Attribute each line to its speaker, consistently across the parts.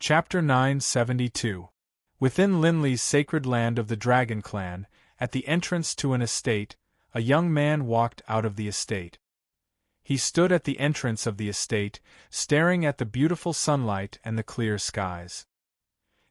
Speaker 1: Chapter 972. Within Linley's sacred land of the Dragon Clan, at the entrance to an estate, a young man walked out of the estate. He stood at the entrance of the estate, staring at the beautiful sunlight and the clear skies.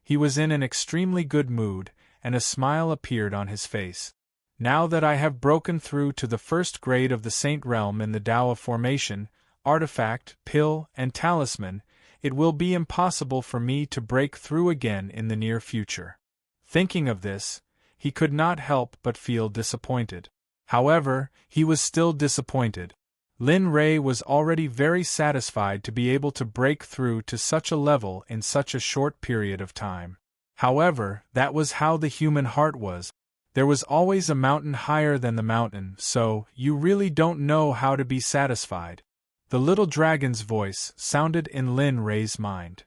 Speaker 1: He was in an extremely good mood, and a smile appeared on his face. Now that I have broken through to the first grade of the Saint realm in the Tao of Formation, Artifact, Pill, and Talisman, it will be impossible for me to break through again in the near future. Thinking of this, he could not help but feel disappointed. However, he was still disappointed. Lin Rei was already very satisfied to be able to break through to such a level in such a short period of time. However, that was how the human heart was. There was always a mountain higher than the mountain, so you really don't know how to be satisfied. The little dragon's voice sounded in Lin Rei's mind.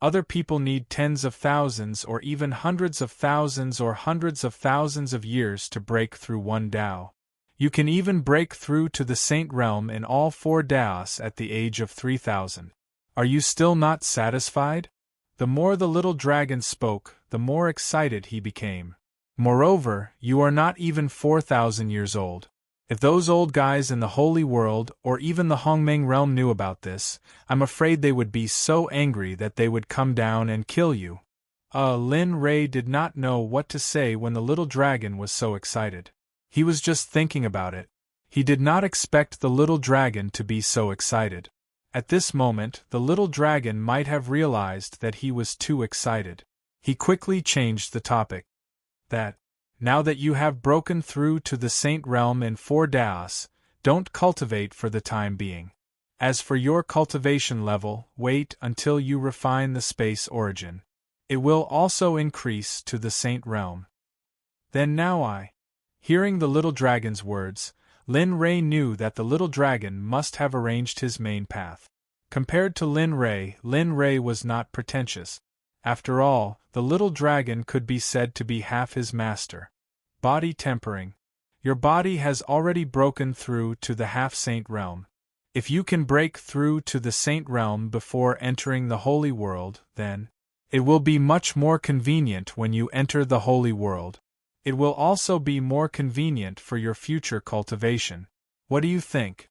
Speaker 1: Other people need tens of thousands or even hundreds of thousands or hundreds of thousands of years to break through one Tao. You can even break through to the Saint realm in all 4 Taos at the age of 3,000. Are you still not satisfied? The more the little dragon spoke, the more excited he became. Moreover, you are not even 4,000 years old. If those old guys in the Holy World or even the Hongmeng realm knew about this, I'm afraid they would be so angry that they would come down and kill you. Lin Rei did not know what to say when the little dragon was so excited. He was just thinking about it. He did not expect the little dragon to be so excited. At this moment, the little dragon might have realized that he was too excited. He quickly changed the topic. Now that you have broken through to the Saint realm in 4 Taos, don't cultivate for the time being. As for your cultivation level, wait until you refine the space origin. It will also increase to the Saint realm. Then now Hearing the little dragon's words, Lin Rei knew that the little dragon must have arranged his main path. Compared to Lin Rei was not pretentious. After all, the little dragon could be said to be half his master. Body tempering. Your body has already broken through to the half-saint realm. If you can break through to the saint realm before entering the holy world, then it will be much more convenient when you enter the holy world. It will also be more convenient for your future cultivation. What do you think?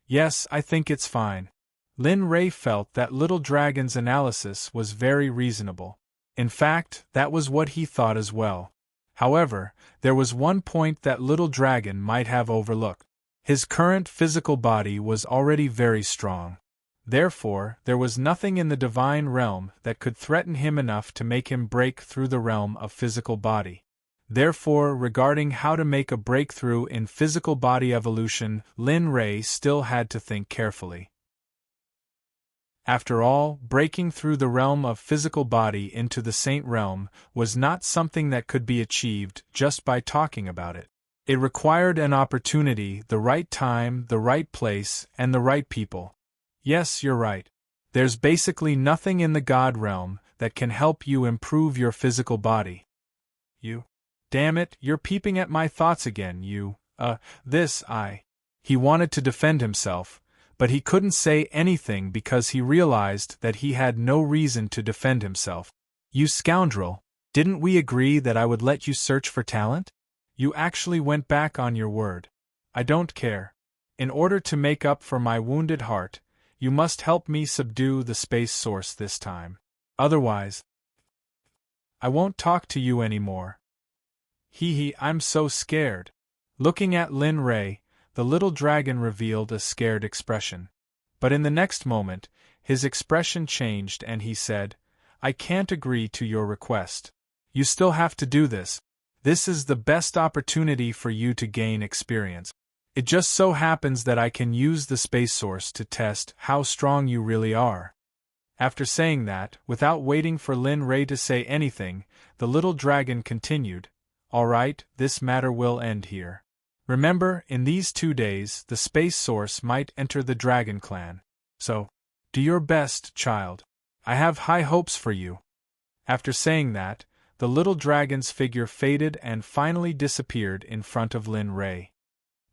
Speaker 1: Yes, I think it's fine. Lin Rei felt that little dragon's analysis was very reasonable. In fact, that was what he thought as well. However, there was one point that little dragon might have overlooked. His current physical body was already very strong. Therefore, there was nothing in the divine realm that could threaten him enough to make him break through the realm of physical body. Therefore, regarding how to make a breakthrough in physical body evolution, Lin Rei still had to think carefully. After all, breaking through the realm of physical body into the saint realm was not something that could be achieved just by talking about it. It required an opportunity, the right time, the right place, and the right people. Yes, you're right. There's basically nothing in the God realm that can help you improve your physical body. Damn it, you're peeping at my thoughts again, He wanted to defend himself, but he couldn't say anything because he realized that he had no reason to defend himself. You scoundrel, didn't we agree that I would let you search for talent? You actually went back on your word. I don't care. In order to make up for my wounded heart, you must help me subdue the space source this time. Otherwise, I won't talk to you anymore. I'm so scared. Looking at Lin Rei, the little dragon revealed a scared expression. But in the next moment, his expression changed and he said, I can't agree to your request. You still have to do this. This is the best opportunity for you to gain experience. It just so happens that I can use the space source to test how strong you really are. After saying that, without waiting for Lin Rei to say anything, the little dragon continued, All right, this matter will end here. Remember, in these 2 days, the space source might enter the Dragon Clan. So, do your best, child. I have high hopes for you. After saying that, the little dragon's figure faded and finally disappeared in front of Lin Rei.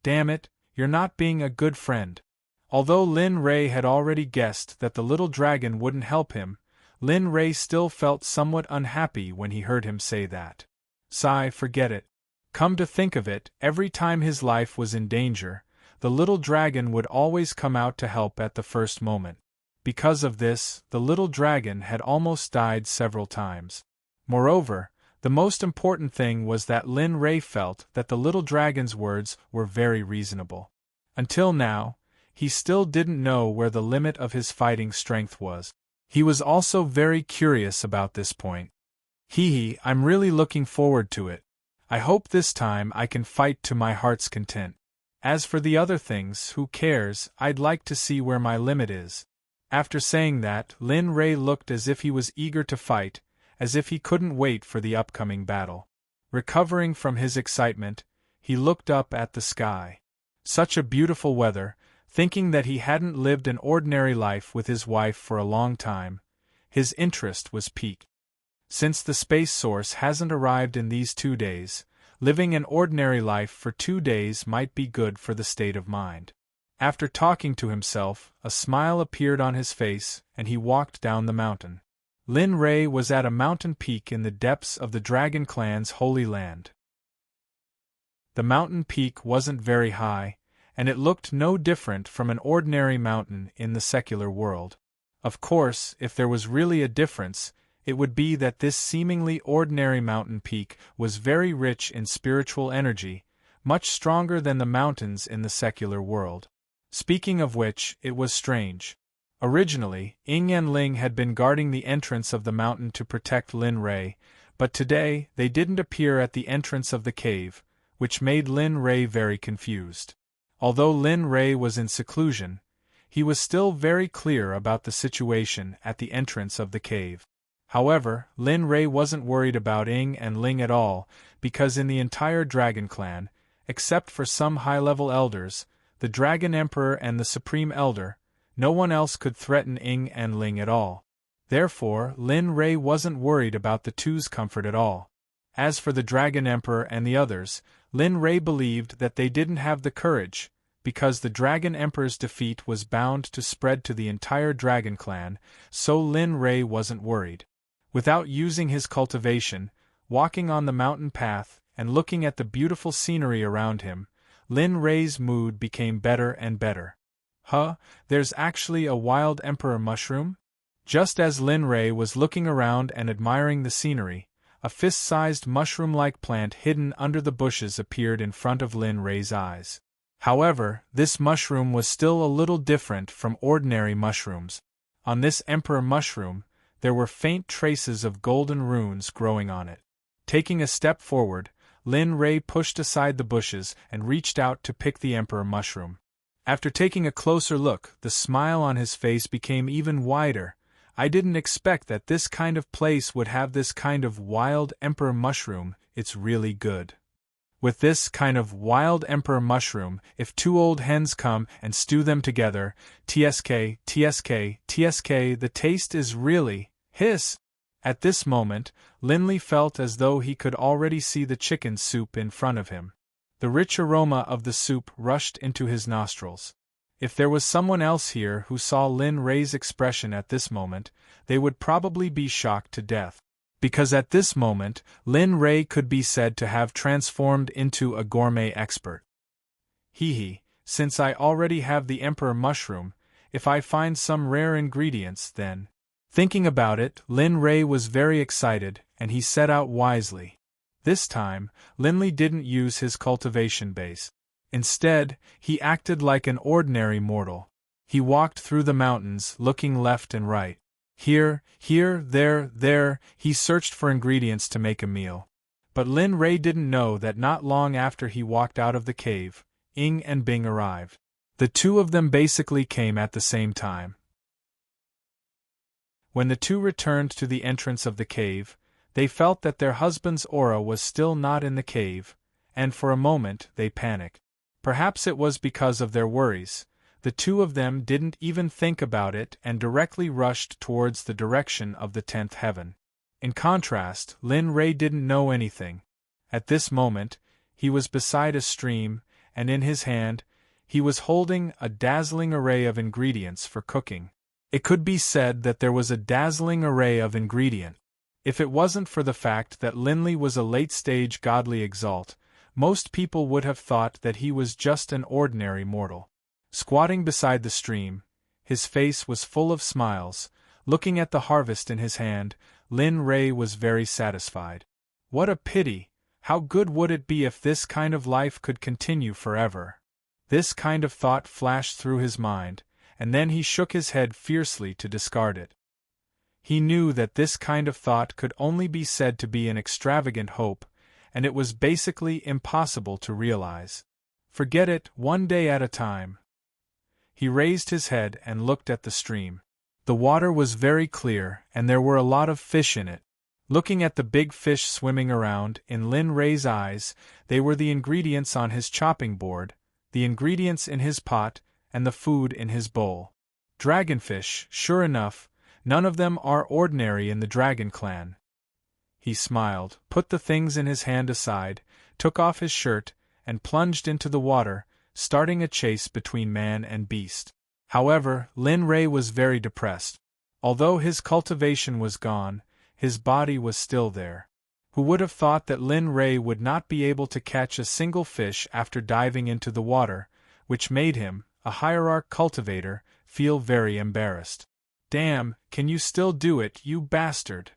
Speaker 1: Damn it, you're not being a good friend. Although Lin Rei had already guessed that the little dragon wouldn't help him, Lin Rei still felt somewhat unhappy when he heard him say that. Sigh, forget it. Come to think of it, every time his life was in danger, the little dragon would always come out to help at the first moment. Because of this, the little dragon had almost died several times. Moreover, the most important thing was that Lin Rei felt that the little dragon's words were very reasonable. Until now, he still didn't know where the limit of his fighting strength was. He was also very curious about this point. I'm really looking forward to it. I hope this time I can fight to my heart's content. As for the other things, who cares, I'd like to see where my limit is. After saying that, Lin Rei looked as if he was eager to fight, as if he couldn't wait for the upcoming battle. Recovering from his excitement, he looked up at the sky. Such a beautiful weather, thinking that he hadn't lived an ordinary life with his wife for a long time. His interest was piqued. Since the space source hasn't arrived in these 2 days, living an ordinary life for 2 days might be good for the state of mind. After talking to himself, a smile appeared on his face, and he walked down the mountain. Lin Rei was at a mountain peak in the depths of the Dragon Clan's holy land. The mountain peak wasn't very high, and it looked no different from an ordinary mountain in the secular world. Of course, if there was really a difference, it would be that this seemingly ordinary mountain peak was very rich in spiritual energy, much stronger than the mountains in the secular world. Speaking of which, it was strange. Originally, Ying and Ling had been guarding the entrance of the mountain to protect Lin Rei, but today they didn't appear at the entrance of the cave, which made Lin Rei very confused. Although Lin Rei was in seclusion, he was still very clear about the situation at the entrance of the cave. However, Lin Rei wasn't worried about Ying and Ling at all, because in the entire Dragon Clan, except for some high-level elders, the Dragon Emperor and the Supreme Elder, no one else could threaten Ying and Ling at all. Therefore, Lin Rei wasn't worried about the two's comfort at all. As for the Dragon Emperor and the others, Lin Rei believed that they didn't have the courage, because the Dragon Emperor's defeat was bound to spread to the entire Dragon Clan, so Lin Rei wasn't worried. Without using his cultivation, walking on the mountain path and looking at the beautiful scenery around him, Lin Rei's mood became better and better. There's actually a wild emperor mushroom? Just as Lin Rei was looking around and admiring the scenery, a fist-sized mushroom-like plant hidden under the bushes appeared in front of Lin Rei's eyes. However, this mushroom was still a little different from ordinary mushrooms. On this emperor mushroom, there were faint traces of golden runes growing on it. Taking a step forward, Lin Rei pushed aside the bushes and reached out to pick the emperor mushroom. After taking a closer look, the smile on his face became even wider. I didn't expect that this kind of place would have this kind of wild emperor mushroom, it's really good. With this kind of wild emperor mushroom, if 2 old hens come and stew them together, tsk, the taste is really, hiss. At this moment, Linley felt as though he could already see the chicken soup in front of him. The rich aroma of the soup rushed into his nostrils. If there was someone else here who saw Lin Rei's expression at this moment, they would probably be shocked to death. Because at this moment, Lin Rei could be said to have transformed into a gourmet expert. Since I already have the emperor mushroom, if I find some rare ingredients then... Thinking about it, Lin Rei was very excited, and he set out wisely. This time, Linley didn't use his cultivation base. Instead, he acted like an ordinary mortal. He walked through the mountains, looking left and right. Here, there, he searched for ingredients to make a meal. But Lin Rei didn't know that not long after he walked out of the cave, Ying and Bing arrived. The two of them basically came at the same time. When the two returned to the entrance of the cave, they felt that their husband's aura was still not in the cave, and for a moment they panicked. Perhaps it was because of their worries. The two of them didn't even think about it and directly rushed towards the direction of the 10th heaven. In contrast, Lin Rei didn't know anything. At this moment, he was beside a stream, and in his hand, he was holding a dazzling array of ingredients for cooking. It could be said that there was a dazzling array of ingredient. If it wasn't for the fact that Linley was a late-stage godly exalt, most people would have thought that he was just an ordinary mortal. Squatting beside the stream, his face was full of smiles, looking at the harvest in his hand, Lin Ray was very satisfied. What a pity! How good would it be if this kind of life could continue forever? This kind of thought flashed through his mind, and then he shook his head fiercely to discard it. He knew that this kind of thought could only be said to be an extravagant hope, and it was basically impossible to realize. Forget it, one day at a time. He raised his head and looked at the stream. The water was very clear, and there were a lot of fish in it. Looking at the big fish swimming around, in Lin Ray's eyes, they were the ingredients on his chopping board, the ingredients in his pot, and the food in his bowl. Dragonfish, sure enough, none of them are ordinary in the dragon clan. He smiled, put the things in his hand aside, took off his shirt, and plunged into the water, starting a chase between man and beast. However, Lin Ray was very depressed. Although his cultivation was gone, his body was still there. Who would have thought that Lin Ray would not be able to catch a single fish after diving into the water, which made him, a hierarch cultivator, feel very embarrassed. Damn, can you still do it, you bastard?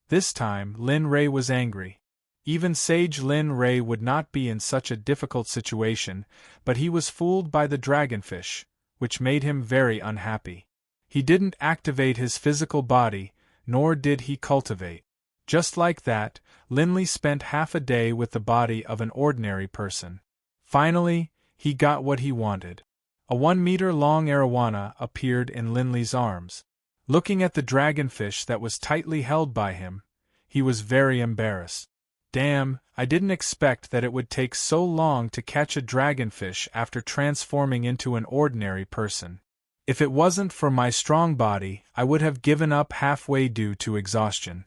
Speaker 1: This time, Lin Ray was angry. Even sage Lin Ray would not be in such a difficult situation, but he was fooled by the dragonfish, which made him very unhappy. He didn't activate his physical body, nor did he cultivate. Just like that, Linley spent half a day with the body of an ordinary person. Finally, he got what he wanted. A 1-meter-long arowana appeared in Linley's arms. Looking at the dragonfish that was tightly held by him, he was very embarrassed. Damn, I didn't expect that it would take so long to catch a dragonfish after transforming into an ordinary person. If it wasn't for my strong body, I would have given up halfway due to exhaustion.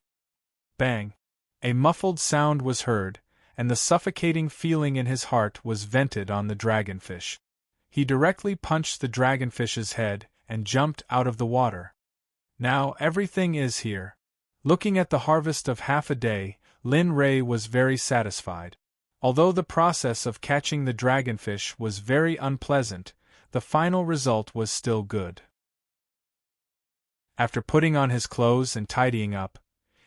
Speaker 1: Bang! A muffled sound was heard, and the suffocating feeling in his heart was vented on the dragonfish. He directly punched the dragonfish's head and jumped out of the water. Now everything is here. Looking at the harvest of half a day, Lin Ray was very satisfied. Although the process of catching the dragonfish was very unpleasant, the final result was still good. After putting on his clothes and tidying up,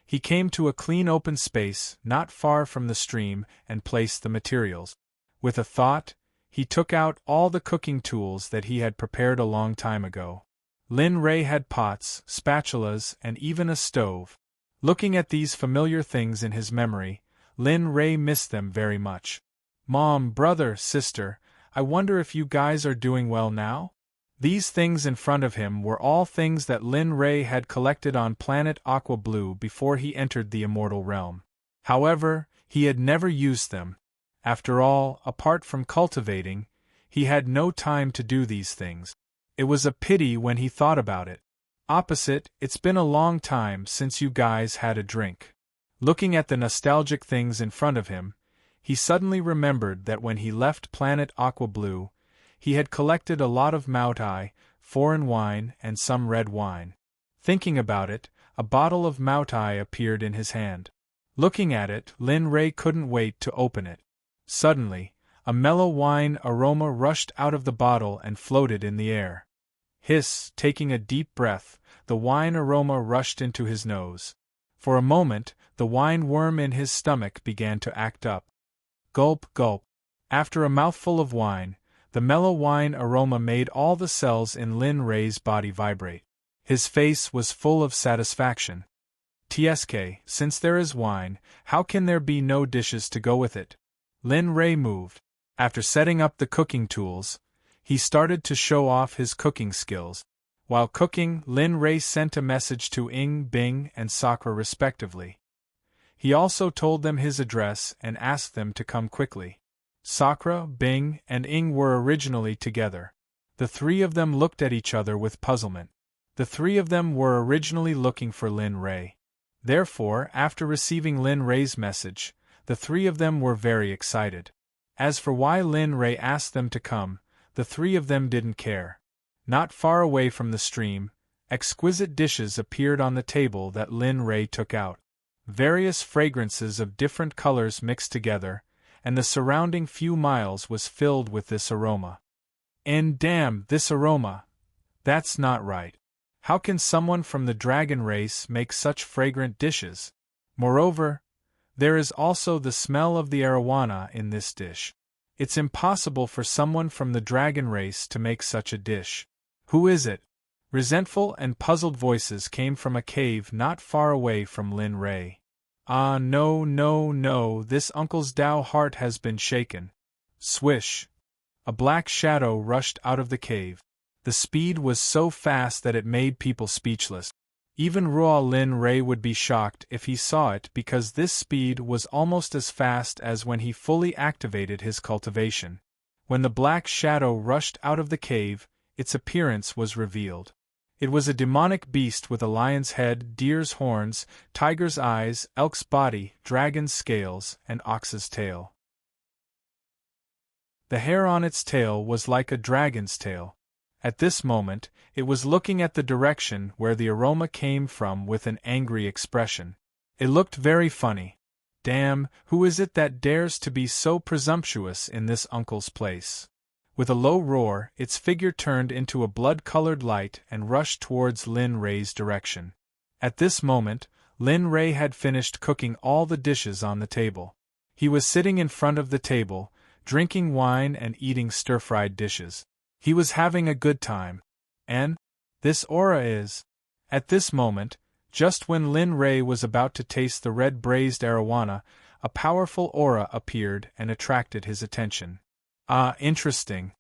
Speaker 1: he came to a clean open space not far from the stream and placed the materials. With a thought, he took out all the cooking tools that he had prepared a long time ago. Lin Ray had pots, spatulas, and even a stove. Looking at these familiar things in his memory, Lin Ray missed them very much. Mom, brother, sister, I wonder if you guys are doing well now? These things in front of him were all things that Lin Ray had collected on planet Aqua Blue before he entered the immortal realm. However, he had never used them. After all, apart from cultivating, he had no time to do these things. It was a pity when he thought about it. Opposite, it's been a long time since you guys had a drink. Looking at the nostalgic things in front of him, he suddenly remembered that when he left planet Aqua Blue, he had collected a lot of Mautai, foreign wine, and some red wine. Thinking about it, a bottle of Mautai appeared in his hand. Looking at it, Lin Ray couldn't wait to open it. Suddenly, a mellow wine aroma rushed out of the bottle and floated in the air. Hiss, taking a deep breath, the wine aroma rushed into his nose. For a moment, the wine worm in his stomach began to act up. Gulp, gulp. After a mouthful of wine, the mellow wine aroma made all the cells in Lin Ray's body vibrate. His face was full of satisfaction. TSK, since there is wine, how can there be no dishes to go with it? Lin Ray moved. After setting up the cooking tools, he started to show off his cooking skills. While cooking, Lin Ray sent a message to Ing, Bing, and Sakura respectively. He also told them his address and asked them to come quickly. Sakura, Bing, and Ing were originally together. The three of them looked at each other with puzzlement. The three of them were originally looking for Lin Ray. Therefore, after receiving Lin Ray's message, the three of them were very excited. As for why Lin Ray asked them to come, the three of them didn't care. Not far away from the stream, Exquisite dishes appeared on the table that Lin Ray took out. Various fragrances of different colors mixed together, and the surrounding few miles was filled with this aroma. And damn, this aroma! That's not right. How can someone from the dragon race make such fragrant dishes? Moreover, there is also the smell of the arowana in this dish. It's impossible for someone from the dragon race to make such a dish. Who is it? Resentful and puzzled voices came from a cave not far away from Lin Ray. Ah, no, no, no, this uncle's Dao heart has been shaken. Swish! A black shadow rushed out of the cave. The speed was so fast that it made people speechless. Even Ruo Lin Ray would be shocked if he saw it because this speed was almost as fast as when he fully activated his cultivation. When the black shadow rushed out of the cave, its appearance was revealed. It was a demonic beast with a lion's head, deer's horns, tiger's eyes, elk's body, dragon's scales, and ox's tail. The hair on its tail was like a dragon's tail. At this moment, it was looking at the direction where the aroma came from with an angry expression. It looked very funny. Damn, who is it that dares to be so presumptuous in this uncle's place? With a low roar, its figure turned into a blood-colored light and rushed towards Lin Ray's direction. At this moment, Lin Ray had finished cooking all the dishes on the table. He was sitting in front of the table, drinking wine and eating stir-fried dishes. He was having a good time. And this aura is... At this moment, just when Lin Ray was about to taste the red braised arowana, a powerful aura appeared and attracted his attention. Ah, interesting.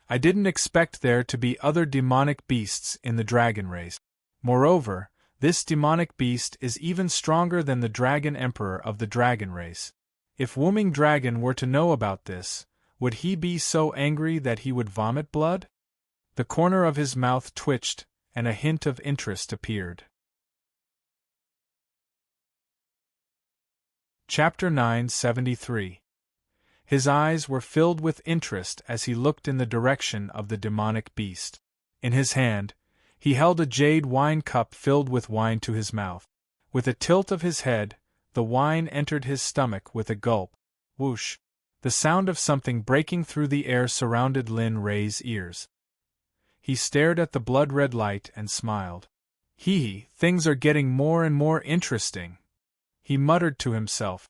Speaker 1: I didn't expect there to be other demonic beasts in the dragon race. Moreover, this demonic beast is even stronger than the dragon emperor of the dragon race. If Wooming Dragon were to know about this, would he be so angry that he would vomit blood? The corner of his mouth twitched, and a hint of interest appeared. Chapter 973. His eyes were filled with interest as he looked in the direction of the demonic beast. In his hand, he held a jade wine cup filled with wine to his mouth. With a tilt of his head, the wine entered his stomach with a gulp. Whoosh! The sound of something breaking through the air surrounded Lin Ray's ears. He stared at the blood-red light and smiled. Hee, things are getting more and more interesting, he muttered to himself.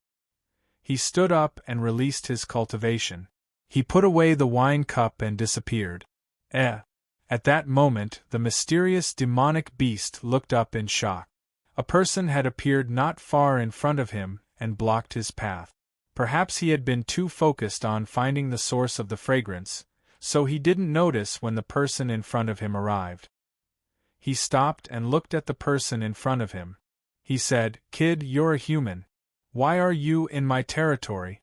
Speaker 1: He stood up and released his cultivation. He put away the wine cup and disappeared. At that moment, the mysterious demonic beast looked up in shock. A person had appeared not far in front of him and blocked his path. Perhaps he had been too focused on finding the source of the fragrance, so he didn't notice when the person in front of him arrived. He stopped and looked at the person in front of him. He said, "Kid, you're a human. Why are you in my territory?"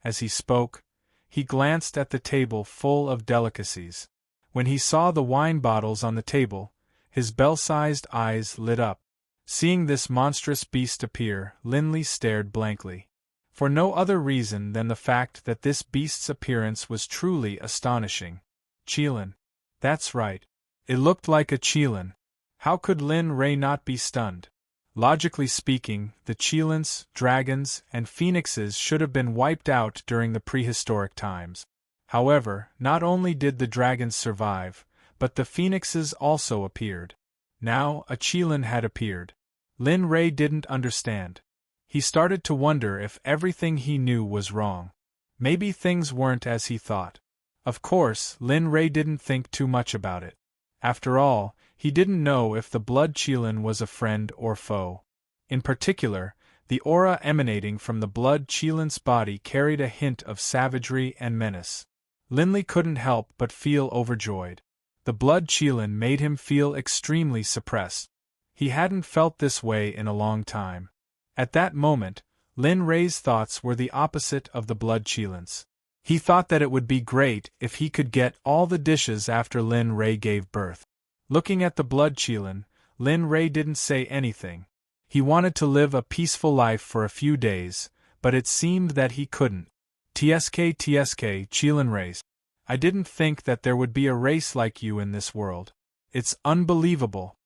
Speaker 1: As he spoke, he glanced at the table full of delicacies. When he saw the wine bottles on the table, his bell-sized eyes lit up. Seeing this monstrous beast appear, Linley stared blankly. For no other reason than the fact that this beast's appearance was truly astonishing. Qilin. That's right. It looked like a Qilin. How could Lin Ray not be stunned? Logically speaking, the Qilins, dragons, and phoenixes should have been wiped out during the prehistoric times. However, not only did the dragons survive, but the phoenixes also appeared. Now, a Qilin had appeared. Lin Ray didn't understand. He started to wonder if everything he knew was wrong. Maybe things weren't as he thought. Of course, Lin Ray didn't think too much about it. After all, he didn't know if the blood Qilin was a friend or foe. In particular, the aura emanating from the blood Qilin's body carried a hint of savagery and menace. Linley couldn't help but feel overjoyed. The blood Qilin made him feel extremely suppressed. He hadn't felt this way in a long time. At that moment, Lin Ray's thoughts were the opposite of the blood Qilin's. He thought that it would be great if he could get all the dishes after Lin Ray gave birth. Looking at the blood Qilin, Lin Ray didn't say anything. He wanted to live a peaceful life for a few days, but it seemed that he couldn't. TSK Qilin race. I didn't think that there would be a race like you in this world. It's unbelievable.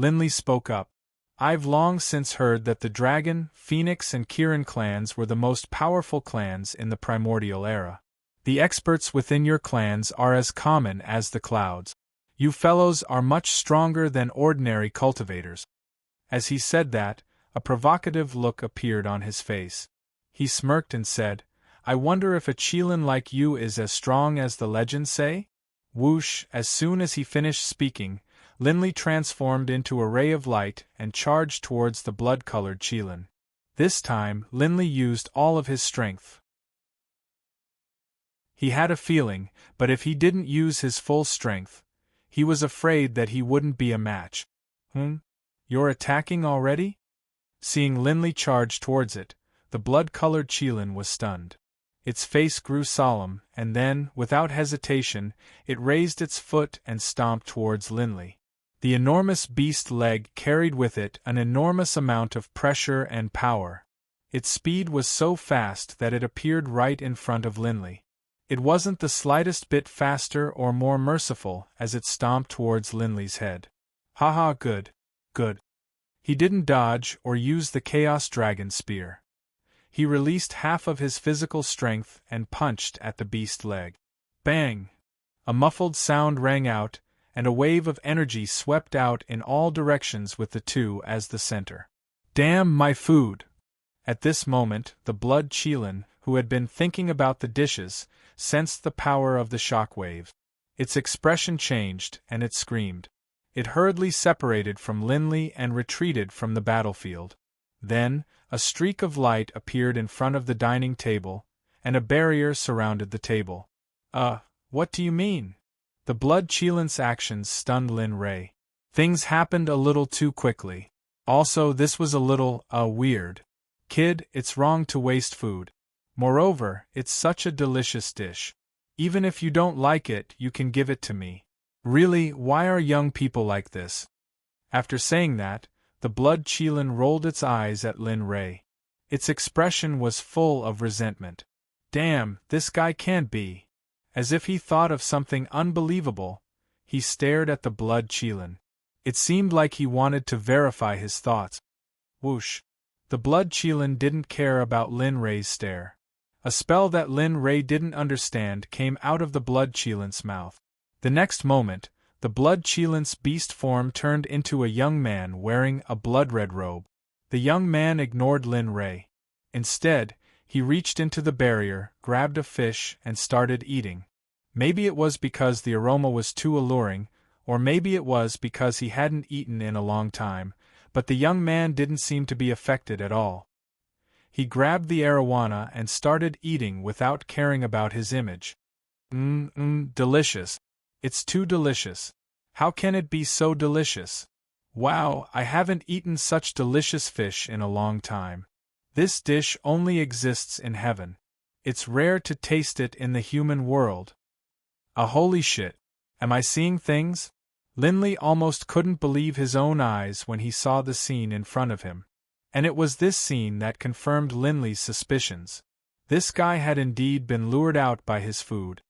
Speaker 1: Linley spoke up. I've long since heard that the Dragon, Phoenix and Kirin clans were the most powerful clans in the primordial era. The experts within your clans are as common as the clouds. You fellows are much stronger than ordinary cultivators. As he said that, a provocative look appeared on his face. He smirked and said, I wonder if a Qilin like you is as strong as the legends say? Whoosh! As soon as he finished speaking, Linley transformed into a ray of light and charged towards the blood-colored Qilin. This time, Linley used all of his strength. He had a feeling, but if he didn't use his full strength, he was afraid that he wouldn't be a match. You're attacking already? Seeing Linley charge towards it, the blood-colored Qilin was stunned. Its face grew solemn, and then, without hesitation, it raised its foot and stomped towards Linley. The enormous beast leg carried with it an enormous amount of pressure and power. Its speed was so fast that it appeared right in front of Linley. It wasn't the slightest bit faster or more merciful as it stomped towards Linley's head. Haha, good. He didn't dodge or use the Chaos Dragon Spear. He released half of his physical strength and punched at the beast leg. Bang! A muffled sound rang out, and a wave of energy swept out in all directions with the two as the center. Damn my food! At this moment, the blood Qilin, who had been thinking about the dishes, sensed the power of the shockwave. Its expression changed, and it screamed. It hurriedly separated from Linley and retreated from the battlefield. Then, a streak of light appeared in front of the dining table, and a barrier surrounded the table. What do you mean? The blood Qilin's actions stunned Lin Ray. Things happened a little too quickly. Also, this was a little, weird. Kid, it's wrong to waste food. Moreover, it's such a delicious dish. Even if you don't like it, you can give it to me. Really, why are young people like this? After saying that, the blood Qilin rolled its eyes at Lin Ray. Its expression was full of resentment. Damn, this guy can't be. As if he thought of something unbelievable, he stared at the blood Qilin. It seemed like he wanted to verify his thoughts. Whoosh! The blood Qilin didn't care about Lin Ray's stare. A spell that Lin Ray didn't understand came out of the blood Qilin's mouth. The next moment, the blood Qilin's beast form turned into a young man wearing a blood-red robe. The young man ignored Lin Ray. Instead, he reached into the barrier, grabbed a fish, and started eating. Maybe it was because the aroma was too alluring, or maybe it was because he hadn't eaten in a long time, but the young man didn't seem to be affected at all. He grabbed the arowana and started eating without caring about his image. Delicious. It's too delicious. How can it be so delicious? Wow, I haven't eaten such delicious fish in a long time. This dish only exists in heaven. It's rare to taste it in the human world. Holy shit. Am I seeing things? Linley almost couldn't believe his own eyes when he saw the scene in front of him. And it was this scene that confirmed Linley's suspicions. This guy had indeed been lured out by his food.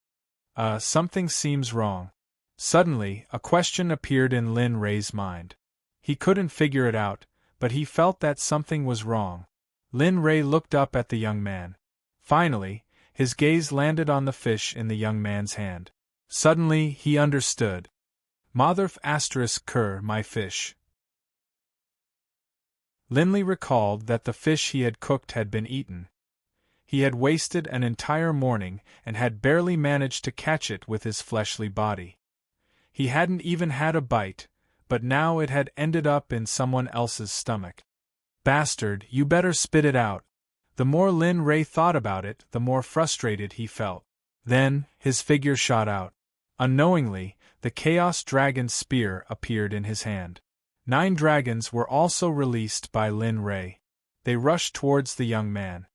Speaker 1: Something seems wrong. Suddenly, a question appeared in Lin Ray's mind. He couldn't figure it out, but he felt that something was wrong. Lin Ray looked up at the young man. Finally, his gaze landed on the fish in the young man's hand. Suddenly, he understood. Motherf ***, my fish. Linley recalled that the fish he had cooked had been eaten. He had wasted an entire morning and had barely managed to catch it with his fleshly body. He hadn't even had a bite, but now it had ended up in someone else's stomach. Bastard, you better spit it out. The more Lin Ray thought about it, the more frustrated he felt. Then, his figure shot out. Unknowingly, the Chaos Dragon's spear appeared in his hand. 9 dragons were also released by Lin Ray. They rushed towards the young man.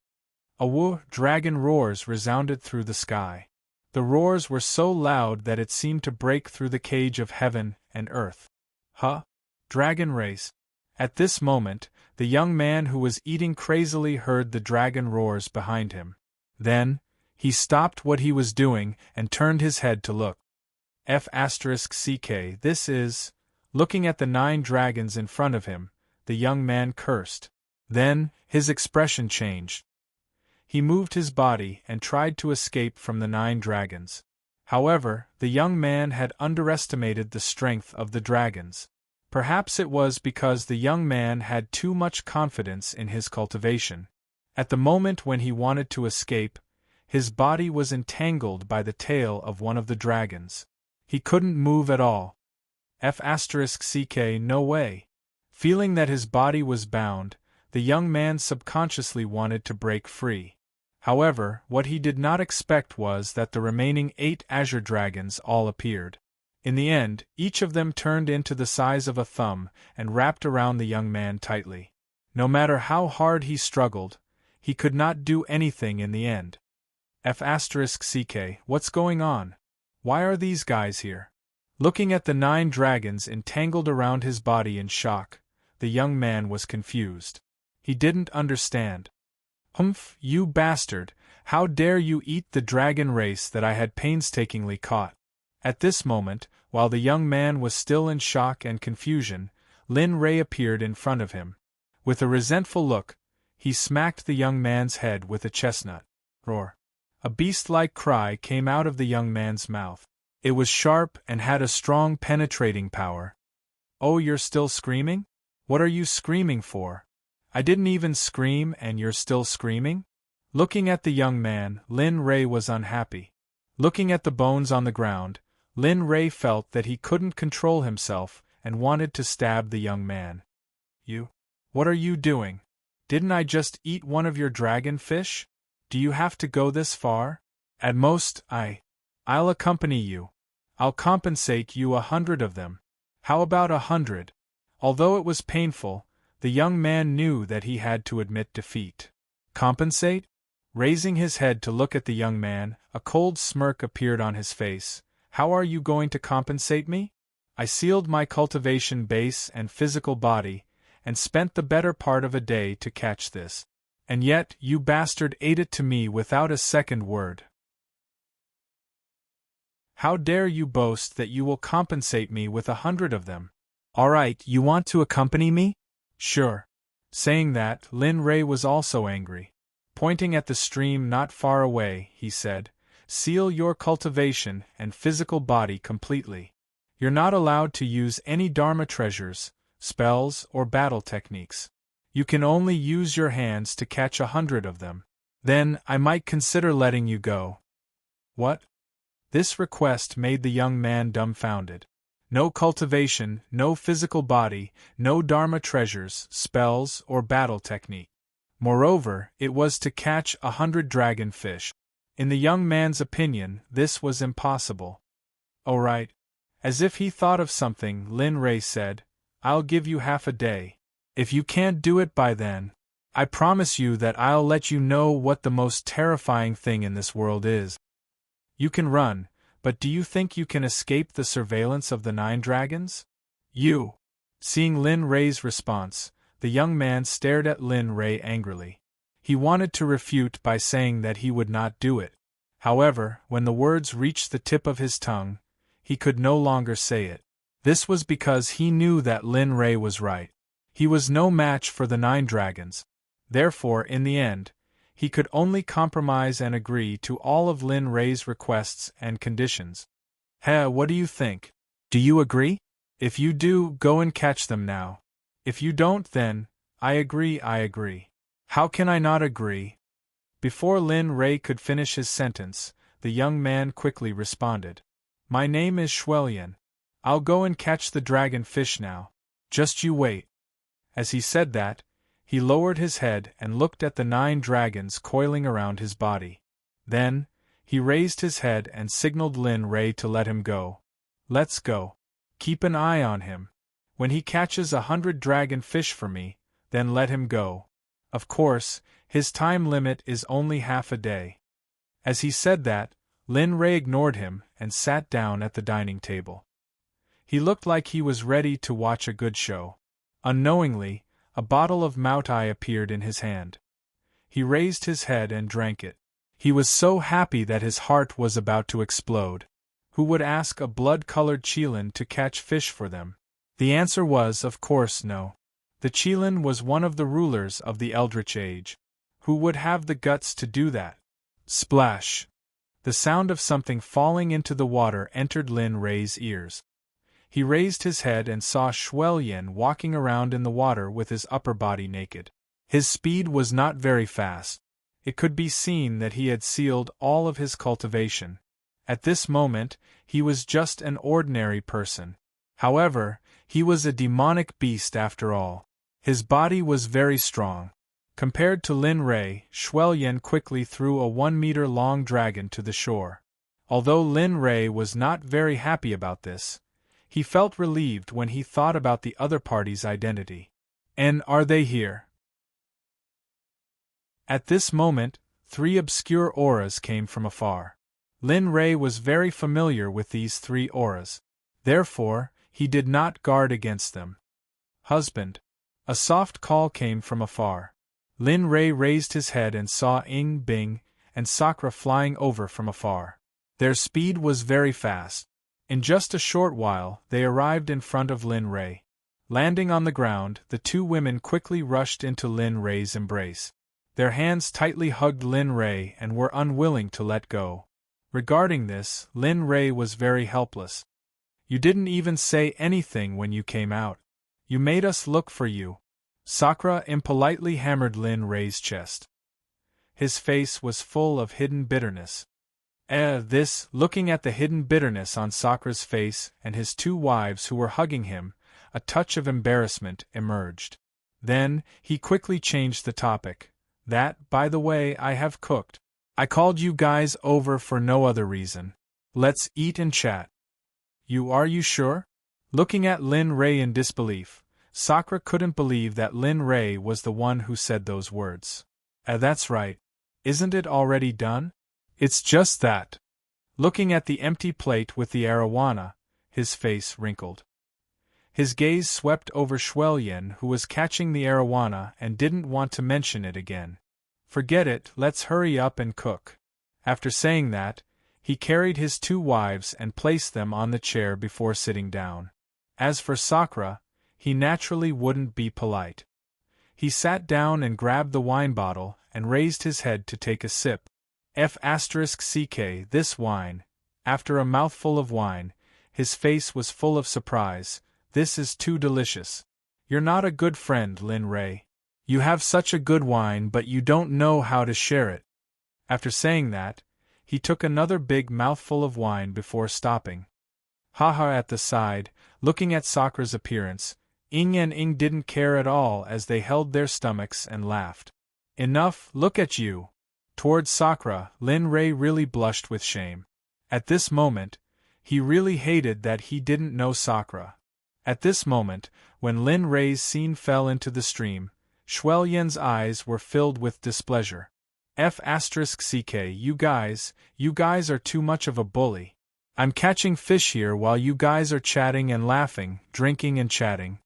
Speaker 1: Dragon roars resounded through the sky. The roars were so loud that it seemed to break through the cage of heaven and earth. Dragon race. At this moment, the young man who was eating crazily heard the dragon roars behind him. Then, he stopped what he was doing and turned his head to look. F***ck, this is... Looking at the 9 dragons in front of him, the young man cursed. Then, his expression changed. He moved his body and tried to escape from the 9 dragons. However, the young man had underestimated the strength of the dragons. Perhaps it was because the young man had too much confidence in his cultivation. At the moment when he wanted to escape, his body was entangled by the tail of one of the dragons. He couldn't move at all. F*ck no way. Feeling that his body was bound, the young man subconsciously wanted to break free. However, what he did not expect was that the remaining 8 azure dragons all appeared. In the end, each of them turned into the size of a thumb and wrapped around the young man tightly. No matter how hard he struggled, he could not do anything in the end. F*ck, what's going on? Why are these guys here? Looking at the 9 dragons entangled around his body in shock, the young man was confused. He didn't understand. Humph, you bastard, how dare you eat the dragon race that I had painstakingly caught? At this moment, while the young man was still in shock and confusion, Lin Ray appeared in front of him. With a resentful look, he smacked the young man's head with a chestnut. Roar. A beast-like cry came out of the young man's mouth. It was sharp and had a strong penetrating power. Oh, you're still screaming? What are you screaming for? I didn't even scream and you're still screaming? Looking at the young man, Lin Ray was unhappy. Looking at the bones on the ground, Lin Ray felt that he couldn't control himself and wanted to stab the young man. You? What are you doing? Didn't I just eat one of your dragon fish? Do you have to go this far? At most, I'll accompany you. I'll compensate you 100 of them. How about 100? Although it was painful, the young man knew that he had to admit defeat. Compensate? Raising his head to look at the young man, a cold smirk appeared on his face. How are you going to compensate me? I sealed my cultivation base and physical body, and spent the better part of a day to catch this. And yet, you bastard ate it to me without a second word. How dare you boast that you will compensate me with 100 of them? All right, you want to accompany me? Sure. Saying that, Lin Ray was also angry. Pointing at the stream not far away, he said, seal your cultivation and physical body completely. You're not allowed to use any Dharma treasures, spells, or battle techniques. You can only use your hands to catch 100 of them. Then, I might consider letting you go. What? This request made the young man dumbfounded. No cultivation, no physical body, no Dharma treasures, spells, or battle technique. Moreover, it was to catch 100 dragon fish. In the young man's opinion, this was impossible. All right. As if he thought of something, Lin Ray said, I'll give you half a day. If you can't do it by then, I promise you that I'll let you know what the most terrifying thing in this world is. You can run, but do you think you can escape the surveillance of the 9 dragons? You. Seeing Lin Ray's response, the young man stared at Lin Ray angrily. He wanted to refute by saying that he would not do it. However, when the words reached the tip of his tongue, he could no longer say it. This was because he knew that Lin Ray was right. He was no match for the 9 dragons. Therefore, in the end, he could only compromise and agree to all of Lin Ray's requests and conditions. What do you think? Do you agree? If you do, go and catch them now. If you don't, then, I agree. How can I not agree? Before Lin Ray could finish his sentence, the young man quickly responded. My name is Shuelian. I'll go and catch the dragon fish now. Just you wait. As he said that, he lowered his head and looked at the 9 dragons coiling around his body. Then, he raised his head and signaled Lin Ray to let him go. Let's go. Keep an eye on him. When he catches 100 dragon fish for me, then let him go. Of course, his time limit is only half a day. As he said that, Lin Ray ignored him and sat down at the dining table. He looked like he was ready to watch a good show. Unknowingly, a bottle of Moutai appeared in his hand. He raised his head and drank it. He was so happy that his heart was about to explode. Who would ask a blood-colored Qilin to catch fish for them? The answer was, of course, no. The Qilin was one of the rulers of the Eldritch Age. Who would have the guts to do that? Splash! The sound of something falling into the water entered Lin Rei's ears. He raised his head and saw Shuelyan walking around in the water with his upper body naked. His speed was not very fast. It could be seen that he had sealed all of his cultivation. At this moment, he was just an ordinary person. However, he was a demonic beast after all. His body was very strong. Compared to Lin Rei, Shuelyan quickly threw a 1-meter-long dragon to the shore. Although Lin Rei was not very happy about this, he felt relieved when he thought about the other party's identity. And are they here? At this moment, 3 obscure auras came from afar. Lin Rei was very familiar with these 3 auras. Therefore, he did not guard against them. Husband. A soft call came from afar. Lin Rei raised his head and saw Ing Bing and Sakura flying over from afar. Their speed was very fast. In just a short while, they arrived in front of Lin Rei. Landing on the ground, the 2 women quickly rushed into Lin Rei's embrace. Their hands tightly hugged Lin Rei and were unwilling to let go. Regarding this, Lin Rei was very helpless. You didn't even say anything when you came out. You made us look for you. Sakura impolitely hammered Lin Rei's chest. His face was full of hidden bitterness. Looking at the hidden bitterness on Sakura's face and his 2 wives who were hugging him, a touch of embarrassment emerged. Then, he quickly changed the topic. That, by the way, I have cooked. I called you guys over for no other reason. Let's eat and chat. Are you sure? Looking at Lin Rei in disbelief, Sakura couldn't believe that Lin Rei was the one who said those words. That's right. Isn't it already done? It's just that. Looking at the empty plate with the arowana, his face wrinkled. His gaze swept over Shuelyan, who was catching the arowana and didn't want to mention it again. Forget it, let's hurry up and cook. After saying that, he carried his 2 wives and placed them on the chair before sitting down. As for Sakura, he naturally wouldn't be polite. He sat down and grabbed the wine bottle and raised his head to take a sip. This wine. After a mouthful of wine, his face was full of surprise. This is too delicious. You're not a good friend, Lin Rei. You have such a good wine but you don't know how to share it. After saying that, he took another big mouthful of wine before stopping. Haha at the side, looking at Sakura's appearance, Ing and Ing didn't care at all as they held their stomachs and laughed. Enough, look at you. Towards Sakura, Lin Rei really blushed with shame. At this moment, he really hated that he didn't know Sakura. At this moment, when Lin Rei's scene fell into the stream, Shuelyan's eyes were filled with displeasure. You guys are too much of a bully. I'm catching fish here while you guys are chatting and laughing, drinking and chatting.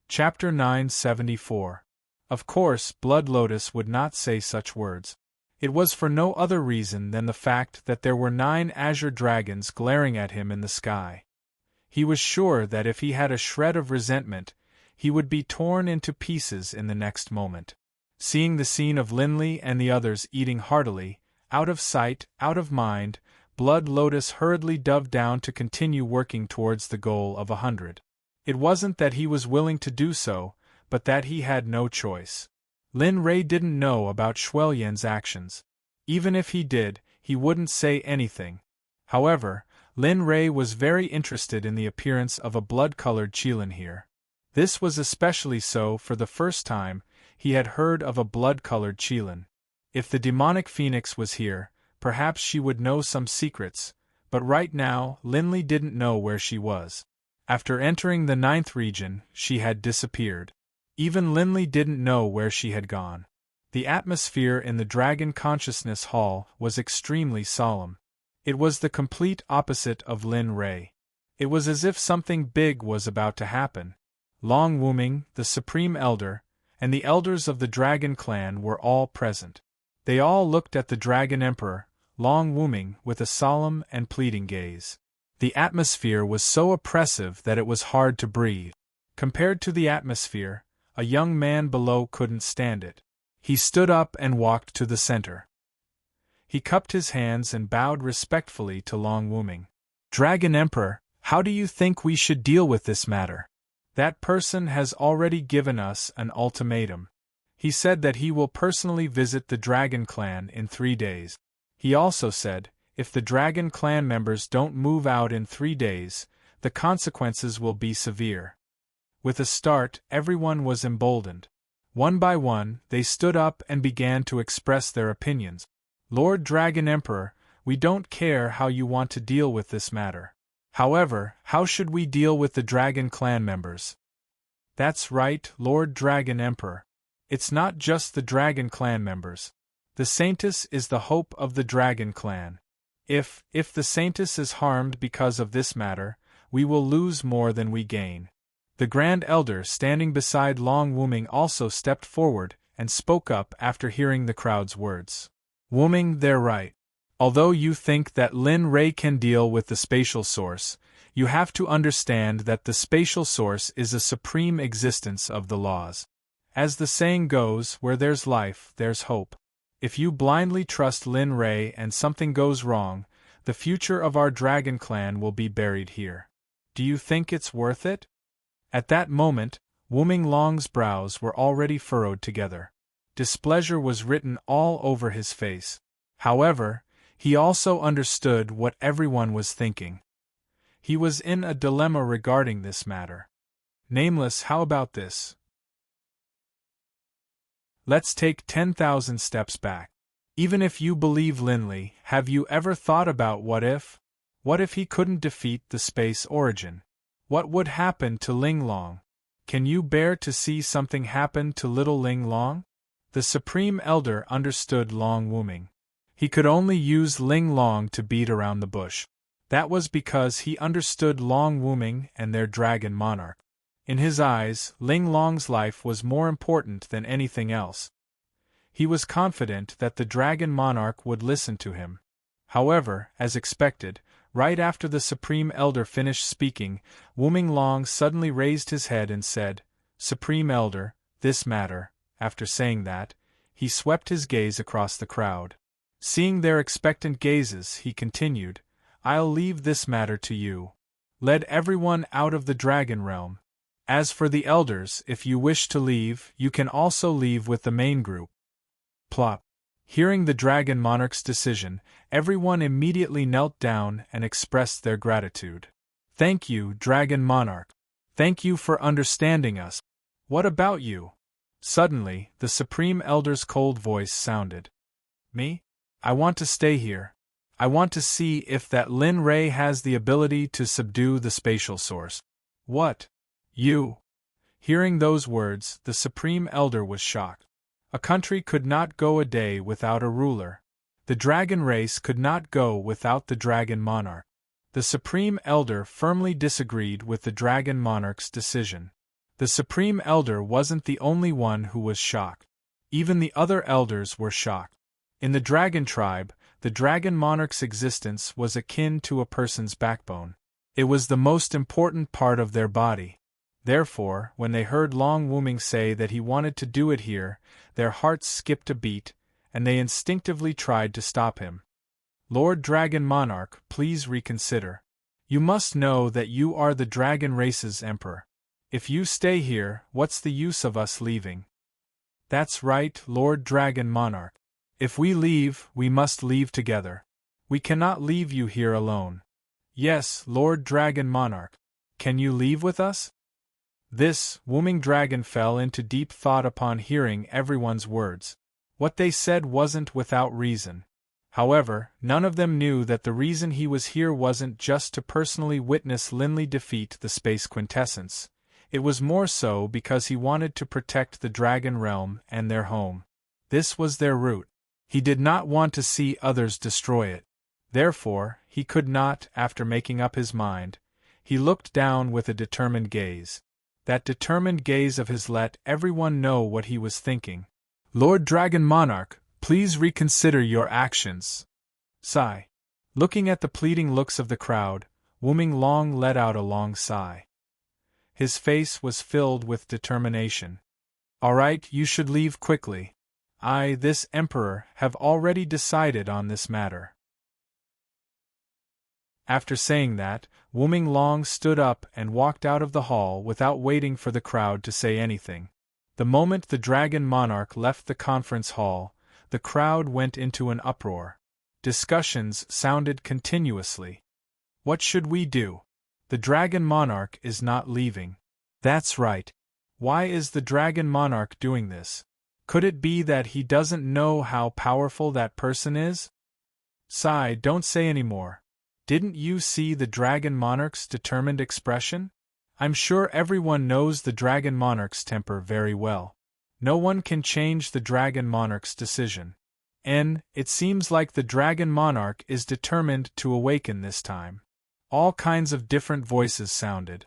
Speaker 1: Chapter 974. Of course, Blood Lotus would not say such words. It was for no other reason than the fact that there were 9 azure dragons glaring at him in the sky. He was sure that if he had a shred of resentment, he would be torn into pieces in the next moment. Seeing the scene of Linley and the others eating heartily, out of sight, out of mind, Blood Lotus hurriedly dove down to continue working towards the goal of 100. It wasn't that he was willing to do so, but that he had no choice. Lin Rei didn't know about Shuelyan's actions. Even if he did, he wouldn't say anything. However, Lin Rei was very interested in the appearance of a blood-colored Qilin here. This was especially so for the first time he had heard of a blood-colored Qilin. If the demonic phoenix was here, perhaps she would know some secrets, but right now Linley didn't know where she was. After entering the 9th region, she had disappeared. Even Linley didn't know where she had gone. The atmosphere in the Dragon Consciousness Hall was extremely solemn. It was the complete opposite of Lin Rei. It was as if something big was about to happen. Long Wuming, the Supreme Elder, and the elders of the Dragon Clan were all present. They all looked at the Dragon Emperor, Long Wooming, with a solemn and pleading gaze. The atmosphere was so oppressive that it was hard to breathe. Compared to the atmosphere, a young man below couldn't stand it. He stood up and walked to the center. He cupped his hands and bowed respectfully to Long Wooming. Dragon Emperor, how do you think we should deal with this matter? That person has already given us an ultimatum. He said that he will personally visit the Dragon Clan in 3 days. He also said, if the Dragon Clan members don't move out in 3 days, the consequences will be severe. With a start, everyone was emboldened. One by one, they stood up and began to express their opinions. Lord Dragon Emperor, we don't care how you want to deal with this matter. However, how should we deal with the Dragon Clan members? That's right, Lord Dragon Emperor. It's not just the Dragon Clan members. The Saintess is the hope of the Dragon Clan. If the Saintess is harmed because of this matter, we will lose more than we gain. The Grand Elder standing beside Long Wooming also stepped forward and spoke up after hearing the crowd's words. Wooming, they're right. Although you think that Lin Ray can deal with the spatial source, you have to understand that the spatial source is a supreme existence of the laws. As the saying goes, where there's life, there's hope. If you blindly trust Lin Ray and something goes wrong, the future of our Dragon Clan will be buried here. Do you think it's worth it? At that moment, Wooming Long's brows were already furrowed together. Displeasure was written all over his face. However, he also understood what everyone was thinking. He was in a dilemma regarding this matter. Nameless, how about this? Let's take 10,000 steps back. Even if you believe Linley, have you ever thought about what if? What if he couldn't defeat the space origin? What would happen to Ling Long? Can you bear to see something happen to little Ling Long? The Supreme Elder understood Long Wooming. He could only use Ling Long to beat around the bush. That was because he understood Long Wooming and their dragon monarch. In his eyes, Ling Long's life was more important than anything else. He was confident that the dragon monarch would listen to him. However, as expected, right after the Supreme Elder finished speaking, Wooming Long suddenly raised his head and said, "Supreme Elder, this matter." After saying that, he swept his gaze across the crowd. Seeing their expectant gazes, he continued, "I'll leave this matter to you. Let everyone out of the dragon realm. As for the elders, if you wish to leave, you can also leave with the main group." Plop. Hearing the dragon monarch's decision, everyone immediately knelt down and expressed their gratitude. "Thank you, dragon monarch. Thank you for understanding us. What about you?" Suddenly, the Supreme Elder's cold voice sounded. "Me? I want to stay here. I want to see if that Lin Ray has the ability to subdue the spatial source." "What? You?" Hearing those words, the Supreme Elder was shocked. A country could not go a day without a ruler. The dragon race could not go without the dragon monarch. The Supreme Elder firmly disagreed with the dragon monarch's decision. The Supreme Elder wasn't the only one who was shocked. Even the other elders were shocked. In the dragon tribe, the dragon monarch's existence was akin to a person's backbone. It was the most important part of their body. Therefore, when they heard Long Wooming say that he wanted to do it here, their hearts skipped a beat, and they instinctively tried to stop him. "Lord Dragon Monarch, please reconsider. You must know that you are the dragon race's emperor. If you stay here, what's the use of us leaving?" "That's right, Lord Dragon Monarch. If we leave, we must leave together. We cannot leave you here alone." "Yes, Lord Dragon Monarch. Can you leave with us?" This Wooming dragon fell into deep thought upon hearing everyone's words. What they said wasn't without reason. However, none of them knew that the reason he was here wasn't just to personally witness Linley defeat the Space Quintessence. It was more so because he wanted to protect the Dragon Realm and their home. This was their root. He did not want to see others destroy it. Therefore, he could not, after making up his mind. He looked down with a determined gaze. That determined gaze of his let everyone know what he was thinking. "Lord Dragon Monarch, please reconsider your actions." Sigh. Looking at the pleading looks of the crowd, Wuming Long let out a long sigh. His face was filled with determination. All right, you should leave quickly. I, this emperor, have already decided on this matter. After saying that, Wuming Long stood up and walked out of the hall without waiting for the crowd to say anything. The moment the dragon monarch left the conference hall, the crowd went into an uproar. Discussions sounded continuously. What should we do? The dragon monarch is not leaving. That's right. Why is the dragon monarch doing this? Could it be that he doesn't know how powerful that person is? Sigh, don't say any more. Didn't you see the dragon monarch's determined expression? I'm sure everyone knows the dragon monarch's temper very well. No one can change the dragon monarch's decision. It seems like the dragon monarch is determined to awaken this time. All kinds of different voices sounded.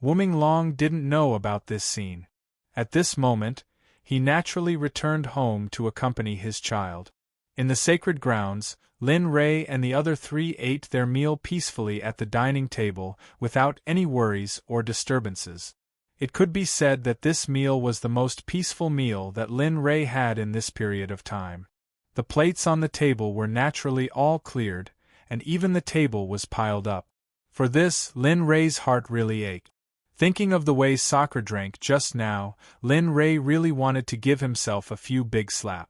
Speaker 1: Wuming Long didn't know about this scene. At this moment, he naturally returned home to accompany his child. In the sacred grounds, Lin Rei and the other three ate their meal peacefully at the dining table without any worries or disturbances. It could be said that this meal was the most peaceful meal that Lin Rei had in this period of time. The plates on the table were naturally all cleared, and even the table was piled up. For this, Lin Rei's heart really ached. Thinking of the way Sakura drank just now, Lin Rei really wanted to give himself a few big slaps.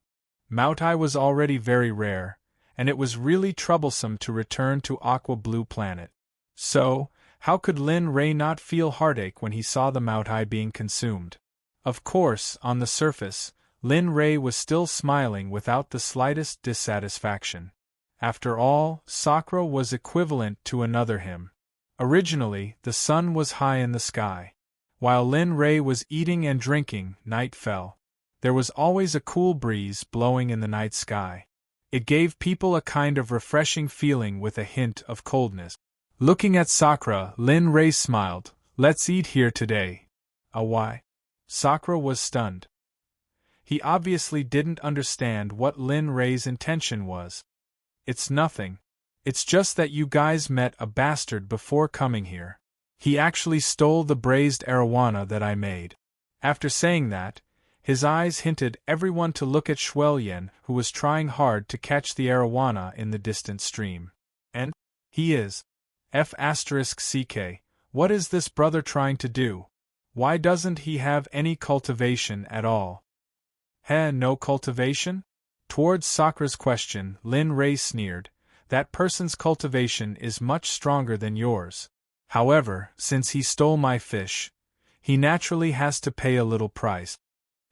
Speaker 1: Moutai was already very rare, and it was really troublesome to return to Aqua Blue Planet. So, how could Lin Rei not feel heartache when he saw the Moutai being consumed? Of course, on the surface, Lin Rei was still smiling without the slightest dissatisfaction. After all, Sakura was equivalent to another him. Originally, the sun was high in the sky. While Lin Rei was eating and drinking, night fell. There was always a cool breeze blowing in the night sky. It gave people a kind of refreshing feeling with a hint of coldness. Looking at Sakura, Lin Rei smiled. Let's eat here today. Why? Sakura was stunned. He obviously didn't understand what Lin Rei's intention was. It's nothing. It's just that you guys met a bastard before coming here. He actually stole the braised arowana that I made. After saying that, his eyes hinted everyone to look at Shuelyan, who was trying hard to catch the arowana in the distant stream. And he is. F***ck, what is this brother trying to do? Why doesn't he have any cultivation at all? No cultivation? Towards Sakura's question, Lin Rei sneered. That person's cultivation is much stronger than yours. However, since he stole my fish, he naturally has to pay a little price.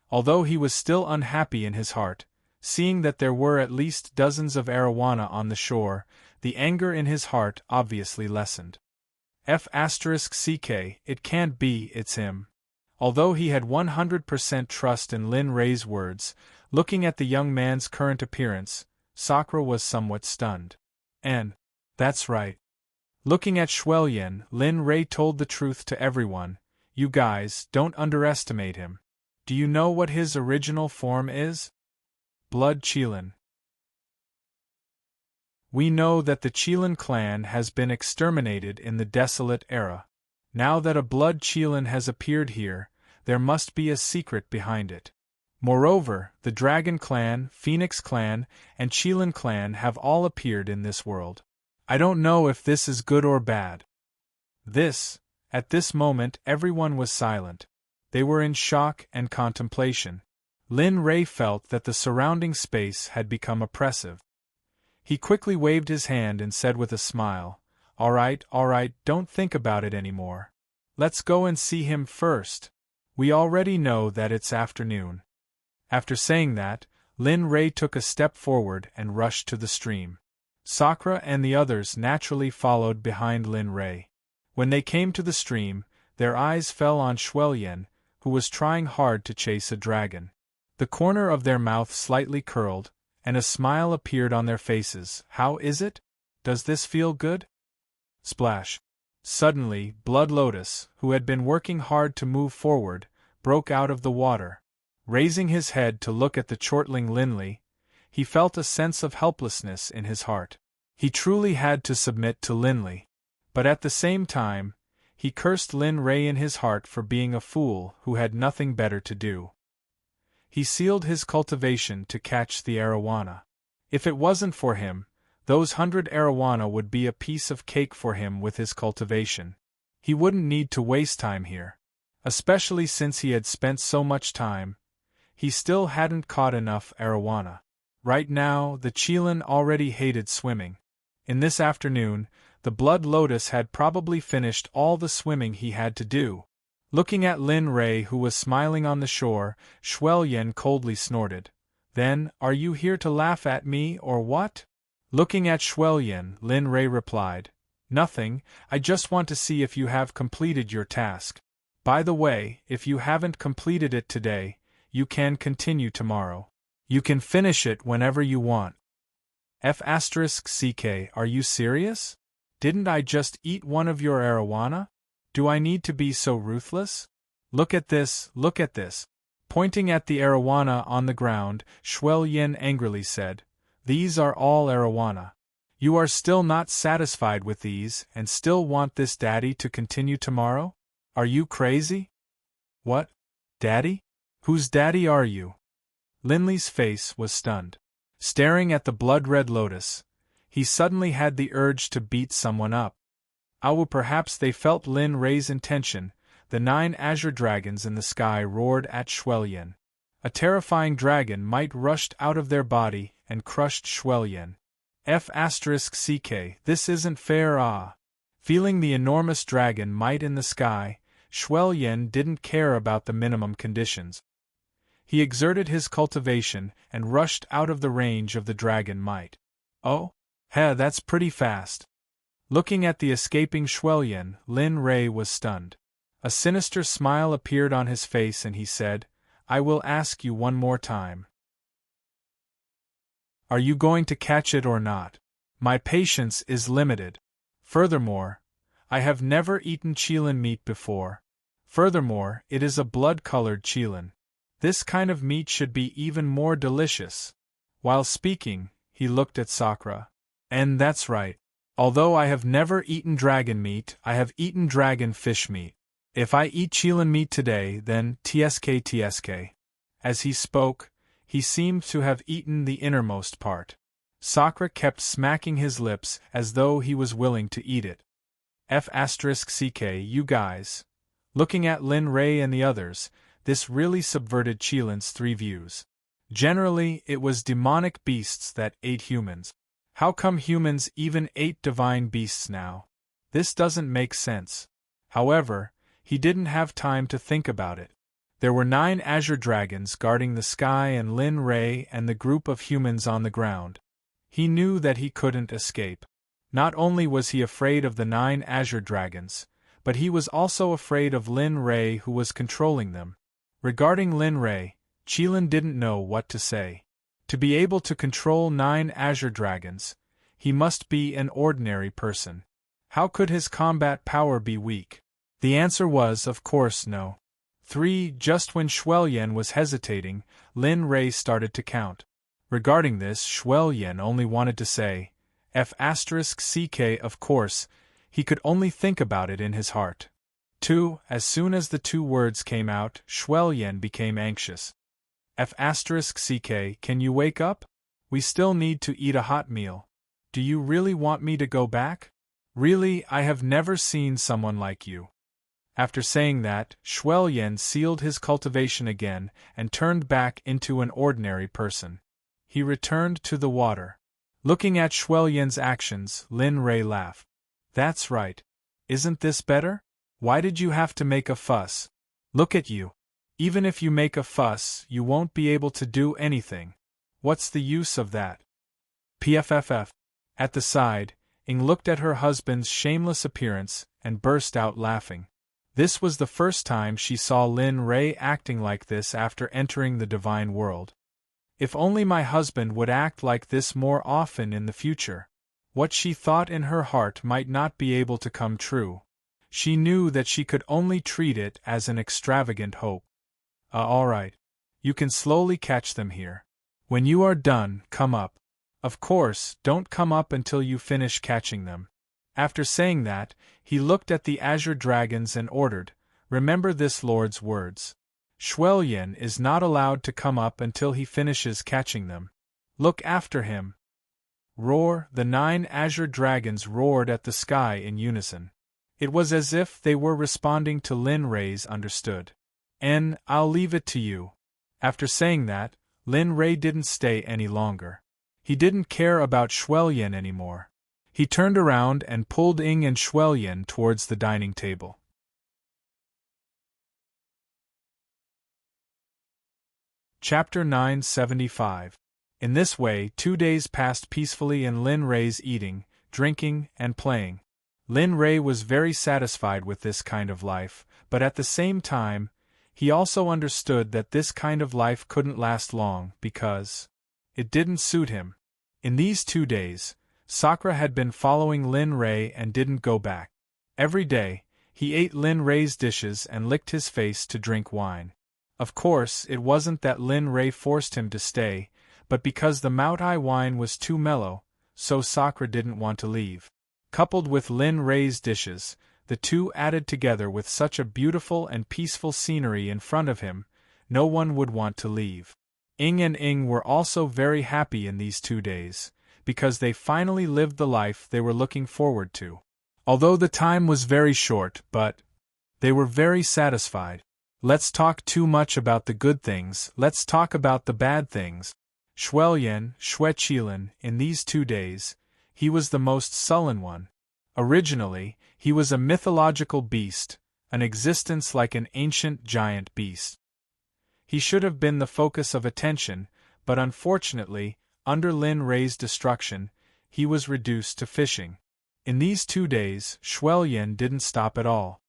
Speaker 1: Although he was still unhappy in his heart, seeing that there were at least dozens of arowana on the shore, the anger in his heart obviously lessened. F***ck, it can't be, it's him. Although he had 100% trust in Lin Rei's words, looking at the young man's current appearance, Sakura was somewhat stunned. That's right. Looking at Shuelyan, Lin Rei told the truth to everyone. You guys, don't underestimate him. Do you know what his original form is? Blood Qilin. We know that the Qilin clan has been exterminated in the Desolate Era. Now that a Blood Qilin has appeared here, there must be a secret behind it. Moreover, the Dragon Clan, Phoenix Clan, and Qilin Clan have all appeared in this world. I don't know if this is good or bad. At this moment everyone was silent. They were in shock and contemplation. Lin Rei felt that the surrounding space had become oppressive. He quickly waved his hand and said with a smile, all right, don't think about it anymore. Let's go and see him first. We already know that it's afternoon. After saying that, Lin Rei took a step forward and rushed to the stream. Sakura and the others naturally followed behind Lin Rei. When they came to the stream, their eyes fell on Shuelyan, who was trying hard to chase a dragon. The corner of their mouth slightly curled, and a smile appeared on their faces. How is it? Does this feel good? Splash. Suddenly, Blood Lotus, who had been working hard to move forward, broke out of the water. Raising his head to look at the chortling Linley, he felt a sense of helplessness in his heart. He truly had to submit to Linley. But at the same time, he cursed Lin Ray in his heart for being a fool who had nothing better to do. He sealed his cultivation to catch the arowana. If it wasn't for him, those 100 arowana would be a piece of cake for him with his cultivation. He wouldn't need to waste time here. Especially since he had spent so much time. He still hadn't caught enough arowana. Right now, the Qilin already hated swimming. In this afternoon, the Blood Lotus had probably finished all the swimming he had to do. Looking at Lin Ray, who was smiling on the shore, Shuelyan coldly snorted. Then, are you here to laugh at me or what? Looking at Shuelyan, Lin Ray replied, Nothing, I just want to see if you have completed your task. By the way, if you haven't completed it today, you can continue tomorrow. You can finish it whenever you want. F***ck, are you serious? Didn't I just eat one of your arowana? Do I need to be so ruthless? Look at this, look at this. Pointing at the arowana on the ground, Shuelyan angrily said, These are all arowana. You are still not satisfied with these and still want this daddy to continue tomorrow? Are you crazy? What? Daddy? Whose daddy are you? Linley's face was stunned. Staring at the blood-red lotus, he suddenly had the urge to beat someone up. Perhaps they felt Lin Ray's intention. The 9 azure dragons in the sky roared at Shuelyan. A terrifying dragon might rushed out of their body and crushed Shuelyan. F***ck, this isn't fair. Feeling the enormous dragon might in the sky, Shuelyan didn't care about the minimum conditions. He exerted his cultivation and rushed out of the range of the dragon might. Oh? That's pretty fast. Looking at the escaping Shuelyan, Lin Ray was stunned. A sinister smile appeared on his face and he said, I will ask you one more time. Are you going to catch it or not? My patience is limited. Furthermore, I have never eaten Qilin meat before. Furthermore, it is a blood-colored Qilin. This kind of meat should be even more delicious. While speaking, he looked at Sakura. And that's right. Although I have never eaten dragon meat, I have eaten dragon fish meat. If I eat Qilin meat today, then tsk. As he spoke, he seemed to have eaten the innermost part. Sakura kept smacking his lips as though he was willing to eat it. F***ck, you guys. Looking at Lin Ray and the others, this really subverted Qilin's 3 views. Generally, it was demonic beasts that ate humans. How come humans even ate divine beasts now? This doesn't make sense. However, he didn't have time to think about it. There were 9 azure dragons guarding the sky and Lin Ray and the group of humans on the ground. He knew that he couldn't escape. Not only was he afraid of the 9 azure dragons, but he was also afraid of Lin Ray who was controlling them. Regarding Lin Ray, Qilin didn't know what to say. To be able to control 9 azure dragons, he must be an ordinary person. How could his combat power be weak? The answer was, of course, no. 3. Just when Shuelyan was hesitating, Lin Ray started to count. Regarding this, Shuelyan only wanted to say, F***ck, of course, he could only think about it in his heart. 2. As soon as the 2 words came out, Shuelyan became anxious. F***ck, can you wake up? We still need to eat a hot meal. Do you really want me to go back? Really, I have never seen someone like you. After saying that, Shuelyan sealed his cultivation again and turned back into an ordinary person. He returned to the water. Looking at Shuelyan's actions, Lin Ray laughed. That's right. Isn't this better? Why did you have to make a fuss? Look at you. Even if you make a fuss, you won't be able to do anything. What's the use of that? Pfff. At the side, Ing looked at her husband's shameless appearance and burst out laughing. This was the first time she saw Lin Ray acting like this after entering the divine world. If only my husband would act like this more often in the future. What she thought in her heart might not be able to come true. She knew that she could only treat it as an extravagant hope. All right. You can slowly catch them here. When you are done, come up. Of course, don't come up until you finish catching them. After saying that, he looked at the azure dragons and ordered, remember this lord's words. Shuelyan is not allowed to come up until he finishes catching them. Look after him. Roar! The 9 azure dragons roared at the sky in unison. It was as if they were responding to Lin Rei's understood. I'll leave it to you. After saying that, Lin Rei didn't stay any longer. He didn't care about Shuelyan anymore. He turned around and pulled Ing and Shuelyan towards the dining table. Chapter 975. In this way, 2 days passed peacefully in Lin Rei's eating, drinking, and playing. Lin Rei was very satisfied with this kind of life, but at the same time, he also understood that this kind of life couldn't last long because it didn't suit him. In these 2 days, Sakura had been following Lin Rei and didn't go back. Every day, he ate Lin Rei's dishes and licked his face to drink wine. Of course, it wasn't that Lin Rei forced him to stay, but because the Maotai wine was too mellow, so Sakura didn't want to leave. Coupled with Lin Rei's dishes, the two added together with such a beautiful and peaceful scenery in front of him, no one would want to leave. Ing and Ing were also very happy in these 2 days, because they finally lived the life they were looking forward to. Although the time was very short, but they were very satisfied. Let's talk too much about the good things, let's talk about the bad things. Shuelyan, Shueqilan, in these 2 days, he was the most sullen one. Originally, he was a mythological beast, an existence like an ancient giant beast. He should have been the focus of attention, but unfortunately, under Lin Rei's destruction, he was reduced to fishing. In these 2 days, Shuelyan didn't stop at all.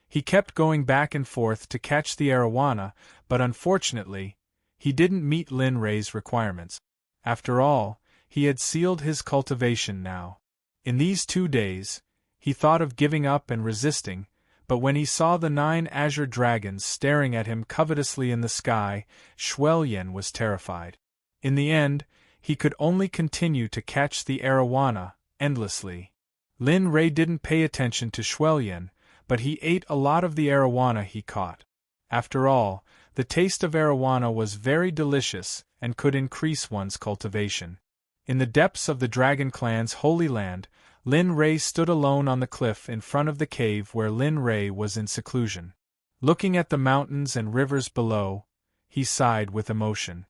Speaker 1: He kept going back and forth to catch the arowana, but unfortunately, he didn't meet Lin Rei's requirements. After all, he had sealed his cultivation now. In these 2 days, he thought of giving up and resisting, but when he saw the 9 azure dragons staring at him covetously in the sky, Shuelyan was terrified. In the end, he could only continue to catch the arowana, endlessly. Lin Rei didn't pay attention to Shuelyan, but he ate a lot of the arowana he caught. After all, the taste of arowana was very delicious and could increase one's cultivation. In the depths of the Dragon Clan's Holy Land, Lin Rei stood alone on the cliff in front of the cave where Lin Rei was in seclusion. Looking at the mountains and rivers below, he sighed with emotion.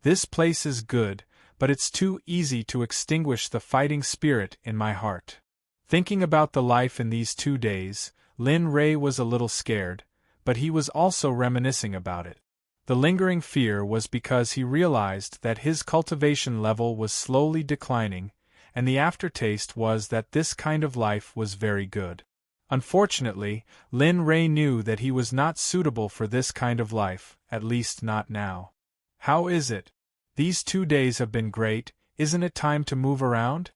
Speaker 1: This place is good, but it's too easy to extinguish the fighting spirit in my heart. Thinking about the life in these 2 days, Lin Rei was a little scared, but he was also reminiscing about it. The lingering fear was because he realized that his cultivation level was slowly declining, and the aftertaste was that this kind of life was very good. Unfortunately, Lin Rei knew that he was not suitable for this kind of life, at least not now. How is it? These 2 days have been great, isn't it time to move around?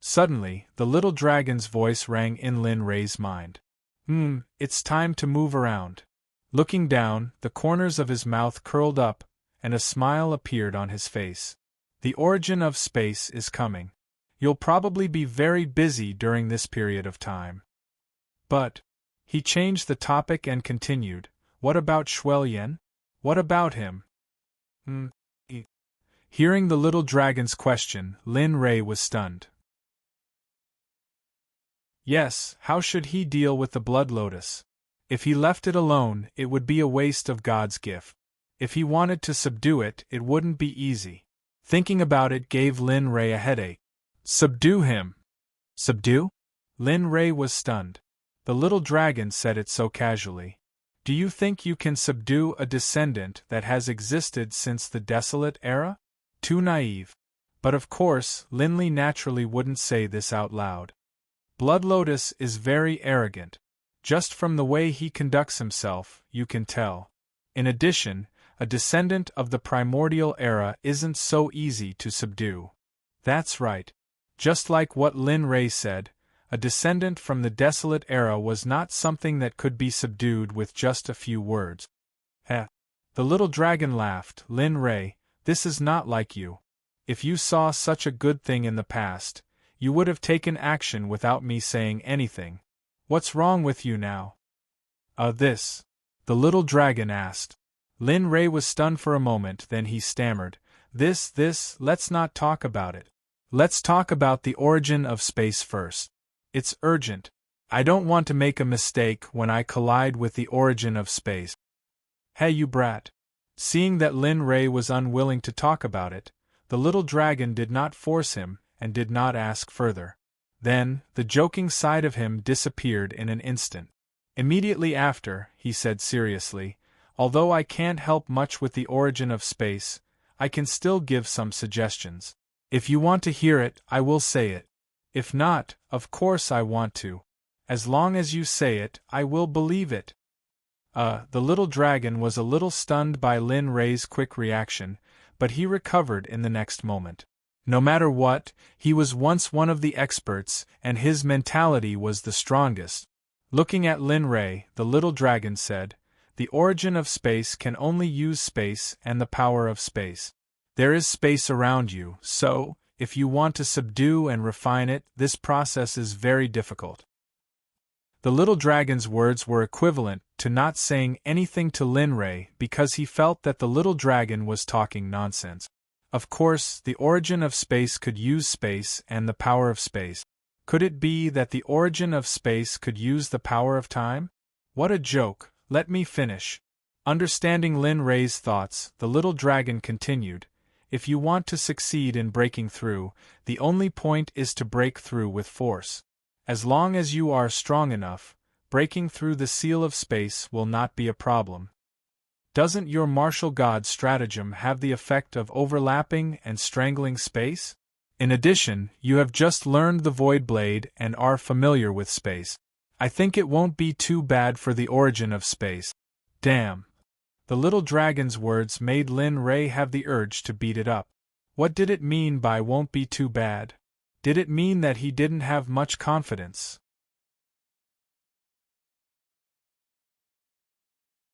Speaker 1: Suddenly, the little dragon's voice rang in Lin Rei's mind. It's time to move around. Looking down, the corners of his mouth curled up, and a smile appeared on his face. The origin of space is coming. You'll probably be very busy during this period of time. But he changed the topic and continued, what about Shuelyan? What about him? Hearing the little dragon's question, Lin Rei was stunned. Yes, how should he deal with the blood lotus? If he left it alone, it would be a waste of God's gift. If he wanted to subdue it, it wouldn't be easy. Thinking about it gave Lin Rei a headache. Subdue him. Subdue? Lin Rei was stunned. The little dragon said it so casually. Do you think you can subdue a descendant that has existed since the desolate era? Too naive. But of course, Linley naturally wouldn't say this out loud. Blood Lotus is very arrogant. Just from the way he conducts himself, you can tell. In addition, a descendant of the primordial era isn't so easy to subdue. That's right. Just like what Lin Rei said, a descendant from the desolate era was not something that could be subdued with just a few words. The little dragon laughed. Lin Rei, this is not like you. If you saw such a good thing in the past, you would have taken action without me saying anything. What's wrong with you now? This. The little dragon asked. Lin Rei was stunned for a moment, then he stammered, let's not talk about it. Let's talk about the origin of space first. It's urgent. I don't want to make a mistake when I collide with the origin of space. Hey, you brat. Seeing that Lin Rei was unwilling to talk about it, the little dragon did not force him and did not ask further. Then, the joking side of him disappeared in an instant. Immediately after, he said seriously, although I can't help much with the origin of space, I can still give some suggestions. If you want to hear it, I will say it. If not, of course I want to. As long as you say it, I will believe it. The little dragon was a little stunned by Lin Rei's quick reaction, but he recovered in the next moment. No matter what, he was once one of the experts, and his mentality was the strongest. Looking at Lin Rei, the little dragon said, "The origin of space can only use space and the power of space. There is space around you, so, if you want to subdue and refine it, this process is very difficult." The little dragon's words were equivalent to not saying anything to Lin Rei because he felt that the little dragon was talking nonsense. Of course, the origin of space could use space and the power of space. Could it be that the origin of space could use the power of time? What a joke! Let me finish. Understanding Lin Rei's thoughts, the little dragon continued, "If you want to succeed in breaking through, the only point is to break through with force. As long as you are strong enough, breaking through the seal of space will not be a problem. Doesn't your martial god stratagem have the effect of overlapping and strangling space? In addition, you have just learned the Void Blade and are familiar with space. I think it won't be too bad for the origin of space." Damn. The little dragon's words made Lin Rei have the urge to beat it up. What did it mean by won't be too bad? Did it mean that he didn't have much confidence?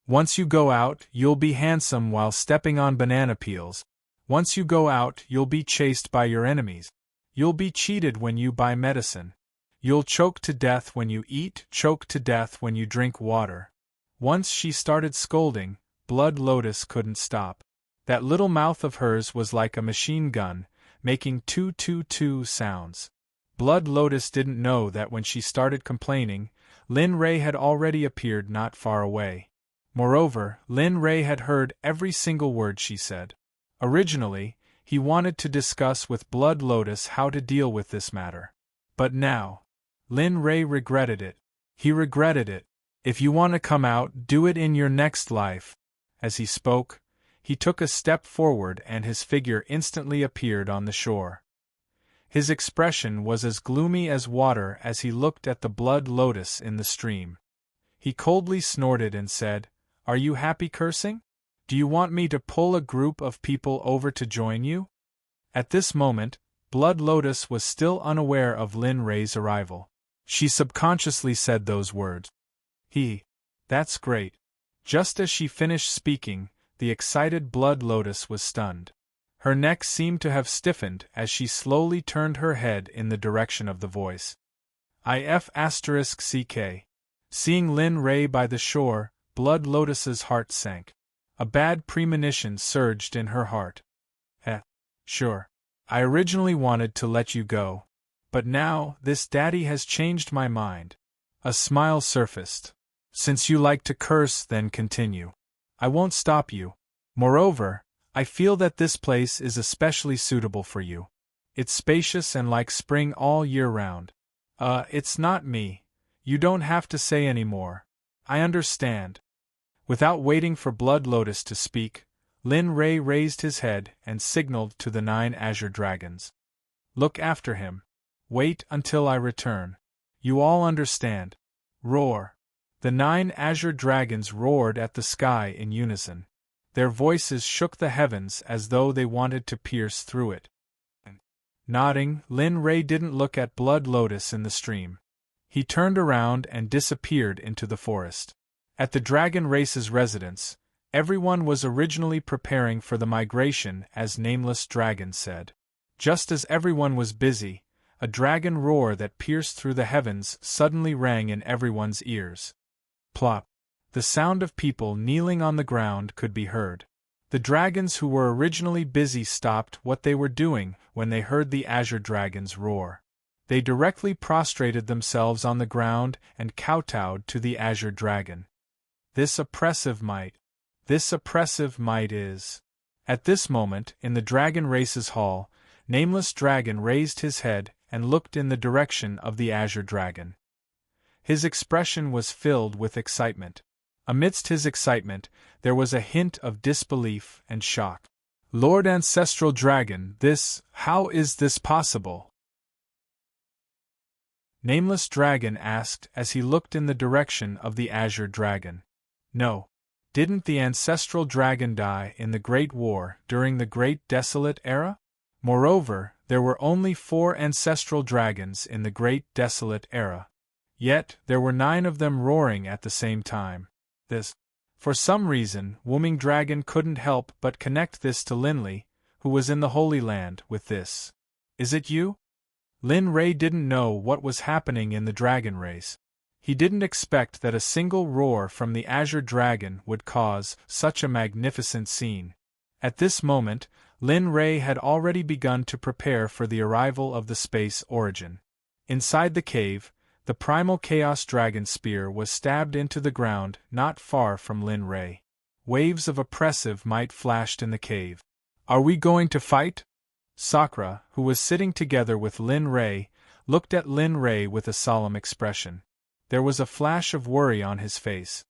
Speaker 1: Once you go out, you'll be handsome while stepping on banana peels. Once you go out, you'll be chased by your enemies. You'll be cheated when you buy medicine. You'll choke to death when you eat, choke to death when you drink water. Once she started scolding, Blood Lotus couldn't stop. That little mouth of hers was like a machine gun, making toot-toot-toot sounds. Blood Lotus didn't know that when she started complaining, Lin Rei had already appeared not far away. Moreover, Lin Rei had heard every single word she said. Originally, he wanted to discuss with Blood Lotus how to deal with this matter. But now, Lin Rei regretted it. He regretted it. If you want to come out, do it in your next life. As he spoke, he took a step forward and his figure instantly appeared on the shore. His expression was as gloomy as water as he looked at the Blood Lotus in the stream. He coldly snorted and said, "Are you happy cursing? Do you want me to pull a group of people over to join you?" At this moment, Blood Lotus was still unaware of Lin Rei's arrival. She subconsciously said those words. That's great." Just as she finished speaking, the excited Blood Lotus was stunned. Her neck seemed to have stiffened as she slowly turned her head in the direction of the voice. If**ck. Seeing Lin Rei by the shore, Blood Lotus's heart sank. A bad premonition surged in her heart. Sure. I originally wanted to let you go. But now, this daddy has changed my mind. A smile surfaced. Since you like to curse, then continue. I won't stop you. Moreover, I feel that this place is especially suitable for you. It's spacious and like spring all year round. It's not me. You don't have to say any more. I understand. Without waiting for Blood Lotus to speak, Lin Rei raised his head and signaled to the 9 azure dragons. Look after him. Wait until I return. You all understand. Roar. The 9 azure dragons roared at the sky in unison. Their voices shook the heavens as though they wanted to pierce through it. Nodding, Lin Rei didn't look at Blood Lotus in the stream. He turned around and disappeared into the forest. At the dragon race's residence, everyone was originally preparing for the migration, as Nameless Dragon said. Just as everyone was busy, a dragon roar that pierced through the heavens suddenly rang in everyone's ears. Plop! The sound of people kneeling on the ground could be heard. The dragons who were originally busy stopped what they were doing when they heard the azure dragon's roar. They directly prostrated themselves on the ground and kowtowed to the azure dragon. This oppressive might is. At this moment, in the dragon race's hall, Nameless Dragon raised his head and looked in the direction of the azure dragon. His expression was filled with excitement. Amidst his excitement, there was a hint of disbelief and shock. Lord Ancestral Dragon, how is this possible? Nameless Dragon asked as he looked in the direction of the azure dragon. No. Didn't the Ancestral Dragon die in the Great War during the Great Desolate Era? Moreover, there were only 4 ancestral dragons in the Great Desolate Era. Yet, there were 9 of them roaring at the same time. For some reason, Wooming Dragon couldn't help but connect this to Linley, who was in the Holy Land, with this. Is it you? Lin Ray didn't know what was happening in the dragon race. He didn't expect that a single roar from the azure dragon would cause such a magnificent scene. At this moment, Lin Ray had already begun to prepare for the arrival of the Space Origin. Inside the cave, the primal Chaos Dragon spear was stabbed into the ground not far from Lin Ray. Waves of oppressive might flashed in the cave. Are we going to fight? Sakura, who was sitting together with Lin Ray, looked at Lin Ray with a solemn expression. There was a flash of worry on his face.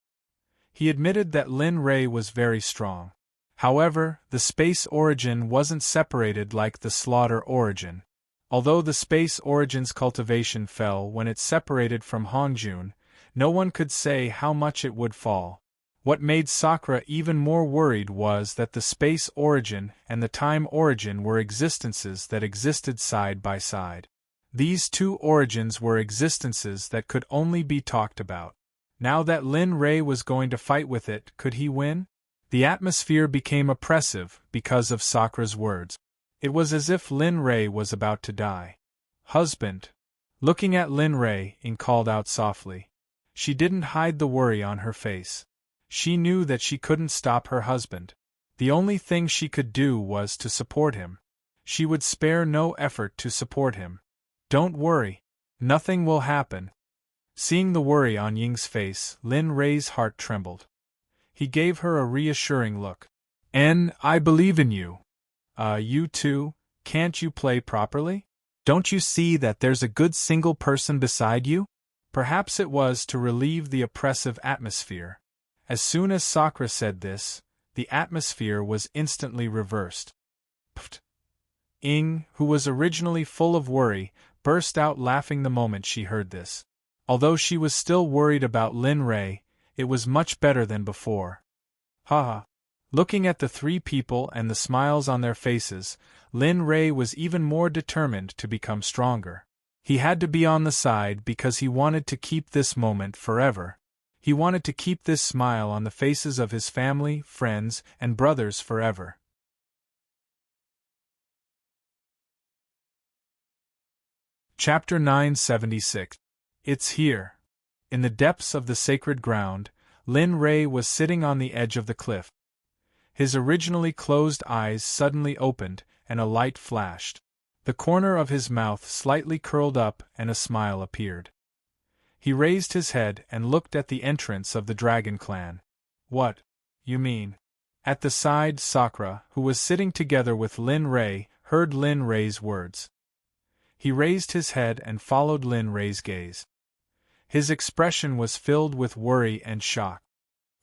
Speaker 1: He admitted that Lin Ray was very strong. However, the Space Origin wasn't separated like the Slaughter Origin. Although the Space Origin's cultivation fell when it separated from Hongjun, no one could say how much it would fall. What made Sakura even more worried was that the Space Origin and the Time Origin were existences that existed side by side. These 2 origins were existences that could only be talked about. Now that Lin Ray was going to fight with it, could he win? The atmosphere became oppressive because of Sakura's words. It was as if Lin Ray was about to die. Husband. Looking at Lin Ray, Ing called out softly. She didn't hide the worry on her face. She knew that she couldn't stop her husband. The only thing she could do was to support him. She would spare no effort to support him. Don't worry. Nothing will happen. Seeing the worry on Ying's face, Lin Ray's heart trembled. He gave her a reassuring look. I believe in you. You too, can't you play properly? Don't you see that there's a good single person beside you? Perhaps it was to relieve the oppressive atmosphere. As soon as Sakura said this, the atmosphere was instantly reversed. Pfft. Ing, who was originally full of worry, burst out laughing the moment she heard this. Although she was still worried about Lin Ray, it was much better than before. Haha. Looking at the 3 people and the smiles on their faces, Lin Ray was even more determined to become stronger. He had to be on the side because he wanted to keep this moment forever. He wanted to keep this smile on the faces of his family, friends, and brothers forever. Chapter 976. It's here. In the depths of the sacred ground, Lin Ray was sitting on the edge of the cliff. His originally closed eyes suddenly opened, and a light flashed. The corner of his mouth slightly curled up and a smile appeared. He raised his head and looked at the entrance of the Dragon Clan. What? You mean? At the side, Sakura, who was sitting together with Lin Ray, heard Lin Ray's words. He raised his head and followed Lin Ray's gaze. His expression was filled with worry and shock.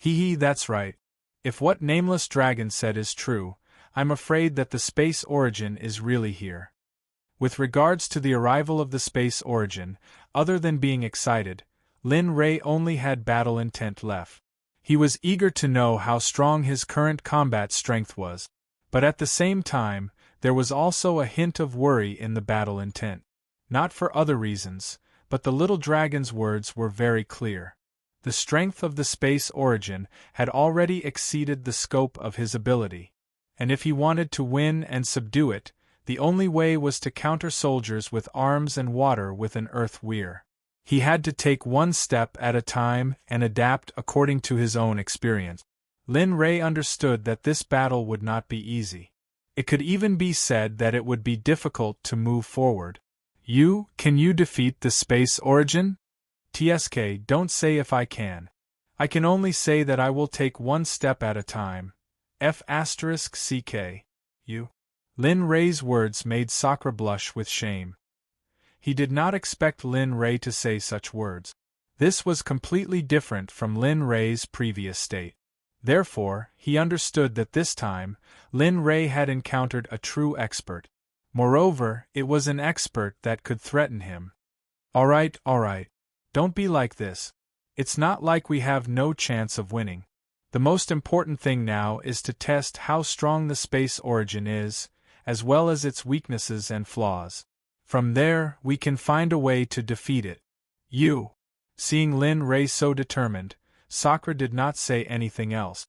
Speaker 1: That's right. If what Nameless Dragon said is true, I'm afraid that the Space Origin is really here. With regards to the arrival of the Space Origin, other than being excited, Lin Ray only had battle intent left. He was eager to know how strong his current combat strength was, but at the same time, there was also a hint of worry in the battle intent. Not for other reasons, but the little dragon's words were very clear. The strength of the Space Origin had already exceeded the scope of his ability, and if he wanted to win and subdue it, The only way was to counter soldiers with arms and water with an earth weir. He had to take one step at a time and adapt according to his own experience. Lin Rei understood that this battle would not be easy. It could even be said that it would be difficult to move forward. Can you defeat the space origin? TSK, don't say if I can. I can only say that I will take one step at a time. F***CK. You? Lin Rei's words made Sakura blush with shame. He did not expect Lin Rei to say such words. This was completely different from Lin Rei's previous state. Therefore, he understood that this time, Lin Rei had encountered a true expert. Moreover, it was an expert that could threaten him. Alright. Don't be like this. It's not like we have no chance of winning. The most important thing now is to test how strong the space origin is, as well as its weaknesses and flaws. From there, we can find a way to defeat it. Seeing Lin Rei so determined, Sakura did not say anything else.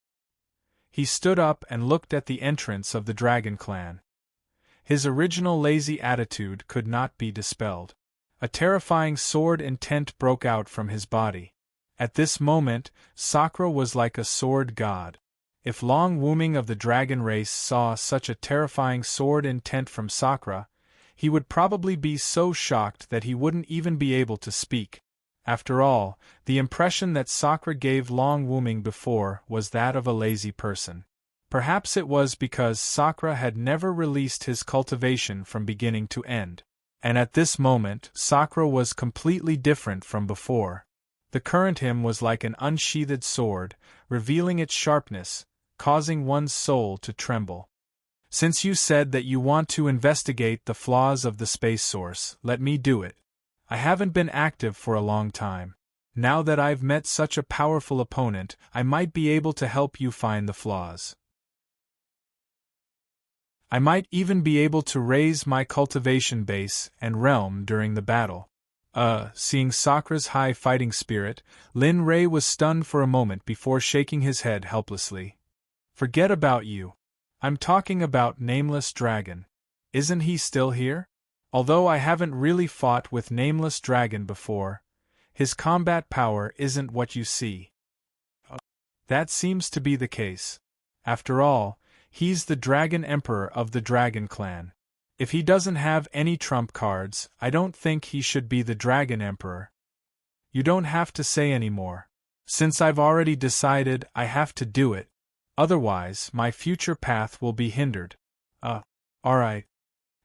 Speaker 1: He stood up and looked at the entrance of the Dragon Clan. His original lazy attitude could not be dispelled. A terrifying sword intent broke out from his body. At this moment, Sakura was like a sword god. If Long Wuming of the dragon race saw such a terrifying sword intent from Sakura, he would probably be so shocked that he wouldn't even be able to speak. After all, the impression that Sakura gave Long Wuming before was that of a lazy person. Perhaps it was because Sakura had never released his cultivation from beginning to end. And at this moment, Sakura was completely different from before. The current him was like an unsheathed sword, revealing its sharpness, causing one's soul to tremble. Since you said that you want to investigate the flaws of the space source, let me do it. I haven't been active for a long time. Now that I've met such a powerful opponent, I might be able to help you find the flaws. I might even be able to raise my cultivation base and realm during the battle. Seeing Sakura's high fighting spirit, Lin Rei was stunned for a moment before shaking his head helplessly. Forget about you. I'm talking about Nameless Dragon. Isn't he still here? Although I haven't really fought with Nameless Dragon before, his combat power isn't what you see. That seems to be the case. After all, he's the Dragon Emperor of the Dragon Clan. If he doesn't have any trump cards, I don't think he should be the Dragon Emperor. You don't have to say any more. Since I've already decided, I have to do it. Otherwise, my future path will be hindered. Alright.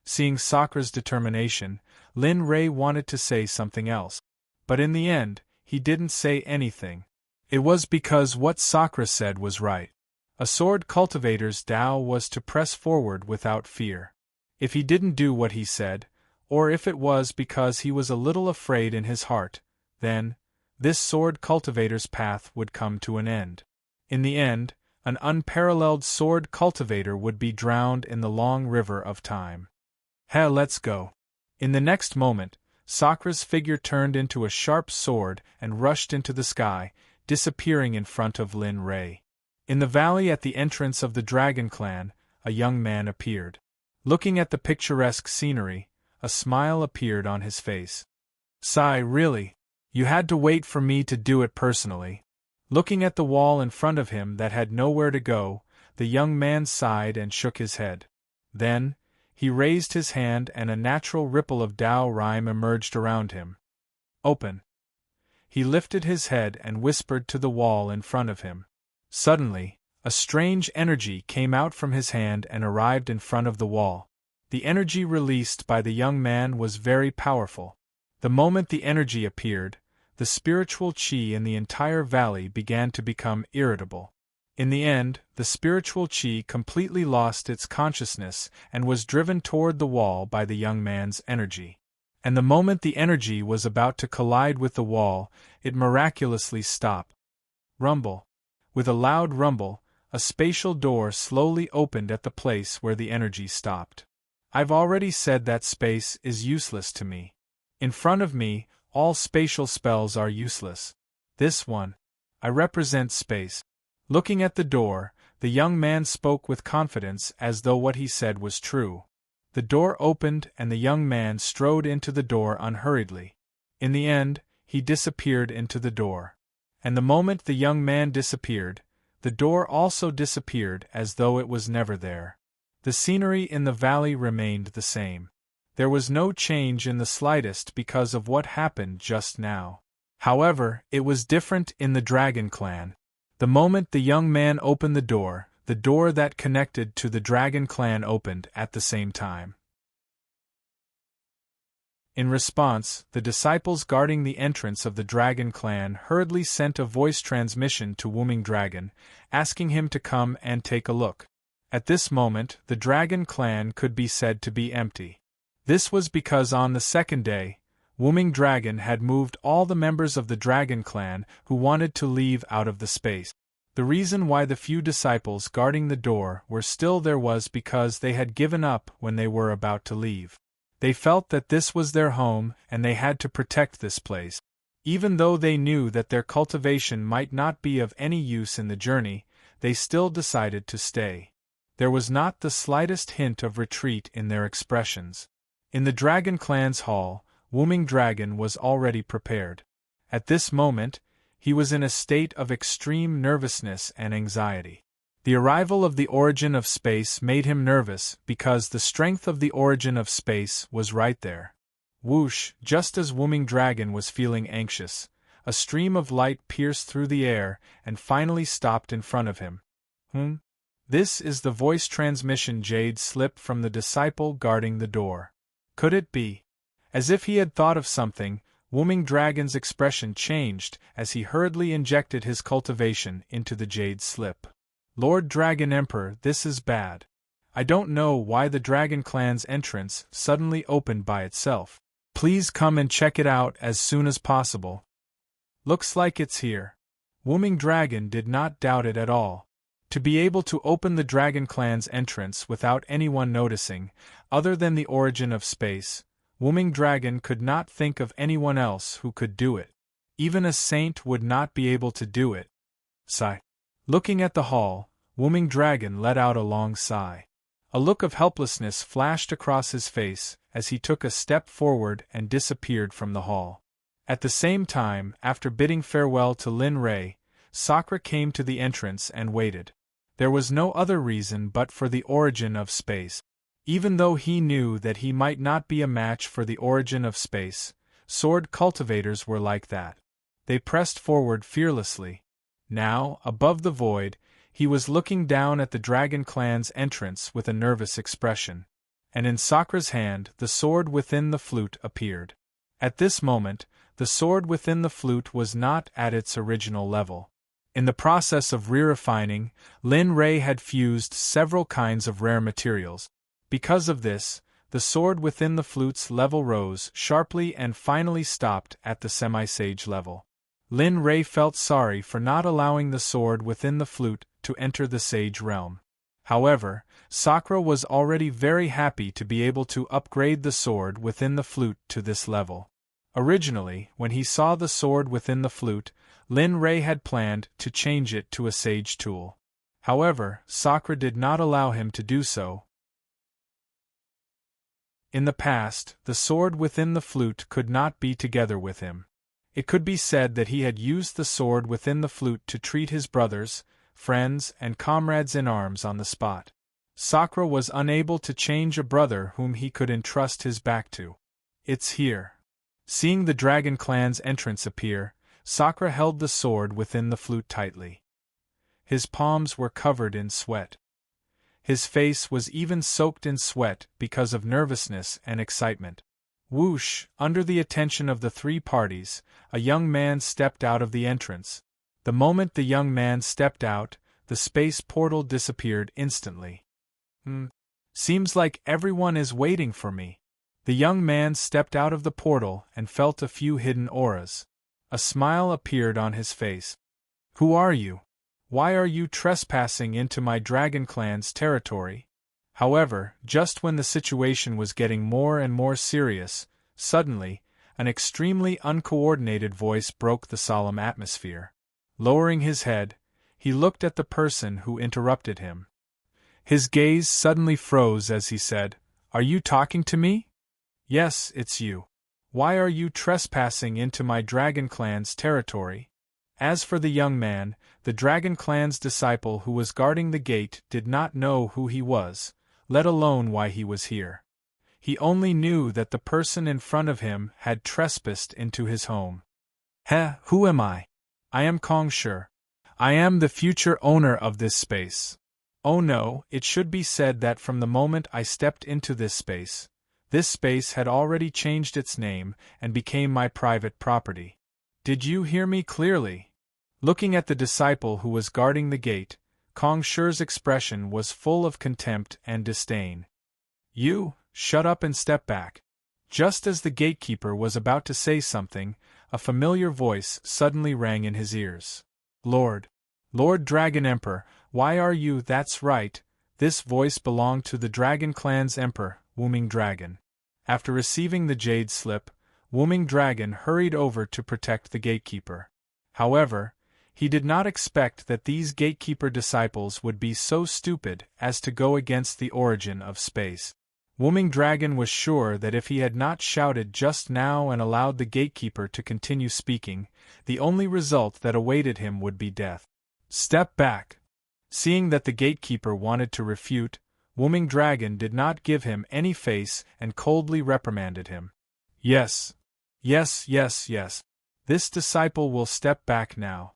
Speaker 1: Seeing Sakura's determination, Lin Rei wanted to say something else. But in the end, he didn't say anything. It was because what Sakura said was right. A sword cultivator's Tao was to press forward without fear. If he didn't do what he said, or if it was because he was a little afraid in his heart, then, this sword cultivator's path would come to an end. In the end, an unparalleled sword cultivator would be drowned in the long river of time. Let's go. In the next moment, Sakura's figure turned into a sharp sword and rushed into the sky, disappearing in front of Lin Rei. In the valley at the entrance of the Dragon Clan, a young man appeared. Looking at the picturesque scenery, a smile appeared on his face. Sigh, really? You had to wait for me to do it personally. Looking at the wall in front of him that had nowhere to go, the young man sighed and shook his head. Then, he raised his hand and a natural ripple of Tao rhyme emerged around him. Open. He lifted his head and whispered to the wall in front of him. Suddenly, a strange energy came out from his hand and arrived in front of the wall. The energy released by the young man was very powerful. The moment the energy appeared, the spiritual chi in the entire valley began to become irritable. In the end, the spiritual chi completely lost its consciousness and was driven toward the wall by the young man's energy. And the moment the energy was about to collide with the wall, it miraculously stopped. Rumble. With a loud rumble, a spatial door slowly opened at the place where the energy stopped. I've already said that space is useless to me. In front of me, all spatial spells are useless. This one. I represent space. Looking at the door, the young man spoke with confidence as though what he said was true. The door opened and the young man strode into the door unhurriedly. In the end, he disappeared into the door. And the moment the young man disappeared, the door also disappeared as though it was never there. The scenery in the valley remained the same. There was no change in the slightest because of what happened just now. However, it was different in the Dragon Clan. The moment the young man opened the door that connected to the Dragon Clan opened at the same time. In response, the disciples guarding the entrance of the Dragon Clan hurriedly sent a voice transmission to Wooming Dragon, asking him to come and take a look. At this moment, the Dragon Clan could be said to be empty. This was because on the second day, Wooming Dragon had moved all the members of the Dragon Clan who wanted to leave out of the space. The reason why the few disciples guarding the door were still there was because they had given up when they were about to leave. They felt that this was their home and they had to protect this place. Even though they knew that their cultivation might not be of any use in the journey, they still decided to stay. There was not the slightest hint of retreat in their expressions. In the Dragon Clan's hall, Wooming Dragon was already prepared. At this moment, he was in a state of extreme nervousness and anxiety. The arrival of the origin of space made him nervous because the strength of the origin of space was right there. Whoosh, just as Wooming Dragon was feeling anxious, a stream of light pierced through the air and finally stopped in front of him. This is the voice transmission Jade slipped from the disciple guarding the door. Could it be? As if he had thought of something, Wooming Dragon's expression changed as he hurriedly injected his cultivation into the jade slip. Lord Dragon Emperor, this is bad. I don't know why the Dragon Clan's entrance suddenly opened by itself. Please come and check it out as soon as possible. Looks like it's here. Wooming Dragon did not doubt it at all. To be able to open the Dragon Clan's entrance without anyone noticing, other than the origin of space, Wooming Dragon could not think of anyone else who could do it. Even a saint would not be able to do it. Sigh. Looking at the hall, Wooming Dragon let out a long sigh. A look of helplessness flashed across his face as he took a step forward and disappeared from the hall. At the same time, after bidding farewell to Lin Rei, Sakura came to the entrance and waited. There was no other reason but for the origin of space. Even though he knew that he might not be a match for the origin of space, sword cultivators were like that. They pressed forward fearlessly. Now, above the void, he was looking down at the Dragon Clan's entrance with a nervous expression. And in Sakura's hand, the sword within the flute appeared. At this moment, the sword within the flute was not at its original level. In the process of re-refining, Lin Rei had fused several kinds of rare materials. Because of this, the sword within the flute's level rose sharply and finally stopped at the semi-sage level. Lin Rei felt sorry for not allowing the sword within the flute to enter the sage realm. However, Sakura was already very happy to be able to upgrade the sword within the flute to this level. Originally, when he saw the sword within the flute, Lin Rei had planned to change it to a sage tool. However, Sakura did not allow him to do so. In the past, the sword within the flute could not be together with him. It could be said that he had used the sword within the flute to treat his brothers, friends, and comrades in arms on the spot. Sakura was unable to change a brother whom he could entrust his back to. It's here. Seeing the Dragon Clan's entrance appear, Sakura held the sword within the flute tightly. His palms were covered in sweat. His face was even soaked in sweat because of nervousness and excitement. Whoosh, under the attention of the three parties, a young man stepped out of the entrance. The moment the young man stepped out, the space portal disappeared instantly. Seems like everyone is waiting for me. The young man stepped out of the portal and felt a few hidden auras. A smile appeared on his face. Who are you? Why are you trespassing into my Dragon Clan's territory? However, just when the situation was getting more and more serious, suddenly, an extremely uncoordinated voice broke the solemn atmosphere. Lowering his head, he looked at the person who interrupted him. His gaze suddenly froze as he said, Are you talking to me? Yes, it's you. Why are you trespassing into my Dragon Clan's territory? As for the young man, the Dragon Clan's disciple who was guarding the gate did not know who he was, let alone why he was here. He only knew that the person in front of him had trespassed into his home. Who am I? I am Kong Shi. I am the future owner of this space. Oh no, it should be said that from the moment I stepped into this space had already changed its name and became my private property. Did you hear me clearly? Looking at the disciple who was guarding the gate, Kong Shi's expression was full of contempt and disdain. You, shut up and step back. Just as the gatekeeper was about to say something, a familiar voice suddenly rang in his ears. Lord Dragon Emperor, why are you? That's right, this voice belonged to the Dragon Clan's Emperor, Wooming Dragon. After receiving the jade slip, Wooming Dragon hurried over to protect the gatekeeper. However, he did not expect that these gatekeeper disciples would be so stupid as to go against the origin of space. Wooming Dragon was sure that if he had not shouted just now and allowed the gatekeeper to continue speaking, the only result that awaited him would be death. Step back. Seeing that the gatekeeper wanted to refute, Wooming Dragon did not give him any face and coldly reprimanded him. Yes. This disciple will step back now.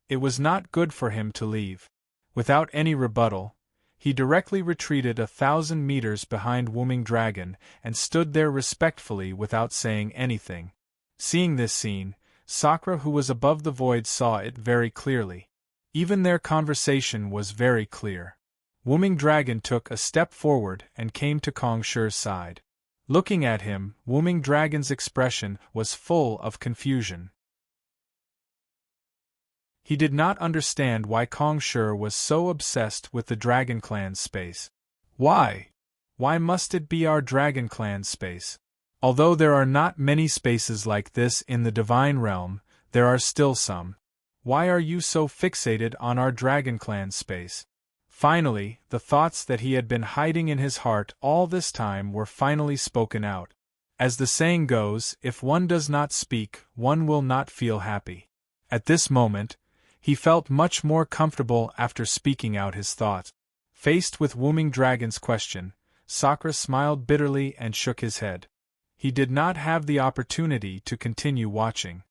Speaker 1: It was not good for him to leave. Without any rebuttal, he directly retreated 1,000 meters behind Wooming Dragon and stood there respectfully without saying anything. Seeing this scene, Sakura, who was above the void, saw it very clearly. Even their conversation was very clear. Wooming Dragon took a step forward and came to Kong Shi's side. Looking at him, Wooming Dragon's expression was full of confusion. He did not understand why Kong Shi was so obsessed with the Dragon Clan's space. Why? Why must it be our Dragon Clan's space? Although there are not many spaces like this in the Divine Realm, there are still some. Why are you so fixated on our Dragon Clan's space? Finally, the thoughts that he had been hiding in his heart all this time were finally spoken out. As the saying goes, if one does not speak, one will not feel happy. At this moment, he felt much more comfortable after speaking out his thoughts. Faced with Wooming Dragon's question, Sakura smiled bitterly and shook his head. He did not have the opportunity to continue watching.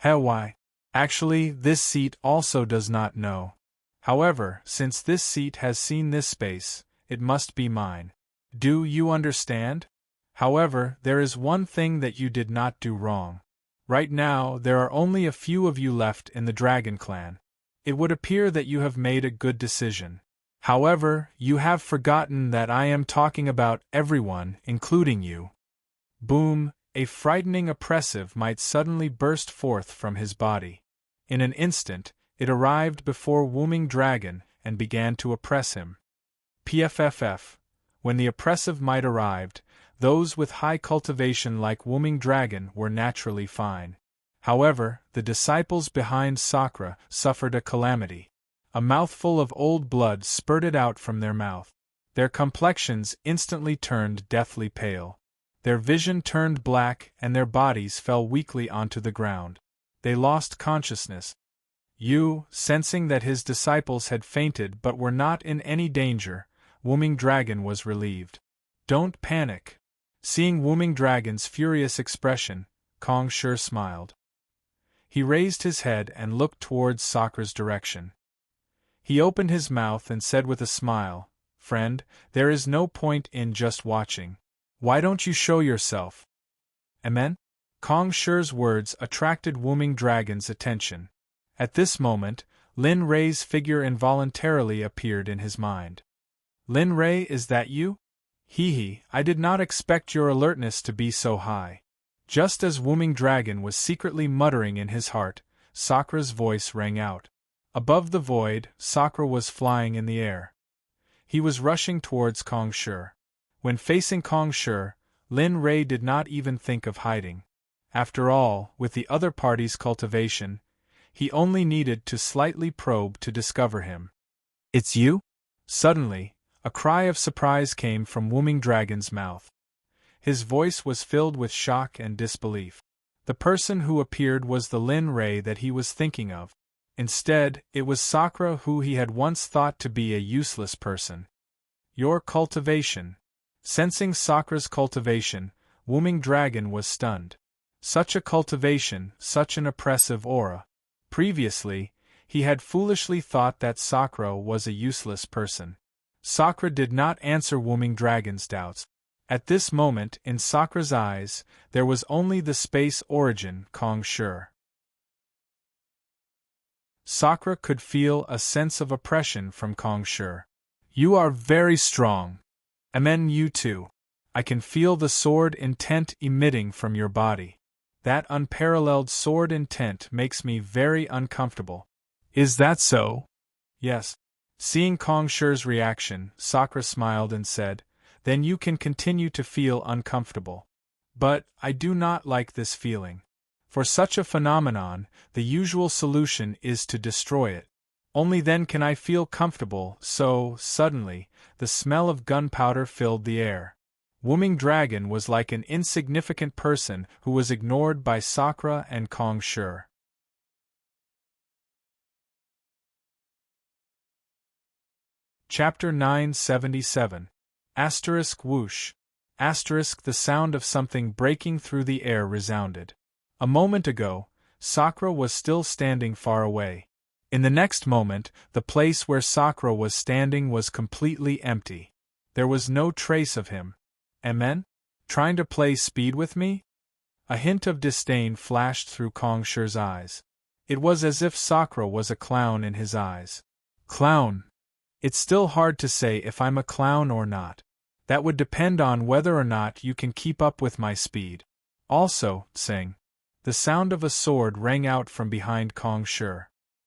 Speaker 1: Why? Actually, this seat also does not know. However, since this seat has seen this space, it must be mine. Do you understand? However, there is one thing that you did not do wrong. Right now, there are only a few of you left in the Dragon Clan. It would appear that you have made a good decision. However, you have forgotten that I am talking about everyone, including you. Boom, a frightening oppressive might suddenly burst forth from his body. In an instant, it arrived before Wooming Dragon and began to oppress him. PFFF. When the oppressive might arrived, those with high cultivation like Wooming Dragon were naturally fine. However, the disciples behind Sakura suffered a calamity. A mouthful of old blood spurted out from their mouth. Their complexions instantly turned deathly pale. Their vision turned black and their bodies fell weakly onto the ground. They lost consciousness. Yu, sensing that his disciples had fainted but were not in any danger, Wooming Dragon was relieved. Don't panic. Seeing Wooming Dragon's furious expression, Kong Shi smiled. He raised his head and looked towards Sakura's direction. He opened his mouth and said with a smile, "Friend, there is no point in just watching. Why don't you show yourself?" Amen? Kong Shi's words attracted Wooming Dragon's attention. At this moment, Lin Rei's figure involuntarily appeared in his mind. Lin Rei, is that you? I did not expect your alertness to be so high. Just as Wooming Dragon was secretly muttering in his heart, Sakura's voice rang out. Above the void, Sakura was flying in the air. He was rushing towards Kong Shi. When facing Kong Shi, Lin Rei did not even think of hiding. After all, with the other party's cultivation, he only needed to slightly probe to discover him. It's you? Suddenly, A cry of surprise came from Wooming Dragon's mouth. His voice was filled with shock and disbelief. The person who appeared was the Lin Ray that he was thinking of. Instead, it was Sakura, who he had once thought to be a useless person. Your cultivation. Sensing Sakura's cultivation, Wooming Dragon was stunned. Such a cultivation, such an oppressive aura. Previously, he had foolishly thought that Sakura was a useless person. Sakura did not answer Wooming Dragon's doubts. At this moment, in Sakura's eyes, there was only the space origin, Kong Shi. Sakura could feel a sense of oppression from Kong Shi. You are very strong. Amen, you too. I can feel the sword intent emitting from your body. That unparalleled sword intent makes me very uncomfortable. Is that so? Yes. Seeing Kong Shi's reaction, Sakura smiled and said, Then you can continue to feel uncomfortable. But I do not like this feeling. For such a phenomenon, the usual solution is to destroy it. Only then can I feel comfortable. So, suddenly, the smell of gunpowder filled the air. Wooming Dragon was like an insignificant person who was ignored by Sakura and Kong Shi. Chapter 977. Asterisk whoosh. Asterisk the sound of something breaking through the air resounded. A moment ago, Sakura was still standing far away. In the next moment, the place where Sakura was standing was completely empty. There was no trace of him. Amen? Trying to play speed with me? A hint of disdain flashed through Kong Shi's eyes. It was as if Sakura was a clown in his eyes. Clown? It's still hard to say if I'm a clown or not. That would depend on whether or not you can keep up with my speed. Also, sing. The sound of a sword rang out from behind Kong Shi.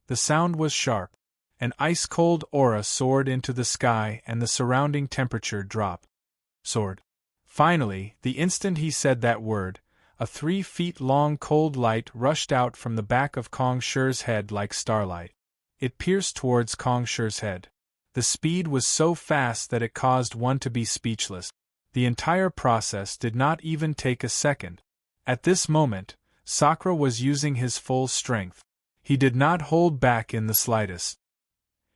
Speaker 1: The sound was sharp. An ice-cold aura soared into the sky and the surrounding temperature dropped. Sword. Finally, the instant he said that word, a 3-feet-long cold light rushed out from the back of Kong Shi's head like starlight. It pierced towards Kong Shi's head. The speed was so fast that it caused one to be speechless. The entire process did not even take a second. At this moment, Sakura was using his full strength. He did not hold back in the slightest.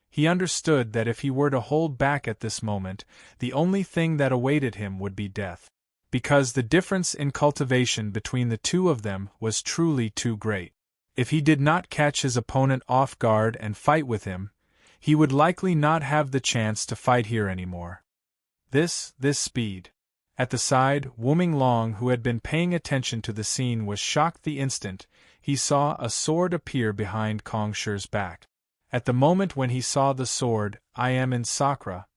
Speaker 1: He understood that if he were to hold back at this moment, the only thing that awaited him would be death. Because the difference in cultivation between the two of them was truly too great. If he did not catch his opponent off guard and fight with him, he would likely not have the chance to fight here anymore. This speed. At the side, Wooming Long, who had been paying attention to the scene, was shocked the instant he saw a sword appear behind Kong Shi's back. At the moment when he saw the sword, I am in Sakura,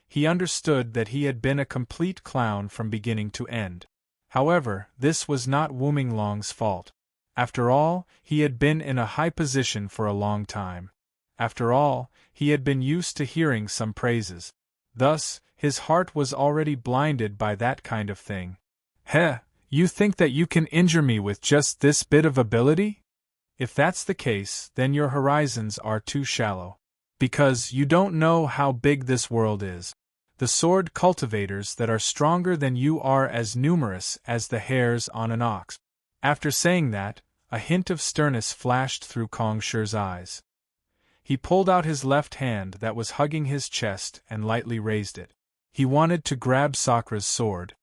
Speaker 1: he understood that he had been a complete clown from beginning to end. However, this was not Wooming Long's fault. After all, he had been in a high position for a long time. After all, he had been used to hearing some praises. Thus, his heart was already blinded by that kind of thing. Heh, you think that you can injure me with just this bit of ability? If that's the case, then your horizons are too shallow. Because you don't know how big this world is. The sword cultivators that are stronger than you are as numerous as the hairs on an ox. After saying that, a hint of sternness flashed through Kong Shi's eyes. He pulled out his left hand that was hugging his chest and lightly raised it. He wanted to grab Sakura's sword.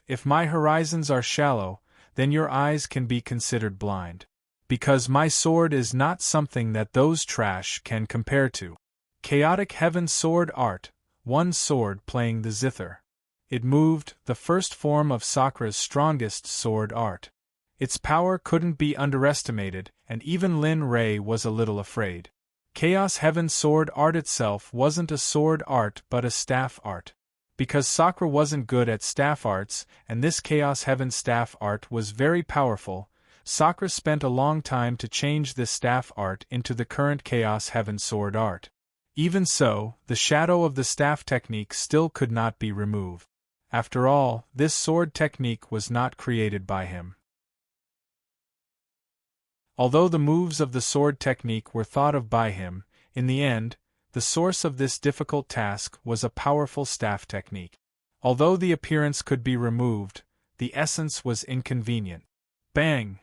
Speaker 1: If my horizons are shallow, then your eyes can be considered blind. Because my sword is not something that those trash can compare to. Chaotic Heaven Sword Art, one sword playing the zither. It moved, the first form of Sakura's strongest sword art. Its power couldn't be underestimated, and even Lin Ray was a little afraid. Chaos Heaven Sword Art itself wasn't a sword art but a staff art. Because Sakura wasn't good at staff arts, and this Chaos Heaven staff art was very powerful, Sakura spent a long time to change this staff art into the current Chaos Heaven Sword Art. Even so, the shadow of the staff technique still could not be removed. After all, this sword technique was not created by him. Although the moves of the sword technique were thought of by him, in the end, The source of this difficult task was a powerful staff technique. Although the appearance could be removed, the essence was inconvenient. Bang!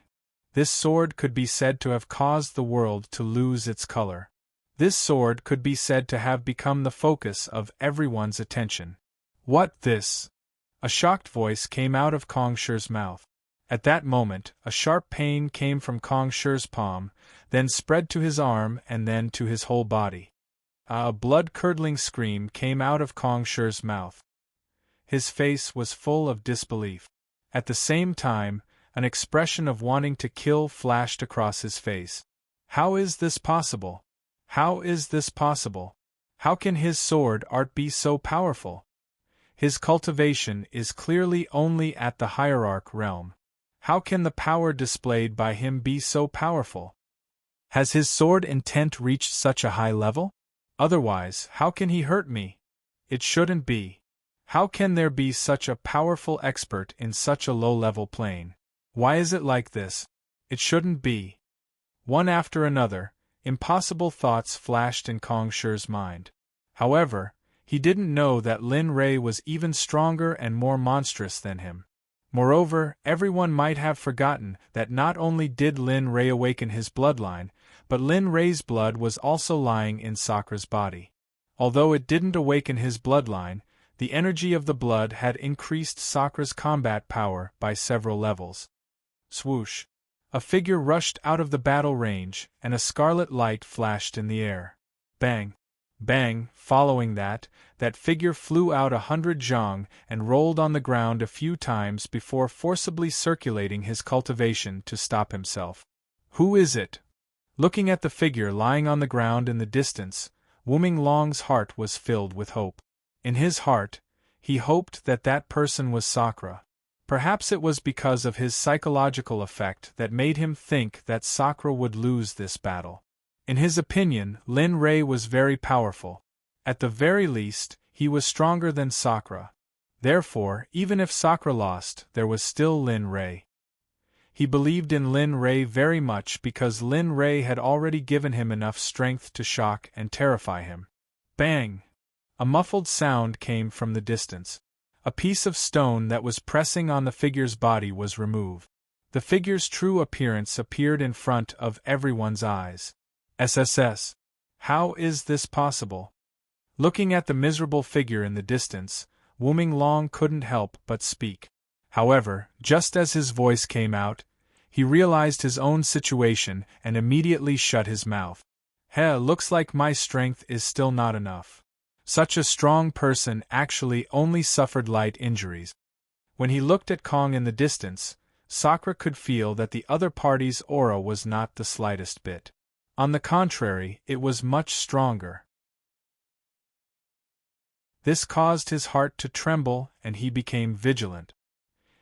Speaker 1: This sword could be said to have caused the world to lose its color. This sword could be said to have become the focus of everyone's attention. What this? A shocked voice came out of Kong Shi's mouth. At that moment, a sharp pain came from Kong Shi's palm, then spread to his arm and then to his whole body. A blood-curdling scream came out of Kong Shi's mouth. His face was full of disbelief. At the same time, an expression of wanting to kill flashed across his face. How is this possible? How is this possible? How can his sword art be so powerful? His cultivation is clearly only at the hierarch realm. How can the power displayed by him be so powerful? Has his sword intent reached such a high level? Otherwise, how can he hurt me? It shouldn't be. How can there be such a powerful expert in such a low-level plane? Why is it like this? It shouldn't be. One after another, impossible thoughts flashed in Kong Shi's mind. However, he didn't know that Lin Rei was even stronger and more monstrous than him. Moreover, everyone might have forgotten that not only did Lin Rei awaken his bloodline, but Lin Rei's blood was also lying in Sakra's body. Although it didn't awaken his bloodline, the energy of the blood had increased Sakra's combat power by several levels. Swoosh! A figure rushed out of the battle range, and a scarlet light flashed in the air. Bang! Bang! Following that figure flew out 100 zhang and rolled on the ground a few times before forcibly circulating his cultivation to stop himself. Who is it? Looking at the figure lying on the ground in the distance, Wu Minglong's heart was filled with hope. In his heart, he hoped that that person was Sakra. Perhaps it was because of his psychological effect that made him think that Sakra would lose this battle. In his opinion, Lin Rei was very powerful. At the very least, he was stronger than Sakra. Therefore, even if Sakra lost, there was still Lin Rei. He believed in Lin Rei very much because Lin Rei had already given him enough strength to shock and terrify him. Bang! A muffled sound came from the distance. A piece of stone that was pressing on the figure's body was removed. The figure's true appearance appeared in front of everyone's eyes. SSS. How is this possible? Looking at the miserable figure in the distance, Wu Minglong couldn't help but speak. However, just as his voice came out, he realized his own situation and immediately shut his mouth. Looks like my strength is still not enough. Such a strong person actually only suffered light injuries. When he looked at Kong in the distance, Sakra could feel that the other party's aura was not the slightest bit. On the contrary, it was much stronger. This caused his heart to tremble and he became vigilant.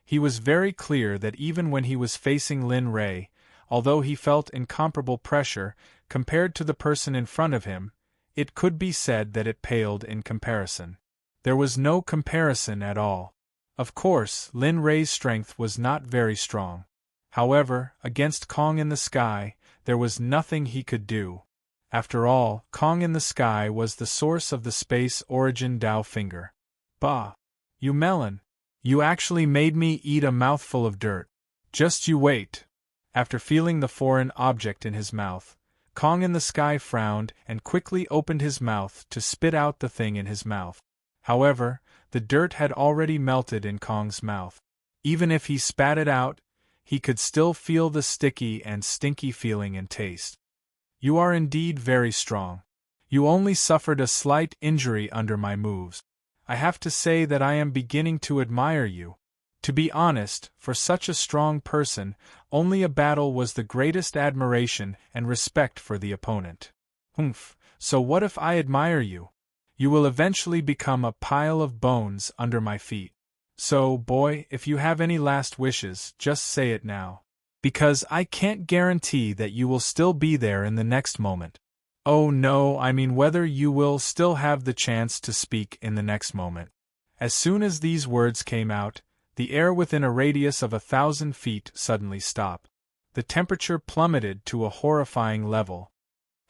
Speaker 1: He was very clear that even when he was facing Lin Rei, although he felt incomparable pressure compared to the person in front of him, it could be said that it paled in comparison. There was no comparison at all. Of course, Lin Rei's strength was not very strong. However, against Kong in the sky, there was nothing he could do. After all, Kong in the sky was the source of the space origin Dao finger. Bah! You melon! You actually made me eat a mouthful of dirt. Just you wait! After feeling the foreign object in his mouth, Kong in the sky frowned and quickly opened his mouth to spit out the thing in his mouth. However, the dirt had already melted in Kong's mouth. Even if he spat it out, he could still feel the sticky and stinky feeling and taste. You are indeed very strong. You only suffered a slight injury under my moves. I have to say that I am beginning to admire you. To be honest, for such a strong person, only a battle was the greatest admiration and respect for the opponent. So what if I admire you? You will eventually become a pile of bones under my feet. So, boy, if you have any last wishes, just say it now. Because I can't guarantee that you will still be there in the next moment. Oh no, I mean whether you will still have the chance to speak in the next moment. As soon as these words came out, the air within a radius of 1,000 feet suddenly stopped. The temperature plummeted to a horrifying level.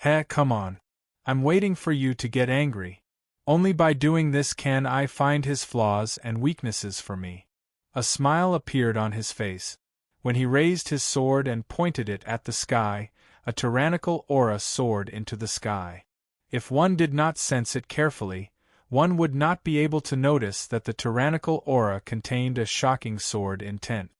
Speaker 1: Come on. I'm waiting for you to get angry. Only by doing this can I find his flaws and weaknesses for me. A smile appeared on his face. When he raised his sword and pointed it at the sky, a tyrannical aura soared into the sky. If one did not sense it carefully, one would not be able to notice that the tyrannical aura contained a shocking sword intent.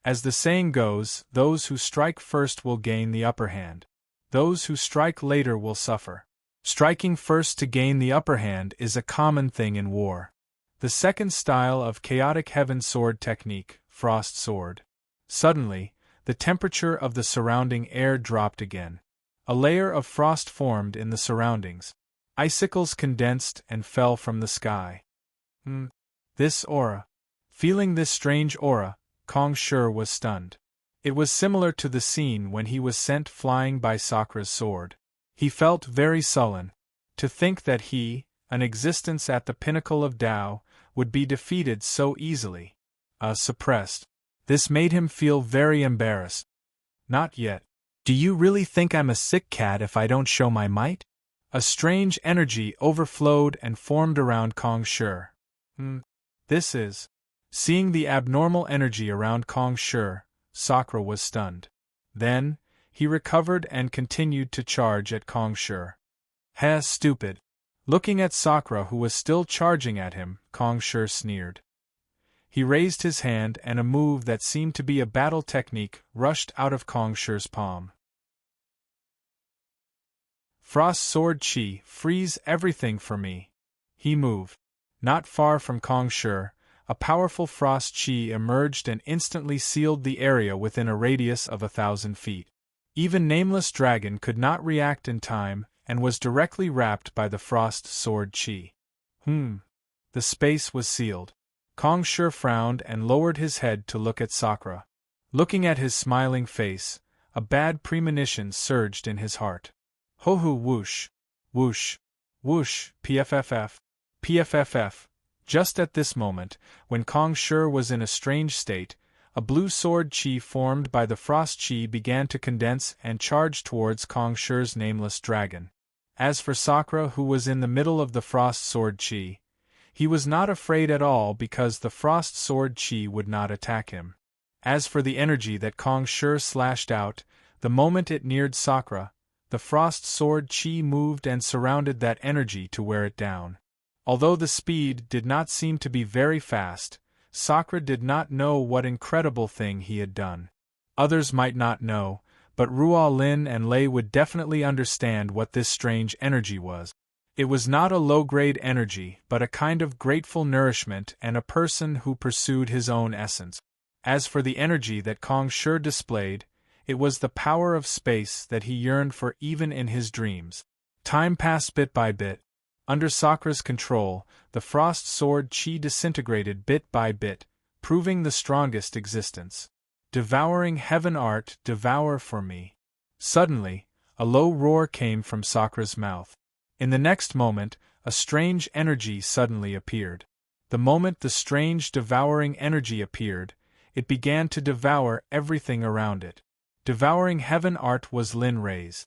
Speaker 1: As the saying goes, those who strike first will gain the upper hand. Those who strike later will suffer. Striking first to gain the upper hand is a common thing in war. The second style of chaotic heaven sword technique, frost sword. Suddenly, the temperature of the surrounding air dropped again. A layer of frost formed in the surroundings. Icicles condensed and fell from the sky. This aura. Feeling this strange aura, Kong Shi was stunned. It was similar to the scene when he was sent flying by Sakra's sword. He felt very sullen. To think that he, an existence at the pinnacle of Tao, would be defeated so easily. Suppressed. This made him feel very embarrassed. Not yet. Do you really think I'm a sick cat if I don't show my might? A strange energy overflowed and formed around Kong Shi. This is. Seeing the abnormal energy around Kong Shi, Sakra was stunned. Then, he recovered and continued to charge at Kong Shi. Stupid. Looking at Sakra, who was still charging at him, Kong Shi sneered. He raised his hand and a move that seemed to be a battle technique rushed out of Kong Shi's palm. Frost Sword Chi, freeze everything for me. He moved. Not far from Kong Shi, a powerful frost chi emerged and instantly sealed the area within a radius of 1,000 feet. Even Nameless Dragon could not react in time and was directly wrapped by the frost sword chi. The space was sealed. Kong Shi frowned and lowered his head to look at Sakra. Looking at his smiling face, a bad premonition surged in his heart. Ho-hoo whoosh, whoosh, whoosh, pfff, pfff. Just at this moment, when Kong Shi was in a strange state, a blue sword chi formed by the frost chi began to condense and charge towards Kong Shi's Nameless Dragon. As for Sakra, who was in the middle of the frost sword chi, he was not afraid at all because the frost sword chi would not attack him. As for the energy that Kong Shi slashed out, the moment it neared Sakra, the frost sword chi moved and surrounded that energy to wear it down. Although the speed did not seem to be very fast, Sakra did not know what incredible thing he had done. Others might not know, but Ruo Lin and Lei would definitely understand what this strange energy was. It was not a low-grade energy, but a kind of grateful nourishment and a person who pursued his own essence. As for the energy that Kong Shi displayed, it was the power of space that he yearned for even in his dreams. Time passed bit by bit. Under Sakra's control, the frost sword chi disintegrated bit by bit, proving the strongest existence. Devouring heaven art, devour for me. Suddenly, a low roar came from Sakra's mouth. In the next moment, a strange energy suddenly appeared. The moment the strange devouring energy appeared, it began to devour everything around it. Devouring heaven art was Lin Rei's.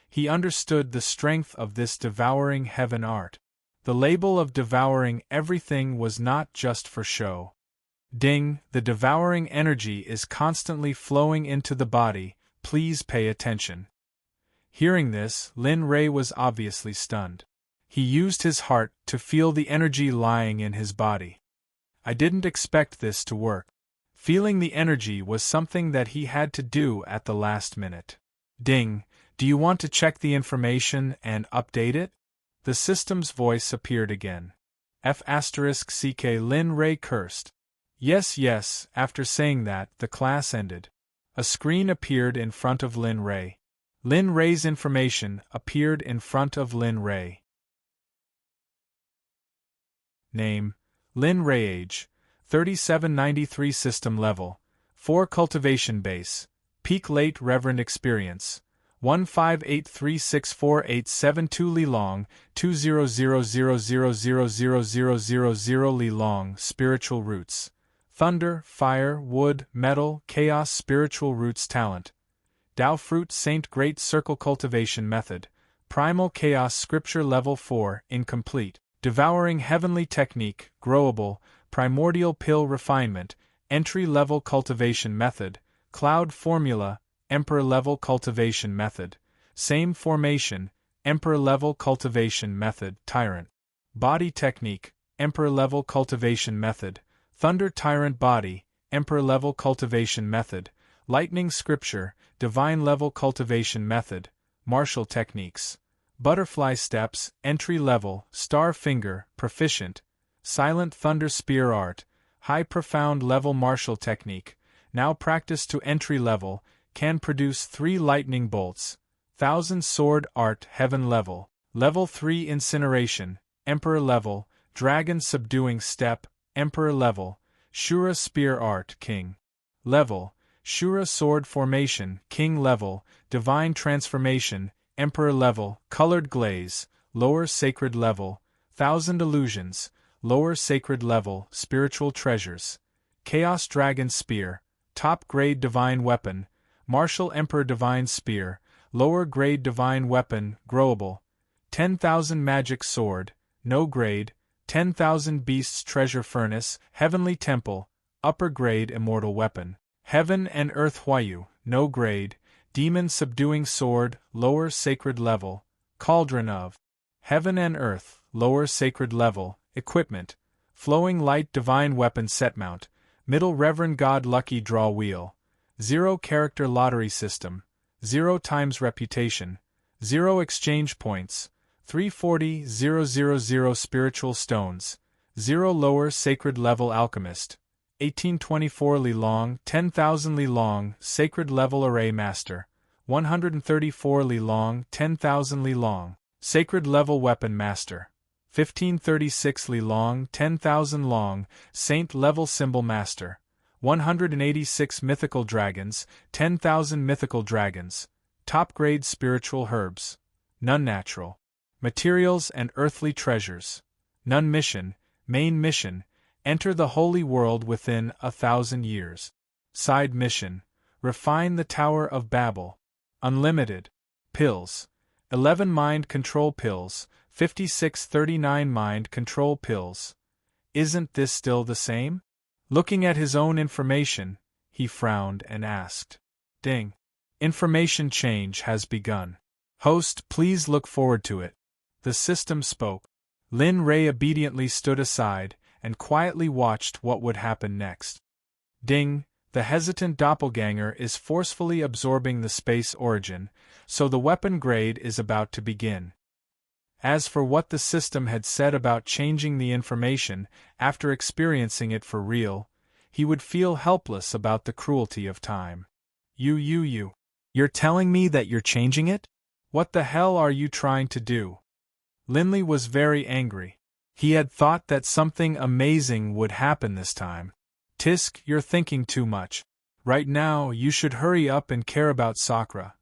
Speaker 1: He understood the strength of this devouring heaven art. The label of devouring everything was not just for show. Ding, the devouring energy is constantly flowing into the body, please pay attention. Hearing this, Lin Rei was obviously stunned. He used his heart to feel the energy lying in his body. I didn't expect this to work. Feeling the energy was something that he had to do at the last minute. Ding, do you want to check the information and update it? The system's voice appeared again. F***ck Lin Rei cursed. Yes, after saying that, the class ended. A screen appeared in front of Lin Rei. Lin Rei's information appeared in front of Lin Rei. Name, Lin Rei. Age, 3793. System level, 4. Cultivation base, peak late reverend experience, 158364872. Li Long, 20000000000. Li Long, spiritual roots, thunder, fire, wood, metal, chaos. Spiritual roots talent, Tao fruit saint. Great circle cultivation method, Primal Chaos Scripture Level 4, Incomplete. Devouring Heavenly Technique, Growable, Primordial Pill Refinement, Entry-Level Cultivation Method, Cloud Formula, Emperor-Level Cultivation Method. Same Formation, Emperor-Level Cultivation Method, Tyrant. Body Technique, Emperor-Level Cultivation Method, Thunder Tyrant Body, Emperor-Level Cultivation Method, Lightning Scripture, Divine-Level Cultivation Method, Martial Techniques. Butterfly Steps, Entry Level, Star Finger, Proficient, Silent Thunder Spear Art, High Profound Level Martial Technique, now practiced to Entry Level, can produce 3 lightning bolts. Thousand Sword Art Heaven Level, Level 3 Incineration, Emperor Level, Dragon Subduing Step, Emperor Level, Shura Spear Art King Level, Shura Sword Formation, King Level, Divine Transformation, Emperor Level, Colored Glaze, Lower Sacred Level, Thousand Illusions, Lower Sacred Level, Spiritual Treasures, Chaos Dragon Spear, Top Grade Divine Weapon, Martial Emperor Divine Spear, Lower Grade Divine Weapon, Growable, 10,000 Magic Sword, No Grade, 10,000 Beasts Treasure Furnace, Heavenly Temple, Upper Grade Immortal Weapon, Heaven and Earth Huayu, No Grade, Demon Subduing Sword, Lower Sacred Level, Cauldron of Heaven and Earth, Lower Sacred Level, Equipment, Flowing Light Divine Weapon Set Mount, Middle Reverend God Lucky Draw Wheel, 0 Character Lottery System, 0 times Reputation, 0 Exchange Points, 340,000 Spiritual Stones, 0 Lower Sacred Level Alchemist, 1824 Li Long, 10,000 Li Long, Sacred Level Array Master, 134 Li Long, 10,000 Li Long, Sacred Level Weapon Master, 1536 Li Long, 10,000 Long, Saint Level Symbol Master, 186 Mythical Dragons, 10,000 Mythical Dragons, Top Grade Spiritual Herbs, None Natural, Materials and Earthly Treasures, None Mission, Main Mission, Enter the Holy World within 1,000 years. Side Mission, Refine the Tower of Babel, Unlimited, Pills, 11 Mind Control Pills, 5639 Mind Control Pills. Isn't this still the same? Looking at his own information, he frowned and asked. Ding. Information change has begun. Host, please look forward to it. The system spoke. Lin Ray obediently stood aside and quietly watched what would happen next. Ding, the hesitant doppelganger is forcefully absorbing the space origin, so the weapon grade is about to begin. As for what the system had said about changing the information after experiencing it for real, he would feel helpless about the cruelty of time. You're telling me that you're changing it? What the hell are you trying to do? Linley was very angry. He had thought that something amazing would happen this time. Tisk, you're thinking too much. Right now, you should hurry up and care about Sakura.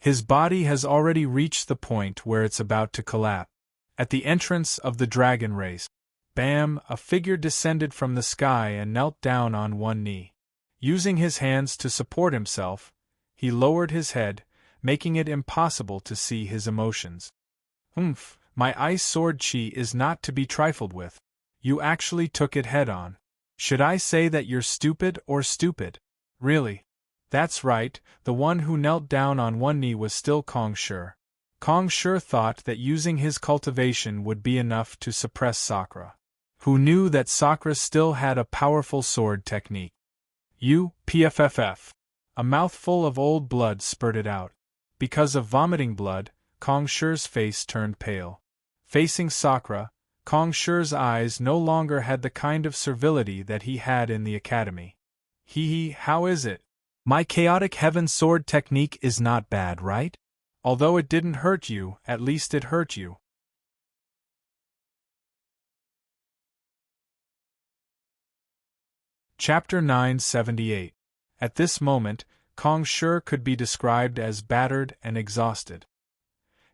Speaker 1: His body has already reached the point where it's about to collapse. At the entrance of the dragon race, bam, a figure descended from the sky and knelt down on one knee. Using his hands to support himself, he lowered his head, making it impossible to see his emotions. My ice sword chi is not to be trifled with. You actually took it head-on. Should I say that you're stupid or stupid? Really? That's right, the one who knelt down on one knee was still Kong Shi. Kong Shi thought that using his cultivation would be enough to suppress Sakura, who knew that Sakura still had a powerful sword technique. PFFF. A mouthful of old blood spurted out. Because of vomiting blood, Kong Shi's face turned pale. Facing Sakura, Kong Shi's eyes no longer had the kind of servility that he had in the academy. How is it? My chaotic heaven sword technique is not bad, right? Although it didn't hurt you, at least it hurt you. Chapter 978. At this moment, Kong Shi could be described as battered and exhausted.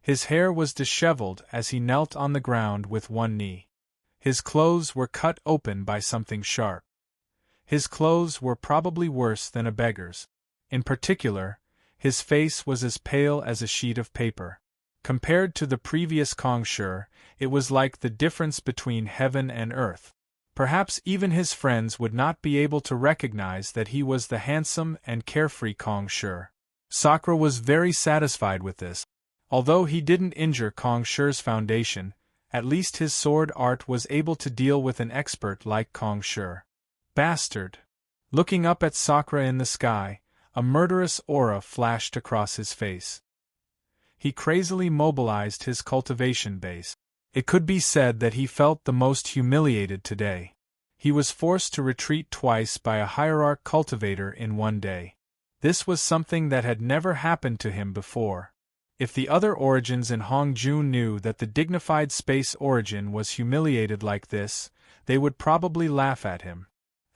Speaker 1: His hair was disheveled as he knelt on the ground with one knee. His clothes were cut open by something sharp. His clothes were probably worse than a beggar's. In particular, His face was as pale as a sheet of paper. Compared to the previous Kong Shi, it was like the difference between heaven and earth. Perhaps even his friends would not be able to recognize that he was the handsome and carefree Kong Shi. Sakura was very satisfied with this. Although he didn't injure Kong Shi's foundation, at least his sword art was able to deal with an expert like Kong Shi. Bastard! Looking up at Sakura in the sky, a murderous aura flashed across his face. He crazily mobilized his cultivation base. It could be said that he felt the most humiliated today. He was forced to retreat twice by a hierarch cultivator in one day. This was something that had never happened to him before. If the other origins in Hongjun knew that the dignified space origin was humiliated like this, they would probably laugh at him.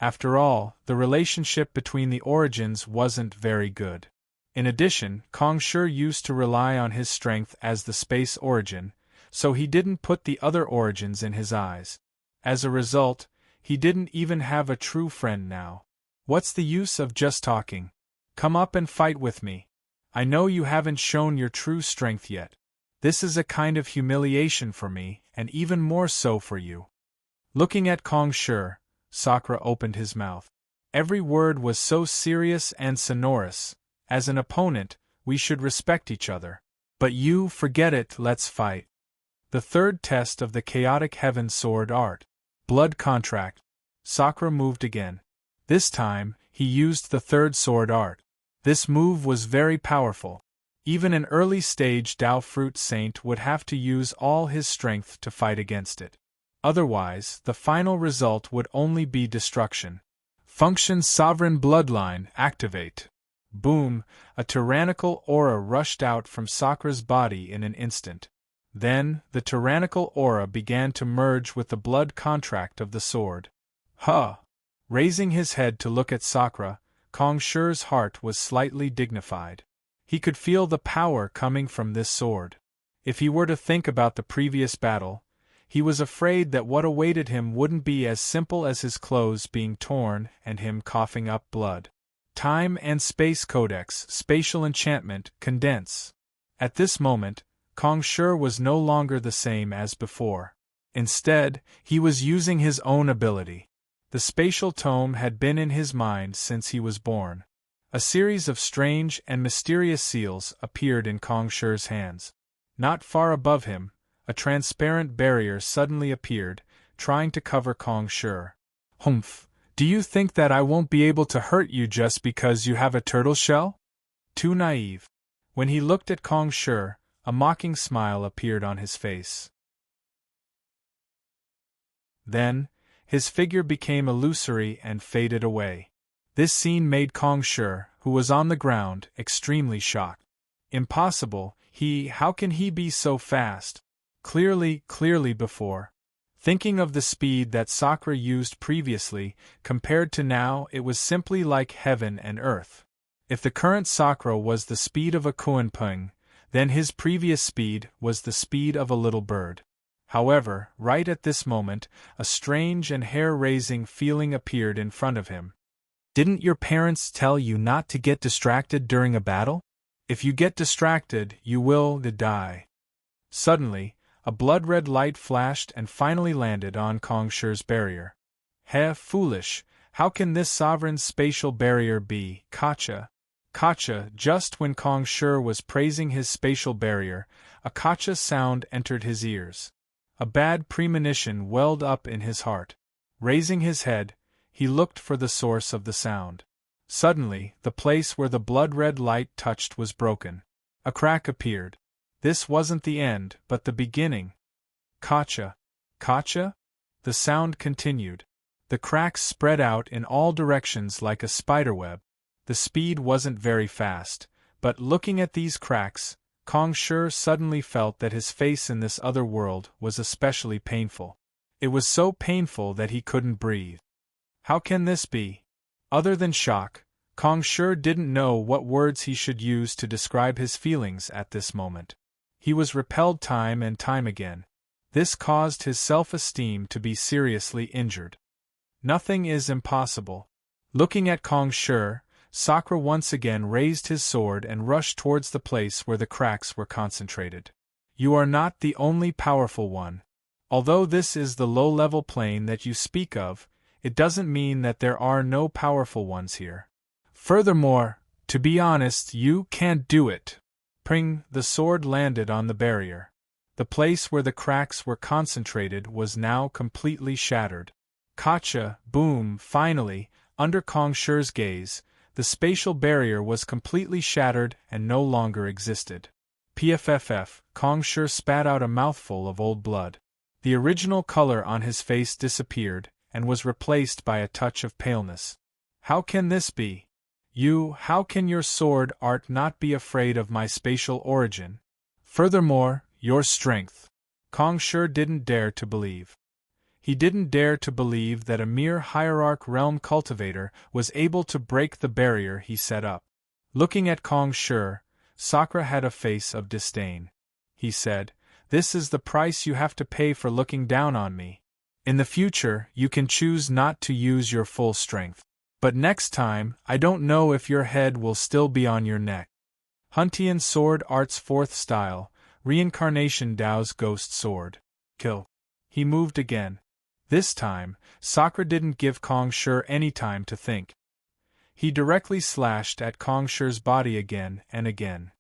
Speaker 1: After all, the relationship between the origins wasn't very good. In addition, Kong Shi used to rely on his strength as the space origin, so he didn't put the other origins in his eyes. As a result, he didn't even have a true friend now. What's the use of just talking? Come up and fight with me. I know you haven't shown your true strength yet. This is a kind of humiliation for me, and even more so for you. Looking at Kong Shi, Sakura opened his mouth. Every word was so serious and sonorous. As an opponent, we should respect each other. But you, forget it, let's fight. The third test of the chaotic heaven sword art. Blood contract. Sakura moved again. This time, he used the third sword art. This move was very powerful. Even an early-stage Dao Fruit Saint would have to use all his strength to fight against it. Otherwise, the final result would only be destruction. Function Sovereign Bloodline, activate. Boom, a tyrannical aura rushed out from Sakura's body in an instant. Then, the tyrannical aura began to merge with the blood contract of the sword. Huh! Raising his head to look at Sakura, Kong Shi's heart was slightly dignified. He could feel the power coming from this sword. If he were to think about the previous battle, he was afraid that what awaited him wouldn't be as simple as his clothes being torn and him coughing up blood. Time and Space Codex, Spatial Enchantment, Condense. At this moment, Kong Shi was no longer the same as before. Instead, he was using his own ability. The spatial tome had been in his mind since he was born. A series of strange and mysterious seals appeared in Kong Shi's hands. Not far above him, a transparent barrier suddenly appeared, trying to cover Kong Shi. Humph! Do you think that I won't be able to hurt you just because you have a turtle shell? Too naive. When he looked at Kong Shi, a mocking smile appeared on his face. Then, his figure became illusory and faded away. This scene made Kong Shi, who was on the ground, extremely shocked. Impossible, how can he be so fast? Clearly before. Thinking of the speed that Sakura used previously, compared to now, it was simply like heaven and earth. If the current Sakura was the speed of a Kuenpeng, then his previous speed was the speed of a little bird. However, right at this moment, a strange and hair-raising feeling appeared in front of him. Didn't your parents tell you not to get distracted during a battle? If you get distracted, you will die. Suddenly, a blood-red light flashed and finally landed on Kong Shi's barrier. Foolish, how can this sovereign spatial barrier be, Kacha? Kacha, just when Kong Shi was praising his spatial barrier, a Kacha sound entered his ears. A bad premonition welled up in his heart. Raising his head, he looked for the source of the sound. Suddenly, the place where the blood-red light touched was broken. A crack appeared. This wasn't the end, but the beginning. Kacha. Kacha? The sound continued. The cracks spread out in all directions like a spiderweb. The speed wasn't very fast, but looking at these cracks, Kong Shi suddenly felt that his face in this other world was especially painful. It was so painful that he couldn't breathe. How can this be? Other than shock, Kong Shi didn't know what words he should use to describe his feelings at this moment. He was repelled time and time again. This caused his self-esteem to be seriously injured. Nothing is impossible. Looking at Kong Shi, Sakura once again raised his sword and rushed towards the place where the cracks were concentrated. You are not the only powerful one. Although this is the low-level plane that you speak of, it doesn't mean that there are no powerful ones here. Furthermore, to be honest, you can't do it. Pring, the sword landed on the barrier. The place where the cracks were concentrated was now completely shattered. Gotcha, boom, finally, under Kong Shi's gaze, the spatial barrier was completely shattered and no longer existed. Pfff, Kong Shi spat out a mouthful of old blood. The original color on his face disappeared, and was replaced by a touch of paleness. How can this be? How can your sword art not be afraid of my spatial origin? Furthermore, your strength. Kong Shi didn't dare to believe. He didn't dare to believe that a mere hierarch realm cultivator was able to break the barrier he set up. Looking at Kong Shi, Sakura had a face of disdain. He said, "This is the price you have to pay for looking down on me. In the future, you can choose not to use your full strength. But next time, I don't know if your head will still be on your neck." Huntian Sword Art's 4th style, Reincarnation Dao's Ghost Sword. Kill. He moved again. This time, Sakura didn't give Kong Shi any time to think. He directly slashed at Kong Shi's body again and again.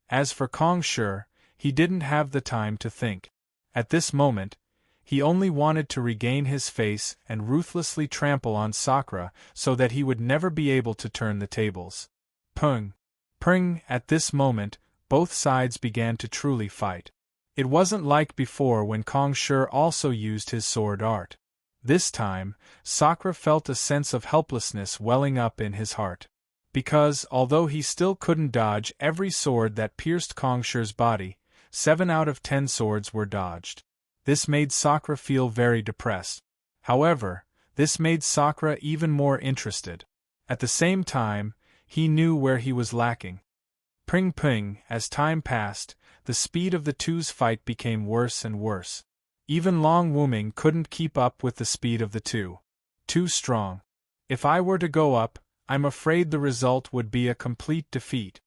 Speaker 1: As for Kong Shi, he didn't have the time to think. At this moment, he only wanted to regain his face and ruthlessly trample on Sakura so that he would never be able to turn the tables. Pung! Pring! At this moment, both sides began to truly fight. It wasn't like before when Kong Shi also used his sword art. This time, Sakura felt a sense of helplessness welling up in his heart. Because, although he still couldn't dodge every sword that pierced Kong Shi's body, 7 out of 10 swords were dodged. This made Sakura feel very depressed. However, this made Sakura even more interested. At the same time, he knew where he was lacking. Pring ping, as time passed, the speed of the two's fight became worse and worse. Even Long Wuming couldn't keep up with the speed of the two. Too strong. If I were to go up, I'm afraid the result would be a complete defeat.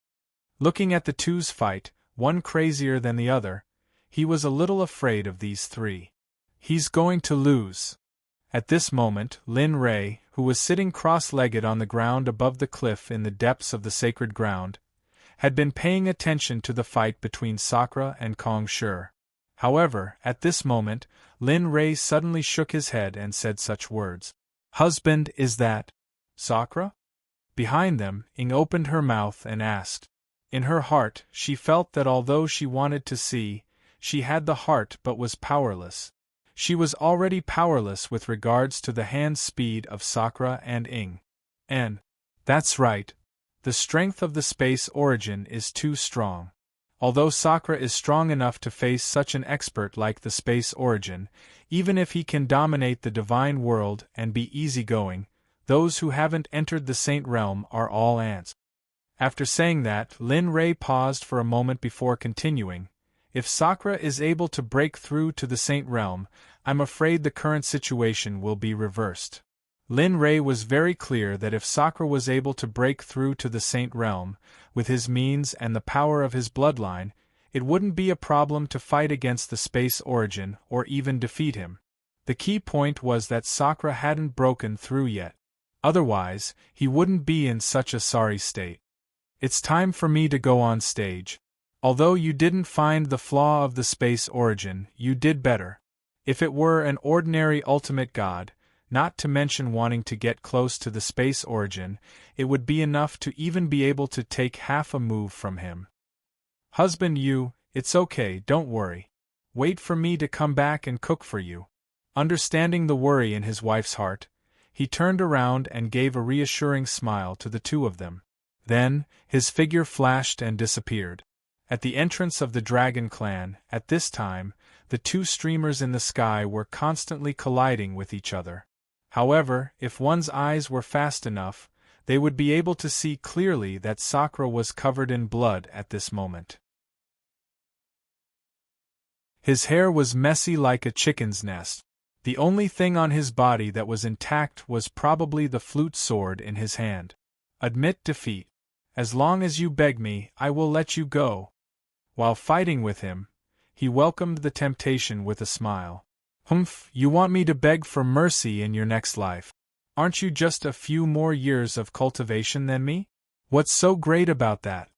Speaker 1: Looking at the two's fight, one crazier than the other, he was a little afraid of these three. He's going to lose. At this moment, Lin Rei, who was sitting cross-legged on the ground above the cliff in the depths of the sacred ground, had been paying attention to the fight between Sakura and Kong Shi. However, at this moment, Lin Rei suddenly shook his head and said such words. "Husband, is that Sakura?" Behind them, Ing opened her mouth and asked. In her heart, she felt that although she wanted to see, she had the heart but was powerless. She was already powerless with regards to the hand speed of Sakura and Ing. And, that's right. The strength of the space origin is too strong. Although Sakura is strong enough to face such an expert like the space origin, even if he can dominate the divine world and be easygoing, those who haven't entered the Saint Realm are all ants. After saying that, Lin Rei paused for a moment before continuing. If Sakura is able to break through to the Saint Realm, I'm afraid the current situation will be reversed. Lin Rei was very clear that if Sakura was able to break through to the Saint Realm, with his means and the power of his bloodline, it wouldn't be a problem to fight against the space origin or even defeat him. The key point was that Sakura hadn't broken through yet. Otherwise, he wouldn't be in such a sorry state. It's time for me to go on stage. Although you didn't find the flaw of the space origin, you did better. If it were an ordinary ultimate god, not to mention wanting to get close to the space origin, it would be enough to even be able to take half a move from him. Husband, it's okay, don't worry. Wait for me to come back and cook for you. Understanding the worry in his wife's heart, he turned around and gave a reassuring smile to the two of them. Then, his figure flashed and disappeared. At the entrance of the Dragon Clan, at this time, the two streamers in the sky were constantly colliding with each other. However, if one's eyes were fast enough, they would be able to see clearly that Sakura was covered in blood at this moment. His hair was messy like a chicken's nest. The only thing on his body that was intact was probably the flute sword in his hand. Admit defeat. As long as you beg me, I will let you go. While fighting with him, he welcomed the temptation with a smile. Humph, you want me to beg for mercy in your next life. Aren't you just a few more years of cultivation than me? What's so great about that?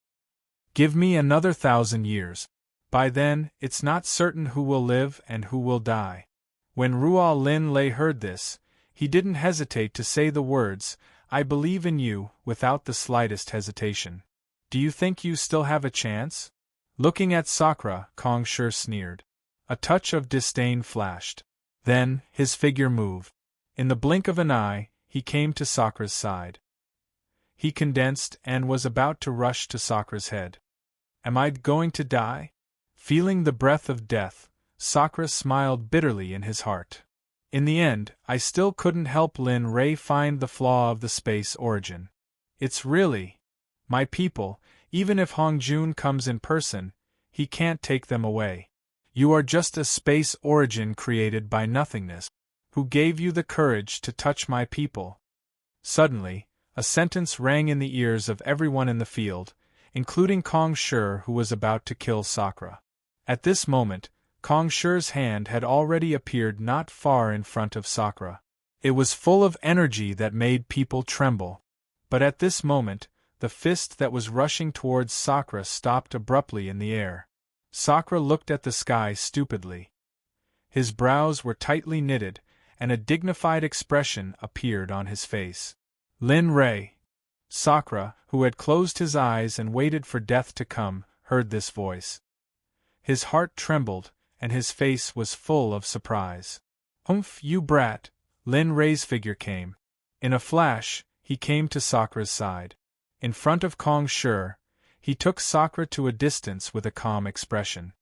Speaker 1: Give me another 1,000 years. By then, it's not certain who will live and who will die. When Ruo Lin Lei heard this, he didn't hesitate to say the words, I believe in you, without the slightest hesitation. Do you think you still have a chance? Looking at Sakura, Kong Shi sneered. A touch of disdain flashed. Then, his figure moved. In the blink of an eye, he came to Sakura's side. He condensed and was about to rush to Sakura's head. Am I going to die? Feeling the breath of death, Sakura smiled bitterly in his heart. In the end, I still couldn't help Lin Rei find the flaw of the space origin. It's really my people. Even if Hong Jun comes in person, he can't take them away. You are just a space origin created by nothingness. Who gave you the courage to touch my people? Suddenly, a sentence rang in the ears of everyone in the field, including Kong Shi, who was about to kill Sakura. At this moment, Kong Shi's hand had already appeared not far in front of Sakura. It was full of energy that made people tremble. But at this moment, the fist that was rushing towards Sakura stopped abruptly in the air. Sakura looked at the sky stupidly. His brows were tightly knitted, and a dignified expression appeared on his face. Lin Rei. Sakura, who had closed his eyes and waited for death to come, heard this voice. His heart trembled, and his face was full of surprise. Humph, you brat! Lin Rei's figure came. In a flash, he came to Sakura's side. In front of Kong Shi, he took Sakura to a distance with a calm expression.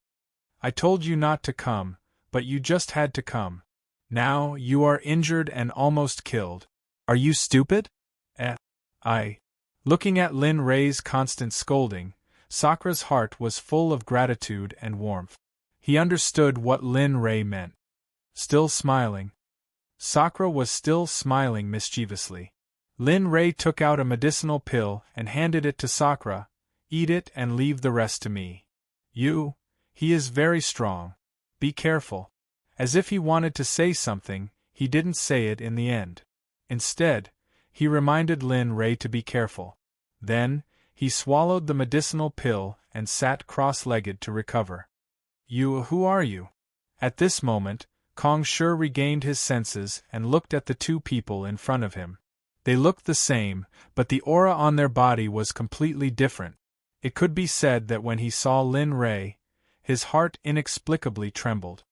Speaker 1: I told you not to come, but you just had to come. Now, you are injured and almost killed. Are you stupid? Looking at Lin Rei's constant scolding, Sakura's heart was full of gratitude and warmth. He understood what Lin Rei meant. Still smiling. Sakura was still smiling mischievously. Lin Rei took out a medicinal pill and handed it to Sakura. Eat it and leave the rest to me. He is very strong. Be careful. As if he wanted to say something, he didn't say it in the end. Instead, he reminded Lin Rei to be careful. Then, he swallowed the medicinal pill and sat cross-legged to recover. Who are you? At this moment, Kong Shi regained his senses and looked at the two people in front of him. They looked the same, but the aura on their body was completely different. It could be said that when he saw Lin Rei, his heart inexplicably trembled.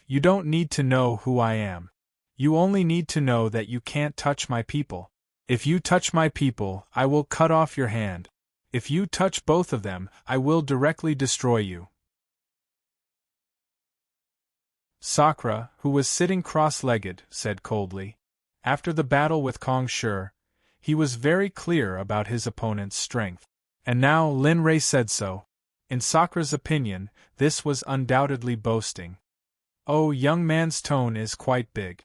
Speaker 1: You don't need to know who I am. You only need to know that you can't touch my people. If you touch my people, I will cut off your hand. If you touch both of them, I will directly destroy you. Sakura, who was sitting cross-legged, said coldly. After the battle with Kong Shi, he was very clear about his opponent's strength. And now Lin Rei said so. In Sakura's opinion, this was undoubtedly boasting. Oh, young man's tone is quite big.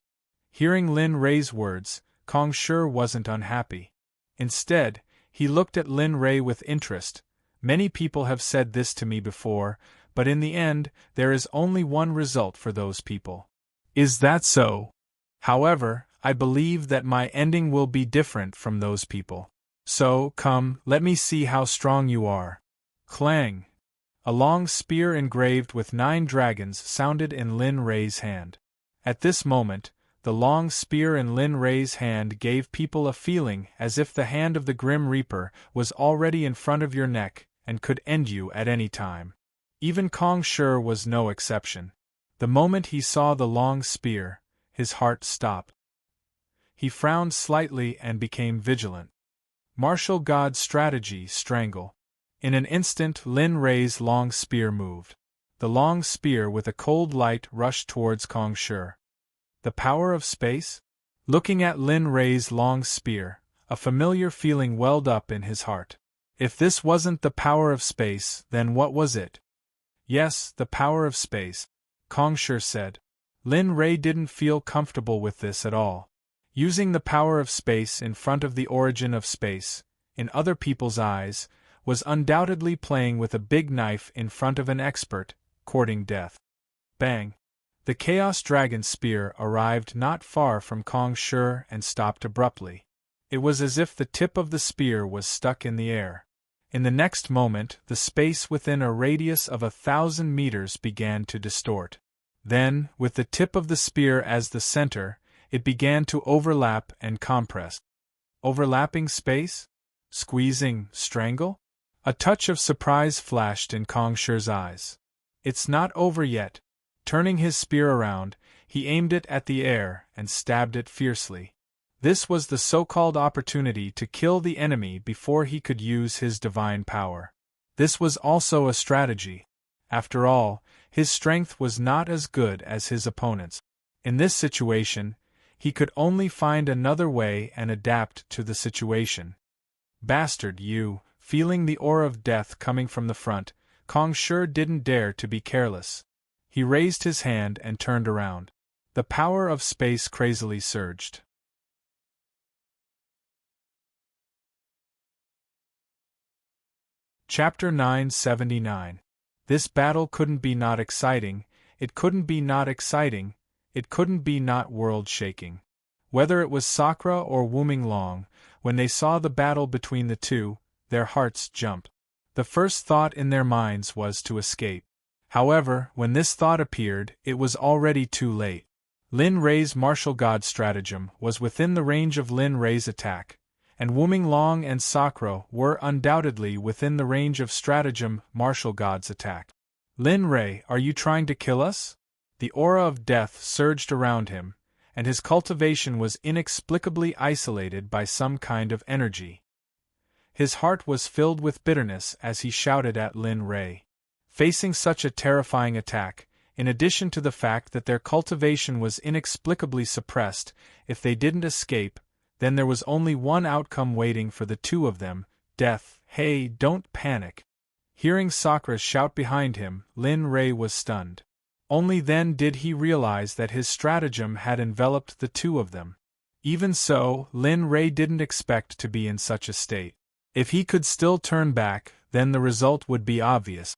Speaker 1: Hearing Lin Rei's words, Kong Shi wasn't unhappy. Instead, he looked at Lin Rei with interest. Many people have said this to me before, but in the end, there is only one result for those people. Is that so? However, I believe that my ending will be different from those people. So, come, let me see how strong you are. Clang! A long spear engraved with 9 dragons sounded in Lin Rei's hand. At this moment, the long spear in Lin Rei's hand gave people a feeling as if the hand of the Grim Reaper was already in front of your neck and could end you at any time. Even Kong Shi was no exception. The moment he saw the long spear, his heart stopped. He frowned slightly and became vigilant. Martial god strategy, strangle. In an instant Lin Rei's long spear moved. The long spear with a cold light rushed towards Kong Shi. The power of space? Looking at Lin Rei's long spear, a familiar feeling welled up in his heart. If this wasn't the power of space, then what was it? Yes, the power of space, Kong Shi said. Lin Rei didn't feel comfortable with this at all. Using the power of space in front of the origin of space, in other people's eyes, was undoubtedly playing with a big knife in front of an expert, courting death. Bang! The Chaos Dragon's spear arrived not far from Kong Shi and stopped abruptly. It was as if the tip of the spear was stuck in the air. In the next moment, the space within a radius of 1,000 meters began to distort. Then, with the tip of the spear as the center, it began to overlap and compress. Overlapping space? Squeezing, strangle? A touch of surprise flashed in Kong Shi's eyes. It's not over yet. Turning his spear around, he aimed it at the air and stabbed it fiercely. This was the so-called opportunity to kill the enemy before he could use his divine power. This was also a strategy. After all, his strength was not as good as his opponent's. In this situation, he could only find another way and adapt to the situation. Bastard, you! Feeling the aura of death coming from the front, Kong Shi didn't dare to be careless. He raised his hand and turned around. The power of space crazily surged. Chapter 979. This battle couldn't be not exciting, it couldn't be not exciting, it couldn't be not world-shaking. Whether it was Sakura or Wuming Long, when they saw the battle between the two, their hearts jumped. The first thought in their minds was to escape. However, when this thought appeared, it was already too late. Lin Rei's martial god stratagem was within the range of Lin Rei's attack, and Wuming Long and Sakura were undoubtedly within the range of stratagem martial god's attack. Lin Rei, are you trying to kill us? The aura of death surged around him, and his cultivation was inexplicably isolated by some kind of energy. His heart was filled with bitterness as he shouted at Lin Rei. Facing such a terrifying attack, in addition to the fact that their cultivation was inexplicably suppressed, if they didn't escape, then there was only one outcome waiting for the two of them: death. Hey, don't panic. Hearing Sakura shout behind him, Lin Rei was stunned. Only then did he realize that his stratagem had enveloped the two of them. Even so, Lin Rei didn't expect to be in such a state. If he could still turn back, then the result would be obvious.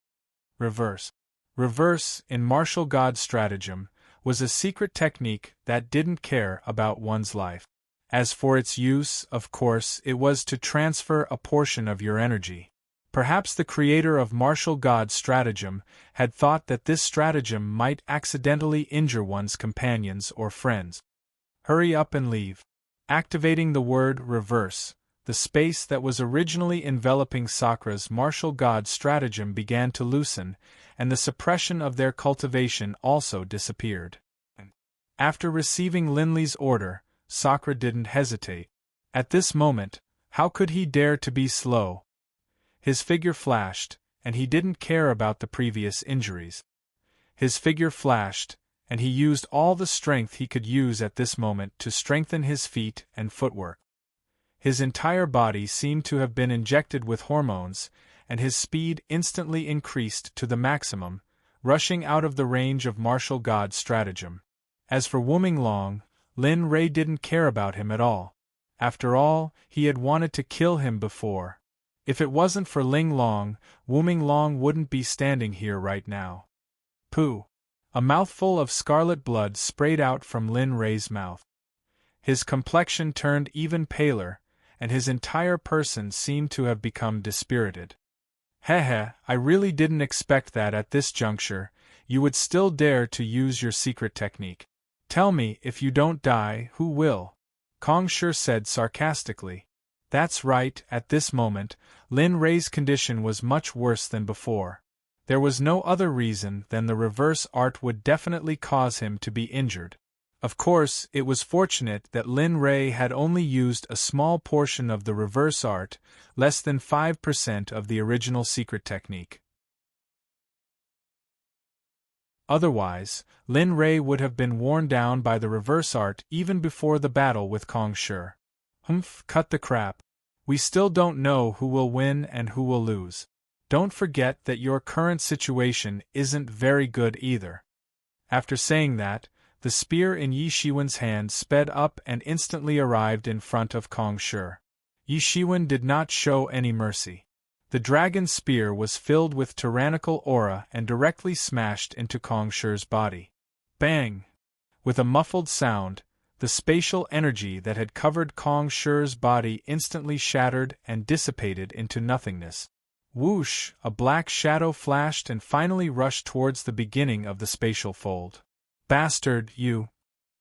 Speaker 1: Reverse. Reverse, in martial god stratagem, was a secret technique that didn't care about one's life. As for its use, of course, it was to transfer a portion of your energy. Perhaps the creator of martial god stratagem had thought that this stratagem might accidentally injure one's companions or friends. Hurry up and leave. Activating the word reverse, the space that was originally enveloping Sakura's martial god stratagem began to loosen, and the suppression of their cultivation also disappeared. After receiving Linley's order, Sakura didn't hesitate. At this moment, how could he dare to be slow? His figure flashed, and he didn't care about the previous injuries. His figure flashed, and he used all the strength he could use at this moment to strengthen his feet and footwork. His entire body seemed to have been injected with hormones, and his speed instantly increased to the maximum, rushing out of the range of martial god stratagem. As for Wuming Long, Lin Rei didn't care about him at all. After all, he had wanted to kill him before. If it wasn't for Ling Long, Wuming Long wouldn't be standing here right now. Pooh! A mouthful of scarlet blood sprayed out from Lin Rei's mouth. His complexion turned even paler, and his entire person seemed to have become dispirited. Heh, I really didn't expect that at this juncture, you would still dare to use your secret technique. Tell me, if you don't die, who will? Kong Shi said sarcastically. That's right, at this moment, Lin Rei's condition was much worse than before. There was no other reason than the reverse art would definitely cause him to be injured. Of course, it was fortunate that Lin Rei had only used a small portion of the reverse art, less than 5% of the original secret technique. Otherwise, Lin Rei would have been worn down by the reverse art even before the battle with Kong Shi. Cut the crap. We still don't know who will win and who will lose. Don't forget that your current situation isn't very good either. After saying that, The spear in Yi Shiwen's hand sped up and instantly arrived in front of Kong Shi. Yi Shiwen did not show any mercy. The dragon's spear was filled with tyrannical aura and directly smashed into Kong Shi's body. Bang! With a muffled sound, the spatial energy that had covered Kong Shi's body instantly shattered and dissipated into nothingness. Whoosh! A black shadow flashed and finally rushed towards the beginning of the spatial fold. Bastard, you!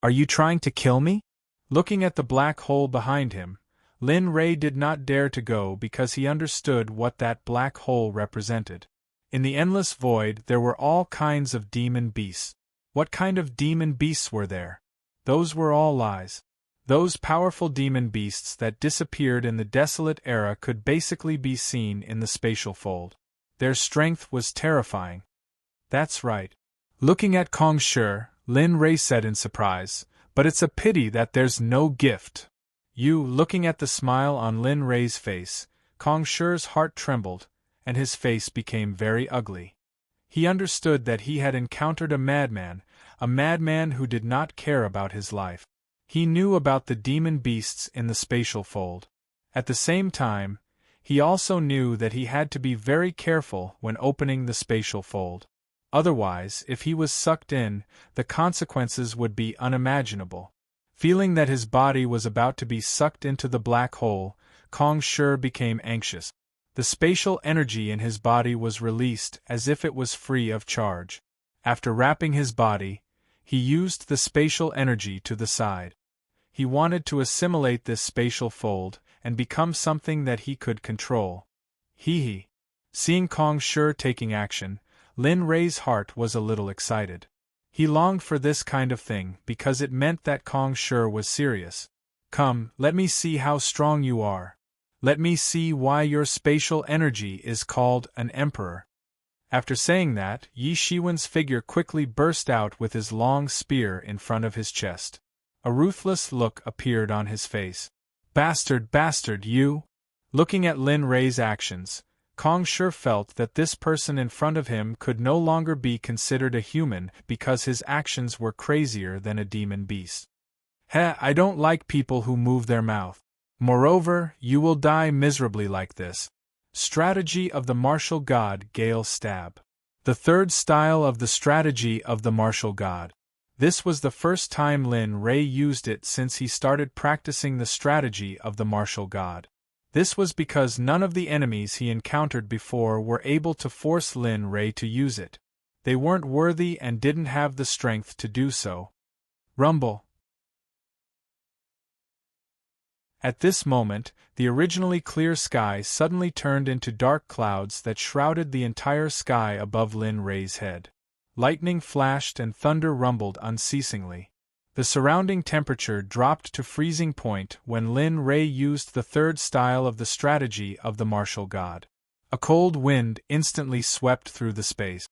Speaker 1: Are you trying to kill me? Looking at the black hole behind him, Lin Rei did not dare to go because he understood what that black hole represented. In the endless void there were all kinds of demon beasts. What kind of demon beasts were there? Those were all lies. Those powerful demon beasts that disappeared in the desolate era could basically be seen in the spatial fold. Their strength was terrifying. That's right. Looking at Kong Shi, Lin Rei said in surprise, but it's a pity that there's no gift. Looking at the smile on Lin Rei's face, Kong Shi's heart trembled, and his face became very ugly. He understood that he had encountered a madman who did not care about his life. He knew about the demon beasts in the spatial fold. At the same time, he also knew that he had to be very careful when opening the spatial fold. Otherwise, if he was sucked in, the consequences would be unimaginable. Feeling that his body was about to be sucked into the black hole, Kong Shi became anxious. The spatial energy in his body was released as if it was free of charge. After wrapping his body, he used the spatial energy to the side. He wanted to assimilate this spatial fold and become something that he could control. Hee. Seeing Kong Shi taking action, Lin Rei's heart was a little excited. He longed for this kind of thing because it meant that Kong Shi was serious. Come, let me see how strong you are. Let me see why your spatial energy is called an emperor. After saying that, Yi Shiwen's figure quickly burst out with his long spear in front of his chest. A ruthless look appeared on his face. Bastard, you! Looking at Lin Rei's actions, Kong Shi felt that this person in front of him could no longer be considered a human because his actions were crazier than a demon beast. I don't like people who move their mouth. Moreover, you will die miserably like this. Strategy of the martial god Gale Stab. The third style of the strategy of the martial god. This was the first time Lin Rei used it since he started practicing the strategy of the martial god. This was because none of the enemies he encountered before were able to force Lin Rei to use it. They weren't worthy and didn't have the strength to do so. Rumble. At this moment, the originally clear sky suddenly turned into dark clouds that shrouded the entire sky above Lin Rei's head. Lightning flashed and thunder rumbled unceasingly. The surrounding temperature dropped to freezing point when Lin Rei used the third style of the strategy of the martial god. A cold wind instantly swept through the space.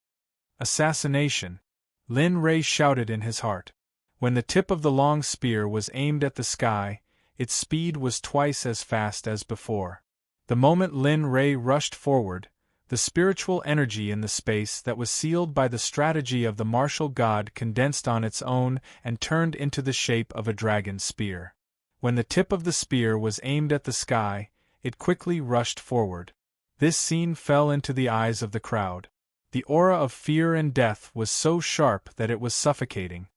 Speaker 1: Assassination! Lin Rei shouted in his heart. When the tip of the long spear was aimed at the sky, its speed was twice as fast as before. The moment Lin Rei rushed forward, the spiritual energy in the space that was sealed by the strategy of the martial god condensed on its own and turned into the shape of a dragon spear. When the tip of the spear was aimed at the sky, it quickly rushed forward. This scene fell into the eyes of the crowd. The aura of fear and death was so sharp that it was suffocating.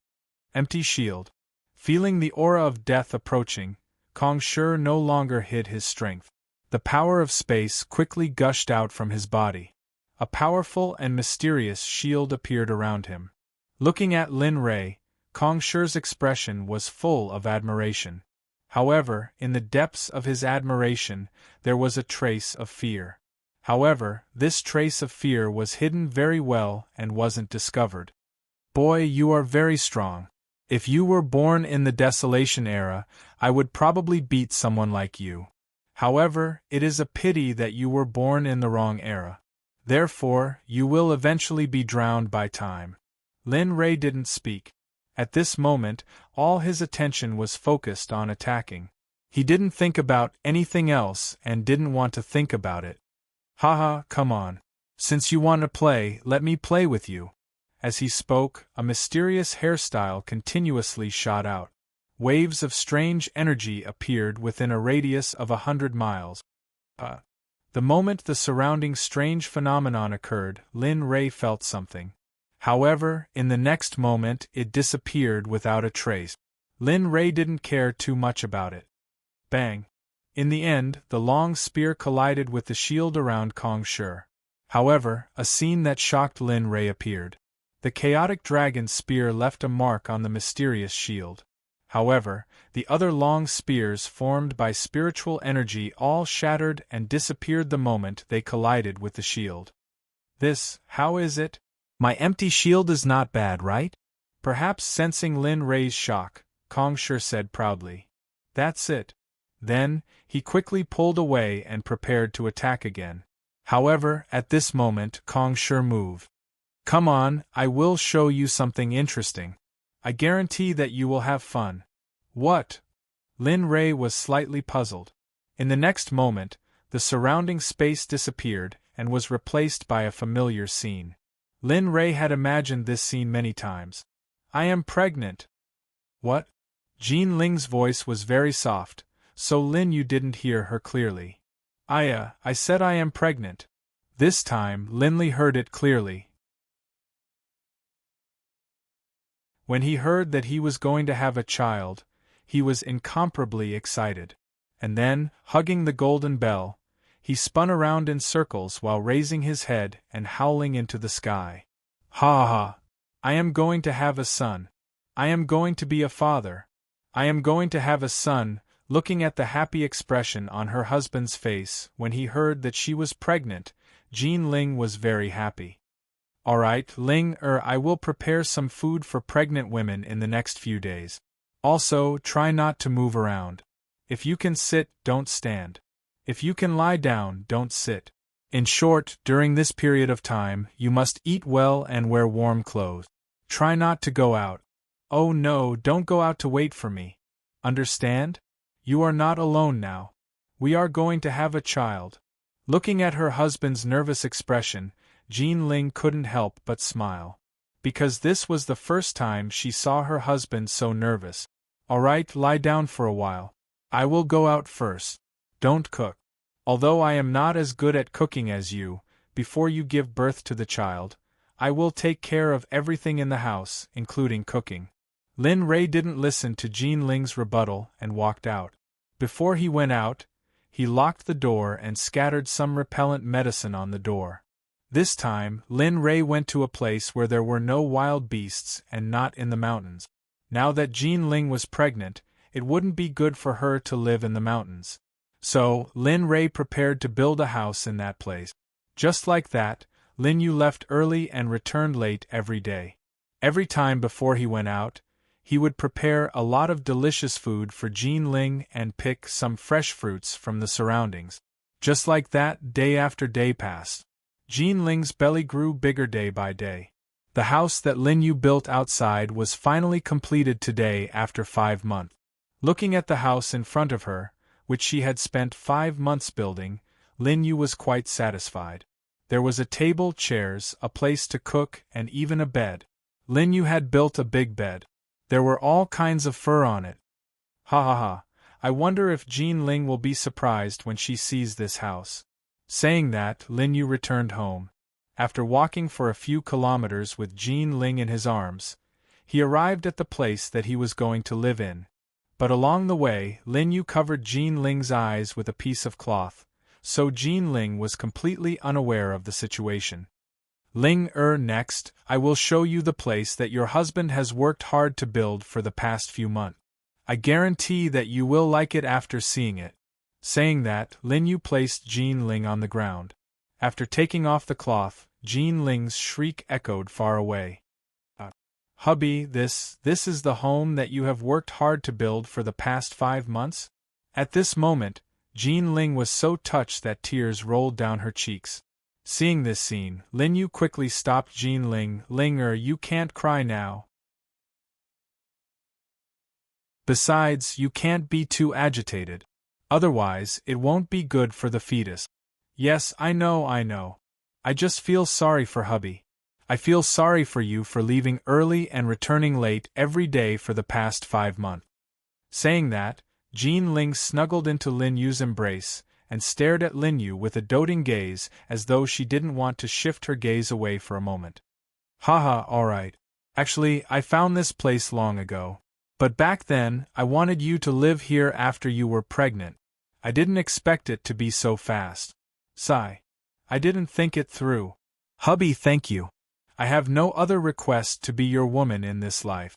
Speaker 1: Empty shield. Feeling the aura of death approaching, Kong Shi no longer hid his strength. The power of space quickly gushed out from his body. A powerful and mysterious shield appeared around him. Looking at Lin Rei, Kong Shi's expression was full of admiration. However, in the depths of his admiration, there was a trace of fear. However, this trace of fear was hidden very well and wasn't discovered. Boy, you are very strong. If you were born in the Desolation era, I would probably beat someone like you. However, it is a pity that you were born in the wrong era. Therefore, you will eventually be drowned by time. Lin Rei didn't speak. At this moment, all his attention was focused on attacking. He didn't think about anything else and didn't want to think about it. Haha, come on. Since you want to play, let me play with you. As he spoke, a mysterious hairstyle continuously shot out. Waves of strange energy appeared within a radius of 100 miles. The moment the surrounding strange phenomenon occurred, Lin Ray felt something. However, in the next moment it disappeared without a trace. Lin Ray didn't care too much about it. Bang! In the end, the long spear collided with the shield around Kong Shi. However, a scene that shocked Lin Ray appeared. The chaotic dragon's spear left a mark on the mysterious shield. However, the other long spears formed by spiritual energy all shattered and disappeared the moment they collided with the shield. How is it? My empty shield is not bad, right? Perhaps sensing Lin Ray's shock, Kong Shi said proudly. That's it. Then, he quickly pulled away and prepared to attack again. However, at this moment Kong Shi moved. Come on, I will show you something interesting. I guarantee that you will have fun. What? Lin Ray was slightly puzzled. In the next moment, the surrounding space disappeared and was replaced by a familiar scene. Lin Ray had imagined this scene many times. I am pregnant. What? Jean Ling's voice was very soft, so Lin Yu didn't hear her clearly. I said I am pregnant. This time, Lin Li heard it clearly. When he heard that he was going to have a child, he was incomparably excited. And then, hugging the golden bell, he spun around in circles while raising his head and howling into the sky. Ha ha! I am going to have a son. I am going to be a father. I am going to have a son. Looking at the happy expression on her husband's face when he heard that she was pregnant, Jean Ling was very happy. Alright, Ling, I will prepare some food for pregnant women in the next few days. Also, try not to move around. If you can sit, don't stand. If you can lie down, don't sit. In short, during this period of time, you must eat well and wear warm clothes. Try not to go out. Oh no, don't go out to wait for me. Understand? You are not alone now. We are going to have a child. Looking at her husband's nervous expression, Jean Ling couldn't help but smile. Because this was the first time she saw her husband so nervous. Alright, lie down for a while. I will go out first. Don't cook. Although I am not as good at cooking as you, before you give birth to the child, I will take care of everything in the house, including cooking. Lin Ray didn't listen to Jean Ling's rebuttal and walked out. Before he went out, he locked the door and scattered some repellent medicine on the door. This time, Lin Ray went to a place where there were no wild beasts and not in the mountains. Now that Jean Ling was pregnant, it wouldn't be good for her to live in the mountains. So, Lin Ray prepared to build a house in that place. Just like that, Lin Yu left early and returned late every day. Every time before he went out, he would prepare a lot of delicious food for Jean Ling and pick some fresh fruits from the surroundings. Just like that, day after day passed. Jean Ling's belly grew bigger day by day. The house that Lin Yu built outside was finally completed today after 5 months. Looking at the house in front of her, which she had spent 5 months building, Lin Yu was quite satisfied. There was a table, chairs, a place to cook, and even a bed. Lin Yu had built a big bed. There were all kinds of fur on it. Ha ha ha, I wonder if Jean Ling will be surprised when she sees this house. Saying that, Lin Yu returned home. After walking for a few kilometers with Jean Ling in his arms, he arrived at the place that he was going to live in. But along the way, Lin Yu covered Jean Ling's eyes with a piece of cloth, so Jean Ling was completely unaware of the situation. Ling, next, I will show you the place that your husband has worked hard to build for the past few months. I guarantee that you will like it after seeing it. Saying that, Lin Yu placed Jean Ling on the ground. After taking off the cloth, Jean Ling's shriek echoed far away. Hubby, this is the home that you have worked hard to build for the past 5 months? At this moment, Jean Ling was so touched that tears rolled down her cheeks. Seeing this scene, Lin Yu quickly stopped Jean Ling. Linger, you can't cry now. Besides, you can't be too agitated. Otherwise, it won't be good for the fetus. Yes, I know. I just feel sorry for hubby. I feel sorry for you for leaving early and returning late every day for the past 5 months. Saying that, Jean Ling snuggled into Lin Yu's embrace and stared at Lin Yu with a doting gaze as though she didn't want to shift her gaze away for a moment. Haha, alright. Actually, I found this place long ago. But back then, I wanted you to live here after you were pregnant. I didn't expect it to be so fast. Sigh. I didn't think it through. Hubby, thank you. I have no other request to be your woman in this life.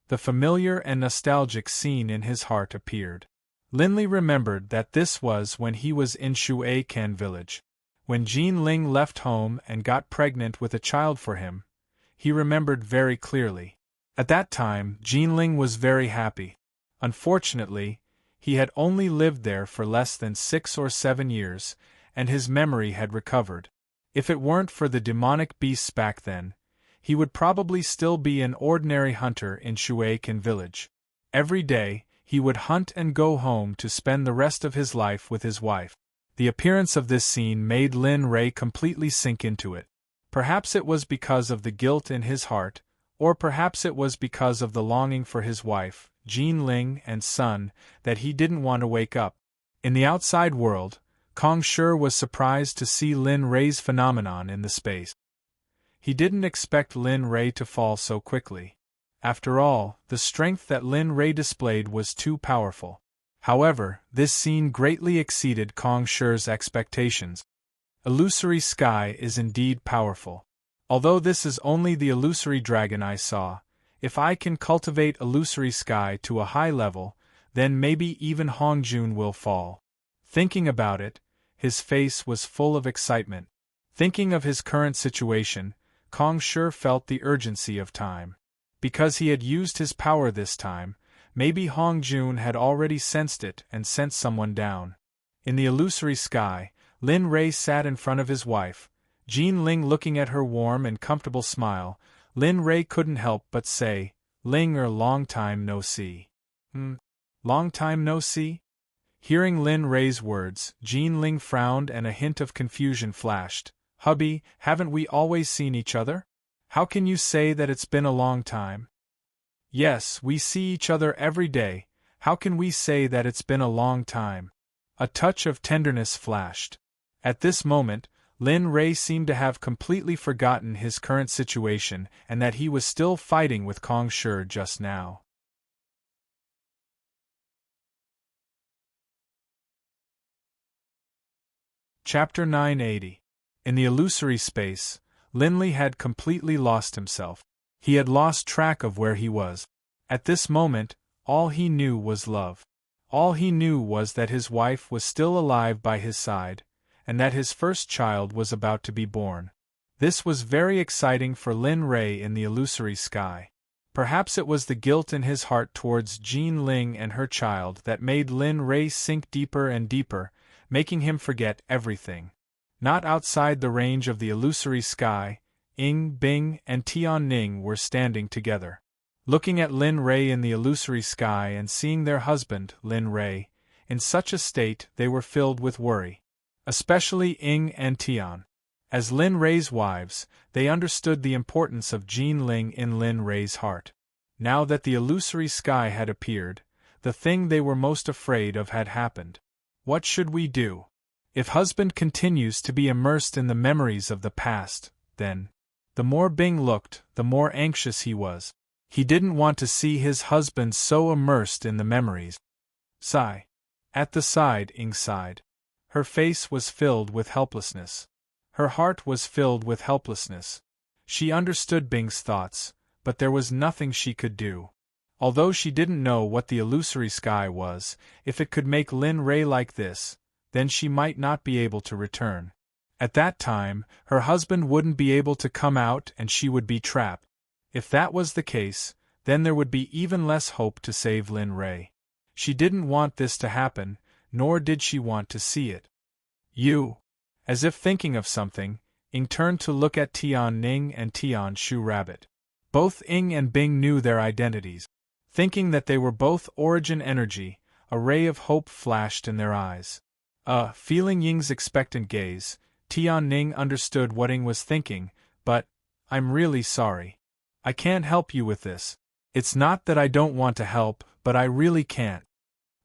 Speaker 1: The familiar and nostalgic scene in his heart appeared. Linley remembered that this was when he was in Shui Can village. When Jean Ling left home and got pregnant with a child for him, he remembered very clearly. At that time, Jean Ling was very happy. Unfortunately, he had only lived there for less than 6 or 7 years, and his memory had recovered. If it weren't for the demonic beasts back then, he would probably still be an ordinary hunter in Shui Can village. Every day, he would hunt and go home to spend the rest of his life with his wife. The appearance of this scene made Lin Ray completely sink into it. Perhaps it was because of the guilt in his heart, or perhaps it was because of the longing for his wife, Jean Ling and son, that he didn't want to wake up. In the outside world, Kong Shi was surprised to see Lin Ray's phenomenon in the space. He didn't expect Lin Ray to fall so quickly. After all, the strength that Lin Ray displayed was too powerful. However, this scene greatly exceeded Kong Shi's expectations. Illusory sky is indeed powerful. Although this is only the illusory dragon I saw, if I can cultivate illusory sky to a high level, then maybe even Hongjun will fall. Thinking about it, his face was full of excitement. Thinking of his current situation, Kong Shi felt the urgency of time. Because he had used his power this time, maybe Hongjun had already sensed it and sent someone down. In the illusory sky, Lin Ray sat in front of his wife, Jean Ling looking at her warm and comfortable smile. Lin Ray couldn't help but say, "Ling long time no see." Long time no see? Hearing Lin Ray's words, Jean Ling frowned and a hint of confusion flashed. Hubby, haven't we always seen each other? How can you say that it's been a long time? Yes, we see each other every day. How can we say that it's been a long time? A touch of tenderness flashed. At this moment, Lin Ray seemed to have completely forgotten his current situation and that he was still fighting with Kong Shi just now. Chapter 980. In the illusory space, Linley had completely lost himself. He had lost track of where he was. At this moment, all he knew was love. All he knew was that his wife was still alive by his side, and that his first child was about to be born. This was very exciting for Lin Ray in the illusory sky. Perhaps it was the guilt in his heart towards Jean Ling and her child that made Lin Ray sink deeper and deeper, making him forget everything. Not outside the range of the illusory sky, Ying Bing and Tian Ning were standing together. Looking at Lin Ray in the illusory sky and seeing their husband, Lin Ray, in such a state, they were filled with worry. Especially Ying and Tian. As Lin Ray's wives, they understood the importance of Jean Ling in Lin Ray's heart. Now that the illusory sky had appeared, the thing they were most afraid of had happened. What should we do? If husband continues to be immersed in the memories of the past, then... The more Bing looked, the more anxious he was. He didn't want to see his husband so immersed in the memories. Sigh. At the side, Ying sighed. Her face was filled with helplessness. Her heart was filled with helplessness. She understood Bing's thoughts, but there was nothing she could do. Although she didn't know what the illusory sky was, if it could make Lin Ray like this, then she might not be able to return. At that time, her husband wouldn't be able to come out and she would be trapped. If that was the case, then there would be even less hope to save Lin Ray. She didn't want this to happen, nor did she want to see it. You. As if thinking of something, Ying turned to look at Tian Ning and Tian Shu Rabbit. Both Ying and Bing knew their identities. Thinking that they were both origin energy, a ray of hope flashed in their eyes. Feeling Ying's expectant gaze, Tian Ning understood what Ying was thinking, but, I'm really sorry. I can't help you with this. It's not that I don't want to help, but I really can't.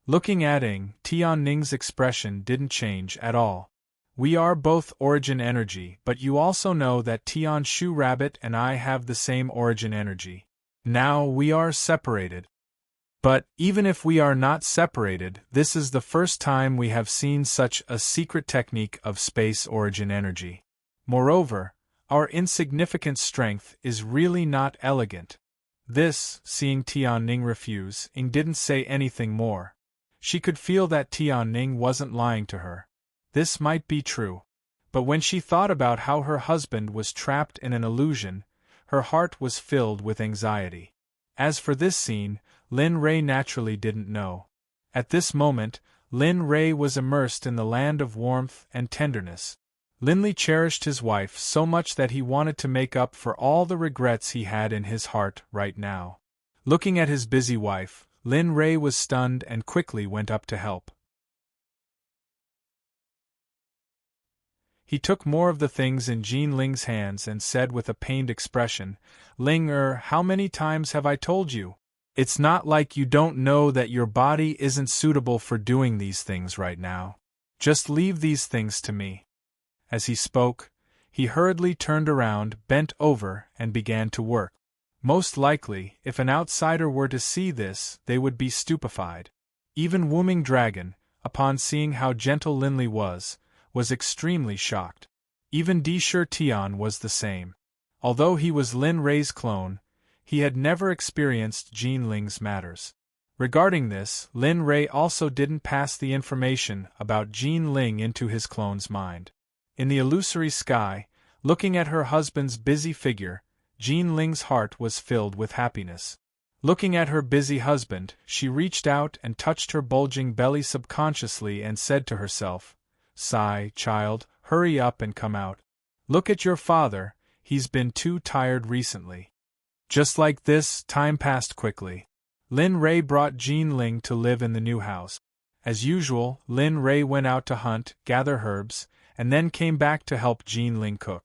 Speaker 1: Looking at Tianning's expression didn't change at all. We are both origin energy, but you also know that Tian Shu Rabbit and I have the same origin energy. Now we are separated. But, even if we are not separated, this is the first time we have seen such a secret technique of space origin energy. Moreover, our insignificant strength is really not elegant. This, seeing Tianning refuse, didn't say anything more. She could feel that Tianning wasn't lying to her. This might be true. But when she thought about how her husband was trapped in an illusion, her heart was filled with anxiety. As for this scene, Lin Rei naturally didn't know. At this moment, Lin Rei was immersed in the land of warmth and tenderness. Linley cherished his wife so much that he wanted to make up for all the regrets he had in his heart right now. Looking at his busy wife, Lin Rei was stunned and quickly went up to help. He took more of the things in Jean Ling's hands and said with a pained expression, Ling how many times have I told you? It's not like you don't know that your body isn't suitable for doing these things right now. Just leave these things to me. As he spoke, he hurriedly turned around, bent over, and began to work. Most likely, if an outsider were to see this, they would be stupefied. Even Wuming Dragon, upon seeing how gentle Linley was extremely shocked. Even Dishir Tian was the same. Although he was Lin Rei's clone, he had never experienced Jean Ling's matters. Regarding this, Lin Rei also didn't pass the information about Jean Ling into his clone's mind. In the illusory sky, looking at her husband's busy figure, Jean Ling's heart was filled with happiness. Looking at her busy husband, she reached out and touched her bulging belly subconsciously and said to herself, Sigh, child, hurry up and come out. Look at your father, he's been too tired recently. Just like this, time passed quickly. Lin Rei brought Jean Ling to live in the new house. As usual, Lin Rei went out to hunt, gather herbs, and then came back to help Jean Ling cook.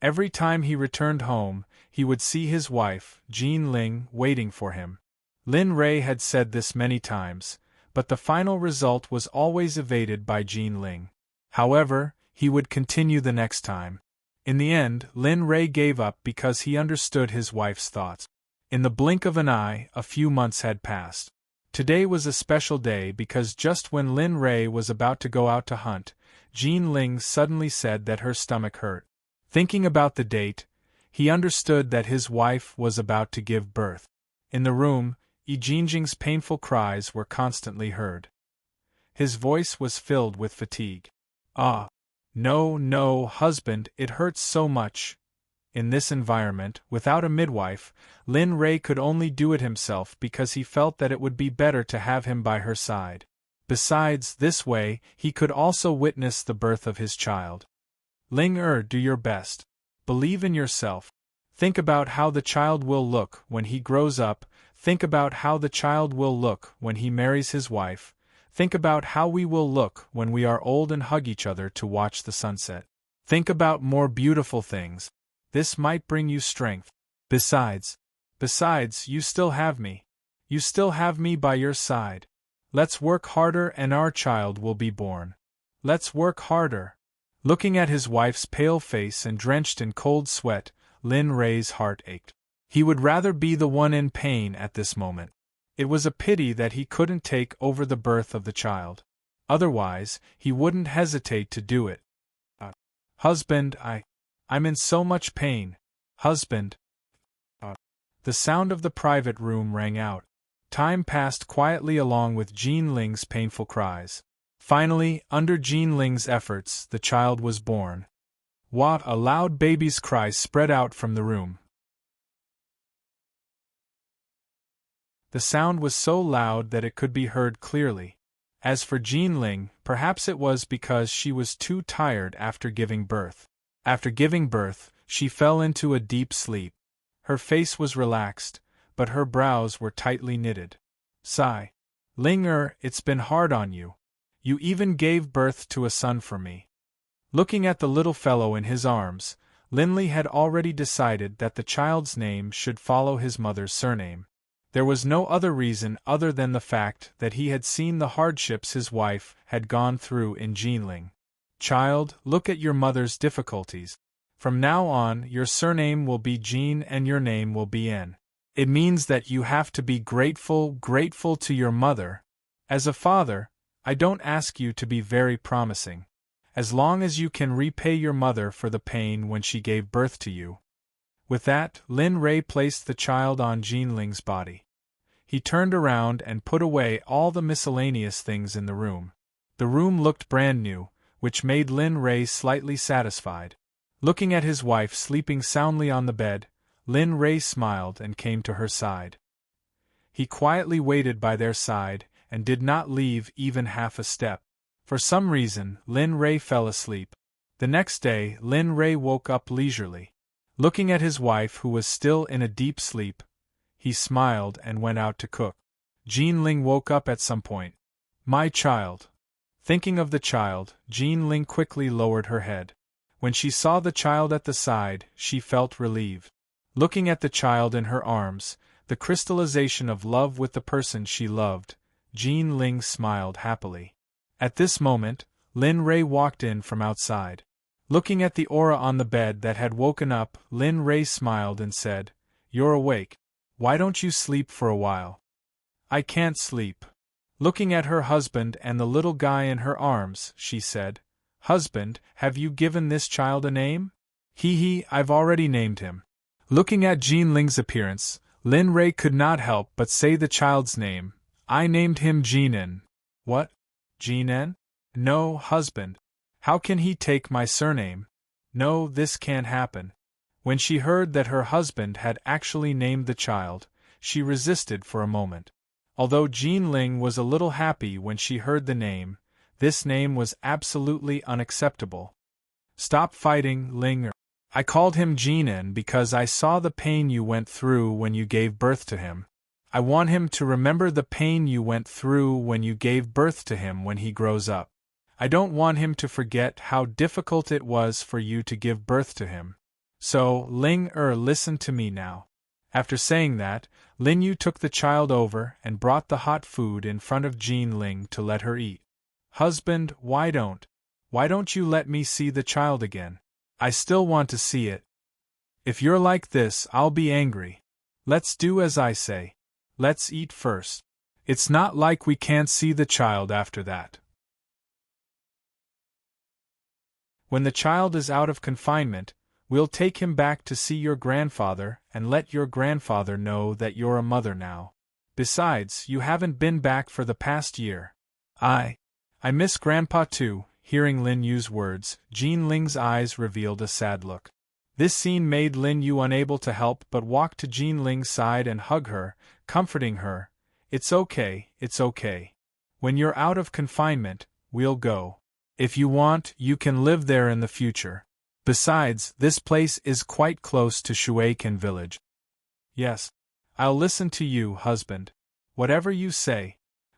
Speaker 1: Every time he returned home, he would see his wife, Jean Ling, waiting for him. Lin Rei had said this many times, but the final result was always evaded by Jean Ling. However, he would continue the next time. In the end, Lin Rei gave up because he understood his wife's thoughts. In the blink of an eye, a few months had passed. Today was a special day because just when Lin Rei was about to go out to hunt, Jean Ling suddenly said that her stomach hurt. Thinking about the date, he understood that his wife was about to give birth. In the room, Yi Jingjing's painful cries were constantly heard. His voice was filled with fatigue. Ah! No, husband, it hurts so much. In this environment, without a midwife, Lin Rei could only do it himself because he felt that it would be better to have him by her side. Besides, this way, he could also witness the birth of his child. Ling do your best. Believe in yourself. Think about how the child will look when he grows up. Think about how the child will look when he marries his wife. Think about how we will look when we are old and hug each other to watch the sunset. Think about more beautiful things. This might bring you strength. Besides, you still have me. You still have me by your side. Let's work harder and our child will be born. Let's work harder. Looking at his wife's pale face and drenched in cold sweat, Lin Rei's heart ached. He would rather be the one in pain at this moment. It was a pity that he couldn't take over the birth of the child. Otherwise, he wouldn't hesitate to do it. Husband, I'm in so much pain. Husband. The sound of the private room rang out. Time passed quietly along with Jean Ling's painful cries. Finally, under Jean Ling's efforts, the child was born. What a loud baby's cry spread out from the room. The sound was so loud that it could be heard clearly. As for Jean Ling, perhaps it was because she was too tired after giving birth. After giving birth, she fell into a deep sleep. Her face was relaxed, but her brows were tightly knitted. Sigh. Ling it's been hard on you. You even gave birth to a son for me. Looking at the little fellow in his arms, Linley had already decided that the child's name should follow his mother's surname. There was no other reason other than the fact that he had seen the hardships his wife had gone through in Jinling. Child, look at your mother's difficulties. From now on, your surname will be Jean and your name will be N. It means that you have to be grateful to your mother. As a father, I don't ask you to be very promising. As long as you can repay your mother for the pain when she gave birth to you. With that, Lin Rei placed the child on Jinling's body. He turned around and put away all the miscellaneous things in the room. The room looked brand new, which made Lin Rei slightly satisfied. Looking at his wife sleeping soundly on the bed, Lin Rei smiled and came to her side. He quietly waited by their side and did not leave even half a step. For some reason, Lin Rei fell asleep. The next day, Lin Rei woke up leisurely. Looking at his wife who was still in a deep sleep, he smiled and went out to cook. Jinling woke up at some point. My child. Thinking of the child, Jinling quickly lowered her head. When she saw the child at the side, she felt relieved. Looking at the child in her arms, the crystallization of love with the person she loved, Jinling smiled happily. At this moment, Lin Rei walked in from outside. Looking at the aura on the bed that had woken up, Lin Rei smiled and said, You're awake. Why don't you sleep for a while? I can't sleep. Looking at her husband and the little guy in her arms, she said, Husband, have you given this child a name? I've already named him. Looking at Jinling's appearance, Lin Rei could not help but say the child's name. I named him Jinan. What? Jinan? No, husband. How can he take my surname? No, this can't happen. When she heard that her husband had actually named the child, she resisted for a moment. Although Jinling was a little happy when she heard the name, this name was absolutely unacceptable. Stop fighting, Ling. I called him Jinan because I saw the pain you went through when you gave birth to him. I want him to remember the pain you went through when you gave birth to him when he grows up. I don't want him to forget how difficult it was for you to give birth to him. So, Ling listen to me now. After saying that, Lin Yu took the child over and brought the hot food in front of Jinling to let her eat. Husband, why don't you let me see the child again? I still want to see it. If you're like this, I'll be angry. Let's do as I say. Let's eat first. It's not like we can't see the child after that. When the child is out of confinement, we'll take him back to see your grandfather and let your grandfather know that you're a mother now. Besides, you haven't been back for the past year. I miss Grandpa too. Hearing Lin Yu's words, Jinling's eyes revealed a sad look. This scene made Lin Yu unable to help but walk to Jinling's side and hug her, comforting her. It's okay. When you're out of confinement, we'll go. If you want, you can live there in the future. Besides, this place is quite close to Shuaikan village. Yes. I'll listen to you, husband. Whatever you say.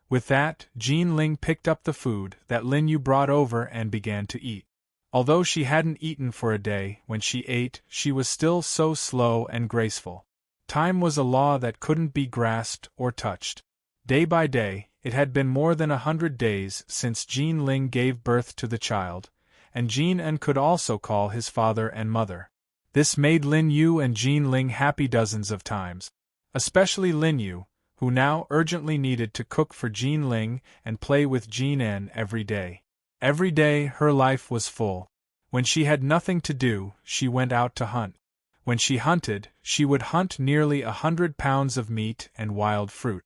Speaker 1: With that, Jinling picked up the food that Lin Yu brought over and began to eat. Although she hadn't eaten for a day, when she ate, she was still so slow and graceful. Time was a law that couldn't be grasped or touched. Day by day, it had been more than 100 days since Jinling gave birth to the child, and Jinan could also call his father and mother. This made Lin Yu and Jinling happy dozens of times. Especially Lin Yu, who now urgently needed to cook for Jinling and play with Jinan every day. Every day her life was full. When she had nothing to do, she went out to hunt. When she hunted, she would hunt nearly 100 pounds of meat and wild fruit.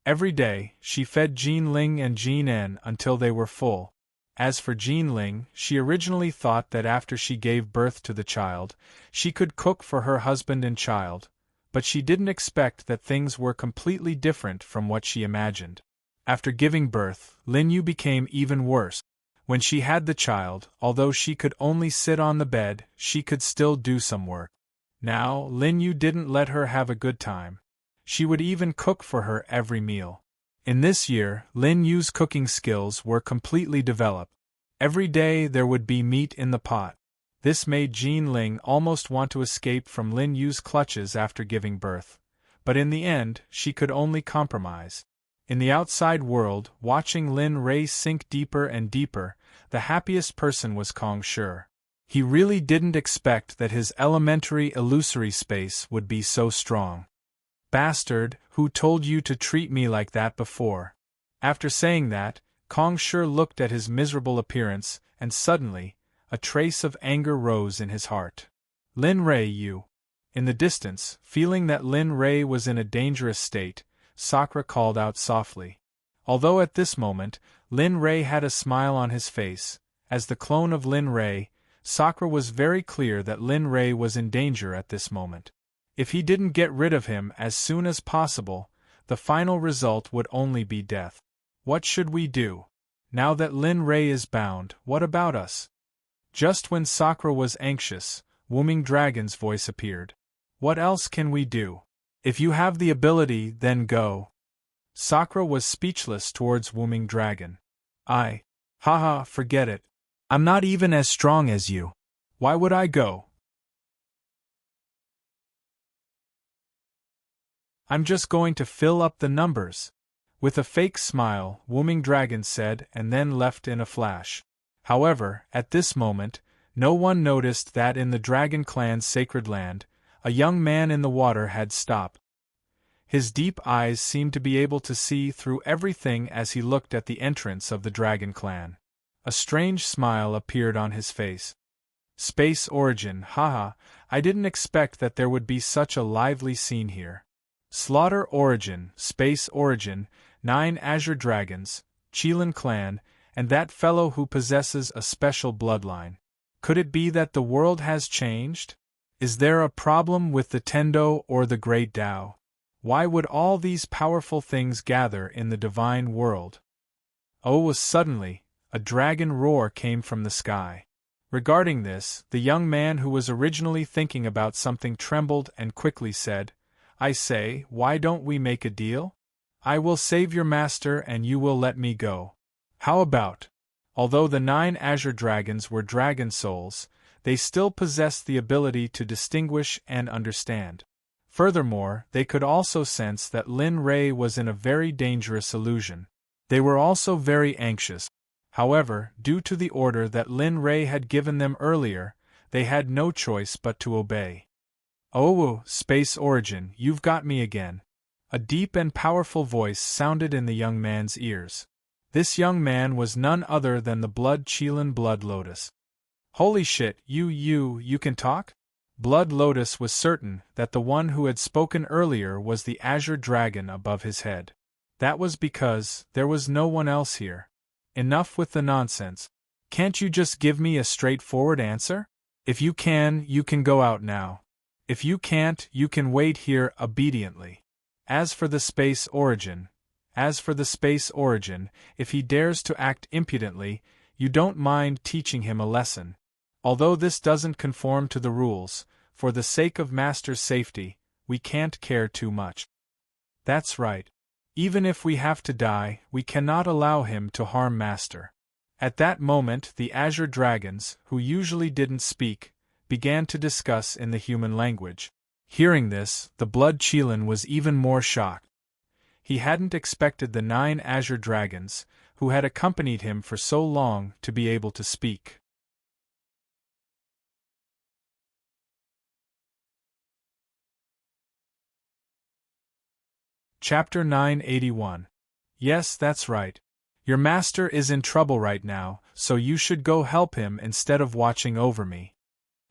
Speaker 1: Every day, she fed Jinling and Jinan until they were full. As for Jinling, she originally thought that after she gave birth to the child, she could cook for her husband and child, but she didn't expect that things were completely different from what she imagined. After giving birth, Lin Yu became even worse. When she had the child, although she could only sit on the bed, she could still do some work. Now, Lin Yu didn't let her have a good time. She would even cook for her every meal. In this year, Lin Yu's cooking skills were completely developed. Every day there would be meat in the pot. This made Jean Ling almost want to escape from Lin Yu's clutches after giving birth. But in the end, she could only compromise. In the outside world, watching Lin Ray sink deeper and deeper, the happiest person was Kong Shi. He really didn't expect that his elementary illusory space would be so strong. Bastard, who told you to treat me like that before? After saying that, Kong Shi looked at his miserable appearance, and suddenly, a trace of anger rose in his heart. Lin Ray, you. In the distance, feeling that Lin Ray was in a dangerous state, Sakura called out softly. Although at this moment, Lin Ray had a smile on his face, as the clone of Lin Ray, Sakura was very clear that Lin Ray was in danger at this moment. If he didn't get rid of him as soon as possible, the final result would only be death. What should we do? Now that Lin Ray is bound, what about us? Just when Sakura was anxious, Wooming Dragon's voice appeared. What else can we do? If you have the ability, then go. Sakura was speechless towards Wooming Dragon. Haha, forget it. I'm not even as strong as you. Why would I go? I'm just going to fill up the numbers. With a fake smile, Wooming Dragon said, and then left in a flash. However, at this moment, no one noticed that in the Dragon Clan's sacred land, a young man in the water had stopped. His deep eyes seemed to be able to see through everything as he looked at the entrance of the Dragon Clan. A strange smile appeared on his face. Space origin, haha, I didn't expect that there would be such a lively scene here. Slaughter origin, space origin, 9 Azure Dragons, Qilin Clan, and that fellow who possesses a special bloodline. Could it be that the world has changed? Is there a problem with the Tendo or the Great Tao? Why would all these powerful things gather in the divine world? Oh, suddenly, a dragon roar came from the sky. Regarding this, the young man who was originally thinking about something trembled and quickly said, I say, why don't we make a deal? I will save your master and you will let me go. How about? Although the 9 Azure Dragons were dragon souls, they still possessed the ability to distinguish and understand. Furthermore, they could also sense that Lin Ray was in a very dangerous illusion. They were also very anxious. However, due to the order that Lin Ray had given them earlier, they had no choice but to obey. Oh, Space Origin, you've got me again. A deep and powerful voice sounded in the young man's ears. This young man was none other than the Blood Qilin Blood Lotus. Holy shit, you can talk? Blood Lotus was certain that the one who had spoken earlier was the Azure Dragon above his head. That was because there was no one else here. Enough with the nonsense. Can't you just give me a straightforward answer? If you can go out now. If you can't, you can wait here obediently. As for the Space Origin, if he dares to act impudently, you don't mind teaching him a lesson. Although this doesn't conform to the rules, for the sake of Master's safety, we can't care too much. That's right. Even if we have to die, we cannot allow him to harm Master. At that moment the Azure Dragons, who usually didn't speak, began to discuss in the human language. Hearing this, the Blood Qilin was even more shocked. He hadn't expected the 9 Azure Dragons, who had accompanied him for so long, to be able to speak. Chapter 981. Yes, that's right. Your master is in trouble right now, so you should go help him instead of watching over me.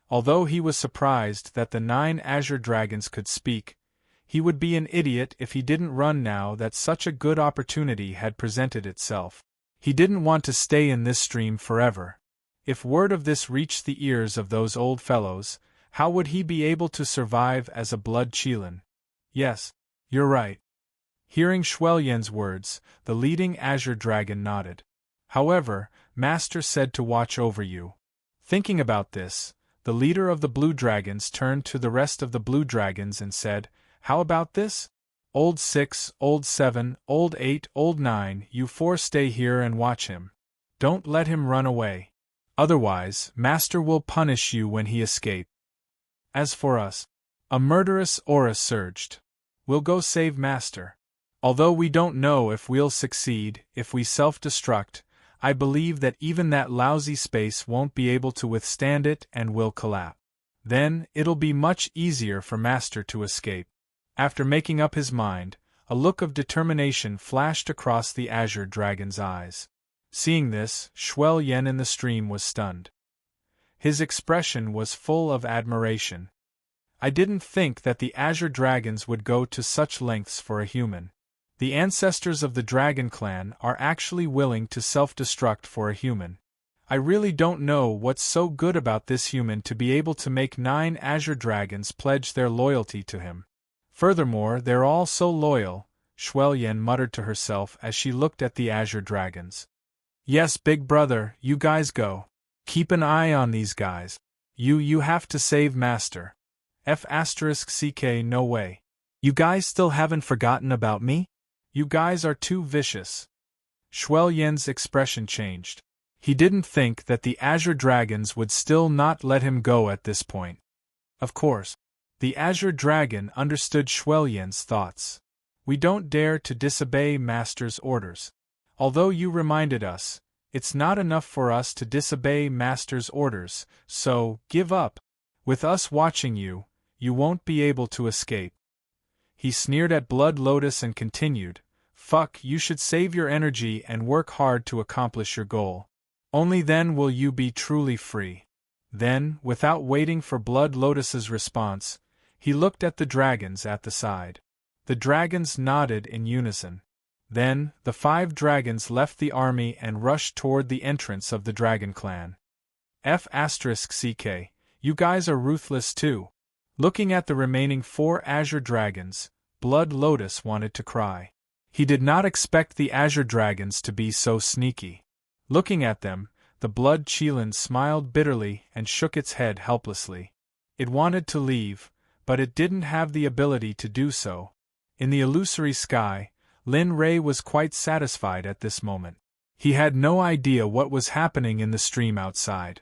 Speaker 1: Although he was surprised that the 9 Azure Dragons could speak, he would be an idiot if he didn't run now that such a good opportunity had presented itself. He didn't want to stay in this stream forever. If word of this reached the ears of those old fellows, how would he be able to survive as a Blood Qilin? Yes, you're right. Hearing Xuelian's words, the leading Azure Dragon nodded. However, Master said to watch over you. Thinking about this, the leader of the Blue Dragons turned to the rest of the Blue Dragons and said, How about this? Old 6, Old 7, Old 8, Old 9, you 4 stay here and watch him. Don't let him run away. Otherwise, Master will punish you when he escapes. As for us, a murderous aura surged. We'll go save Master. Although we don't know if we'll succeed, if we self-destruct, I believe that even that lousy space won't be able to withstand it and will collapse. Then, it'll be much easier for Master to escape. After making up his mind, a look of determination flashed across the azure dragon's eyes. Seeing this, Shuel Yen in the stream was stunned. His expression was full of admiration. I didn't think that the azure dragons would go to such lengths for a human. The ancestors of the dragon clan are actually willing to self-destruct for a human. I really don't know what's so good about this human to be able to make 9 azure dragons pledge their loyalty to him. Furthermore, they're all so loyal, Shuel Yen muttered to herself as she looked at the azure dragons. Yes, big brother, you guys go. Keep an eye on these guys. You have to save Master. F***ck no way. You guys still haven't forgotten about me? You guys are too vicious. Shuel Yen's expression changed. He didn't think that the azure dragons would still not let him go at this point. Of course. The azure dragon understood Shuel Yen's thoughts. We don't dare to disobey Master's orders. Although you reminded us, it's not enough for us to disobey Master's orders, so, give up. With us watching you, you won't be able to escape. He sneered at Blood Lotus and continued, Fuck, you should save your energy and work hard to accomplish your goal. Only then will you be truly free. Then, without waiting for Blood Lotus's response, he looked at the dragons at the side. The dragons nodded in unison. Then, the 5 dragons left the army and rushed toward the entrance of the dragon clan. F***ck, you guys are ruthless too. Looking at the remaining 4 azure dragons, Blood Lotus wanted to cry. He did not expect the azure dragons to be so sneaky. Looking at them, the Blood Qilin smiled bitterly and shook its head helplessly. It wanted to leave, but it didn't have the ability to do so. In the illusory sky, Lin Rei was quite satisfied at this moment. He had no idea what was happening in the stream outside.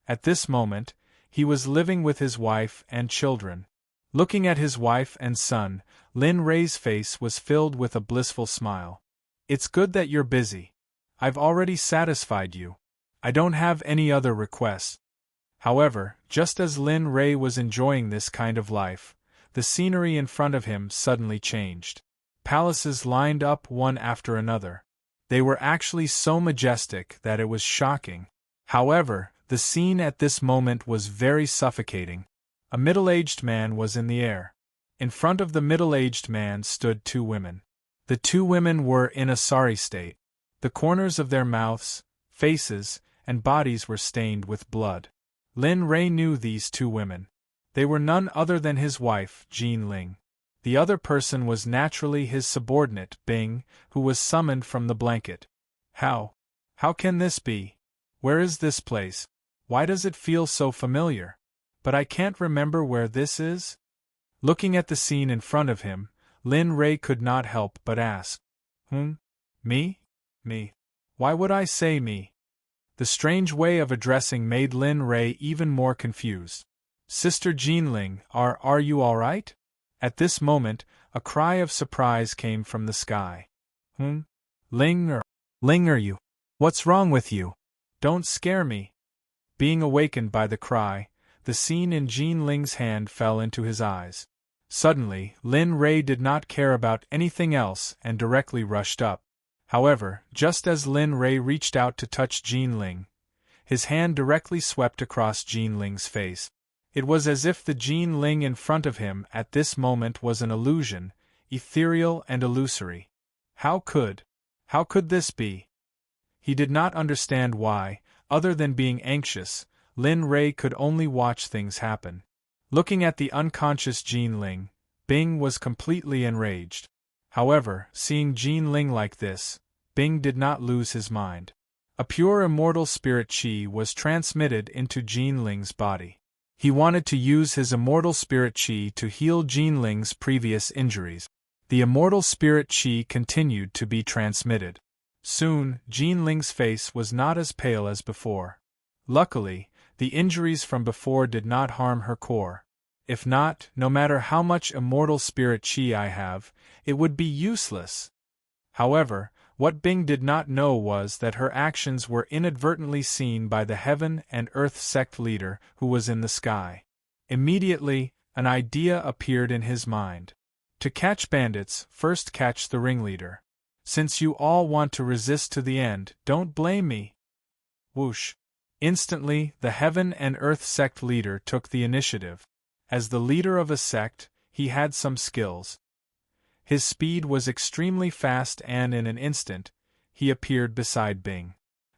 Speaker 1: At this moment, he was living with his wife and children. Looking at his wife and son, Lin Rei's face was filled with a blissful smile. It's good that you're busy. I've already satisfied you. I don't have any other requests. However, just as Lin Rei was enjoying this kind of life, the scenery in front of him suddenly changed. Palaces lined up one after another. They were actually so majestic that it was shocking. However, the scene at this moment was very suffocating. A middle-aged man was in the air. In front of the middle-aged man stood 2 women. The 2 women were in a sorry state. The corners of their mouths, faces, and bodies were stained with blood. Lin Rei knew these 2 women. They were none other than his wife, Jean Ling. The other person was naturally his subordinate, Bing, who was summoned from the blanket. How can this be? Where is this place? Why does it feel so familiar? But I can't remember where this is? Looking at the scene in front of him, Lin Rei could not help but ask. Me? Me? Why would I say me? The strange way of addressing made Lin Rei even more confused. Sister Jinling, are you all right? At this moment, a cry of surprise came from the sky. Ling are you? What's wrong with you? Don't scare me. Being awakened by the cry, the scene in Jean Ling's hand fell into his eyes. Suddenly, Lin Rei did not care about anything else and directly rushed up. However, just as Lin Rei reached out to touch Jean Ling, his hand directly swept across Jean Ling's face. It was as if the Jean Ling in front of him at this moment was an illusion, ethereal and illusory. How could this be? He did not understand why, other than being anxious, Lin Rei could only watch things happen. Looking at the unconscious Jean Ling, Bing was completely enraged. However, seeing Jean Ling like this, Bing did not lose his mind. A pure immortal spirit chi was transmitted into Jean Ling's body. He wanted to use his immortal spirit chi to heal Jean Ling's previous injuries. The immortal spirit chi continued to be transmitted. Soon, Jean Ling's face was not as pale as before. Luckily, the injuries from before did not harm her core. If not, no matter how much immortal spirit chi I have, it would be useless. However, what Bing did not know was that her actions were inadvertently seen by the Heaven and Earth Sect leader who was in the sky. Immediately, an idea appeared in his mind. To catch bandits, first catch the ringleader. Since you all want to resist to the end, don't blame me. Whoosh! Instantly, the Heaven and Earth Sect leader took the initiative. As the leader of a sect, he had some skills. His speed was extremely fast and in an instant, he appeared beside Bing.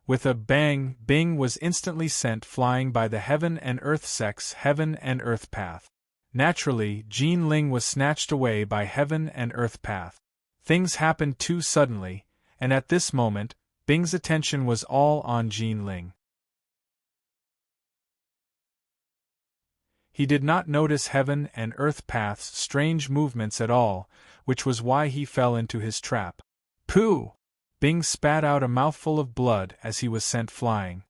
Speaker 1: With a bang, Bing was instantly sent flying by the Heaven and Earth Sect's Heaven and Earth path. Naturally, Jean Ling was snatched away by Heaven and Earth path. Things happened too suddenly, and at this moment, Bing's attention was all on Jean Ling. He did not notice Heaven and Earth path's strange movements at all, which was why he fell into his trap. Pooh! Bing spat out a mouthful of blood as he was sent flying.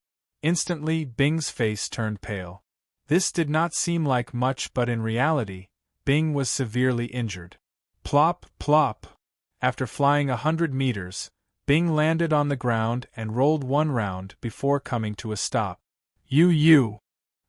Speaker 1: Instantly, Bing's face turned pale. This did not seem like much, but in reality, Bing was severely injured. Plop, plop! After flying 100 meters, Bing landed on the ground and rolled one round before coming to a stop. You!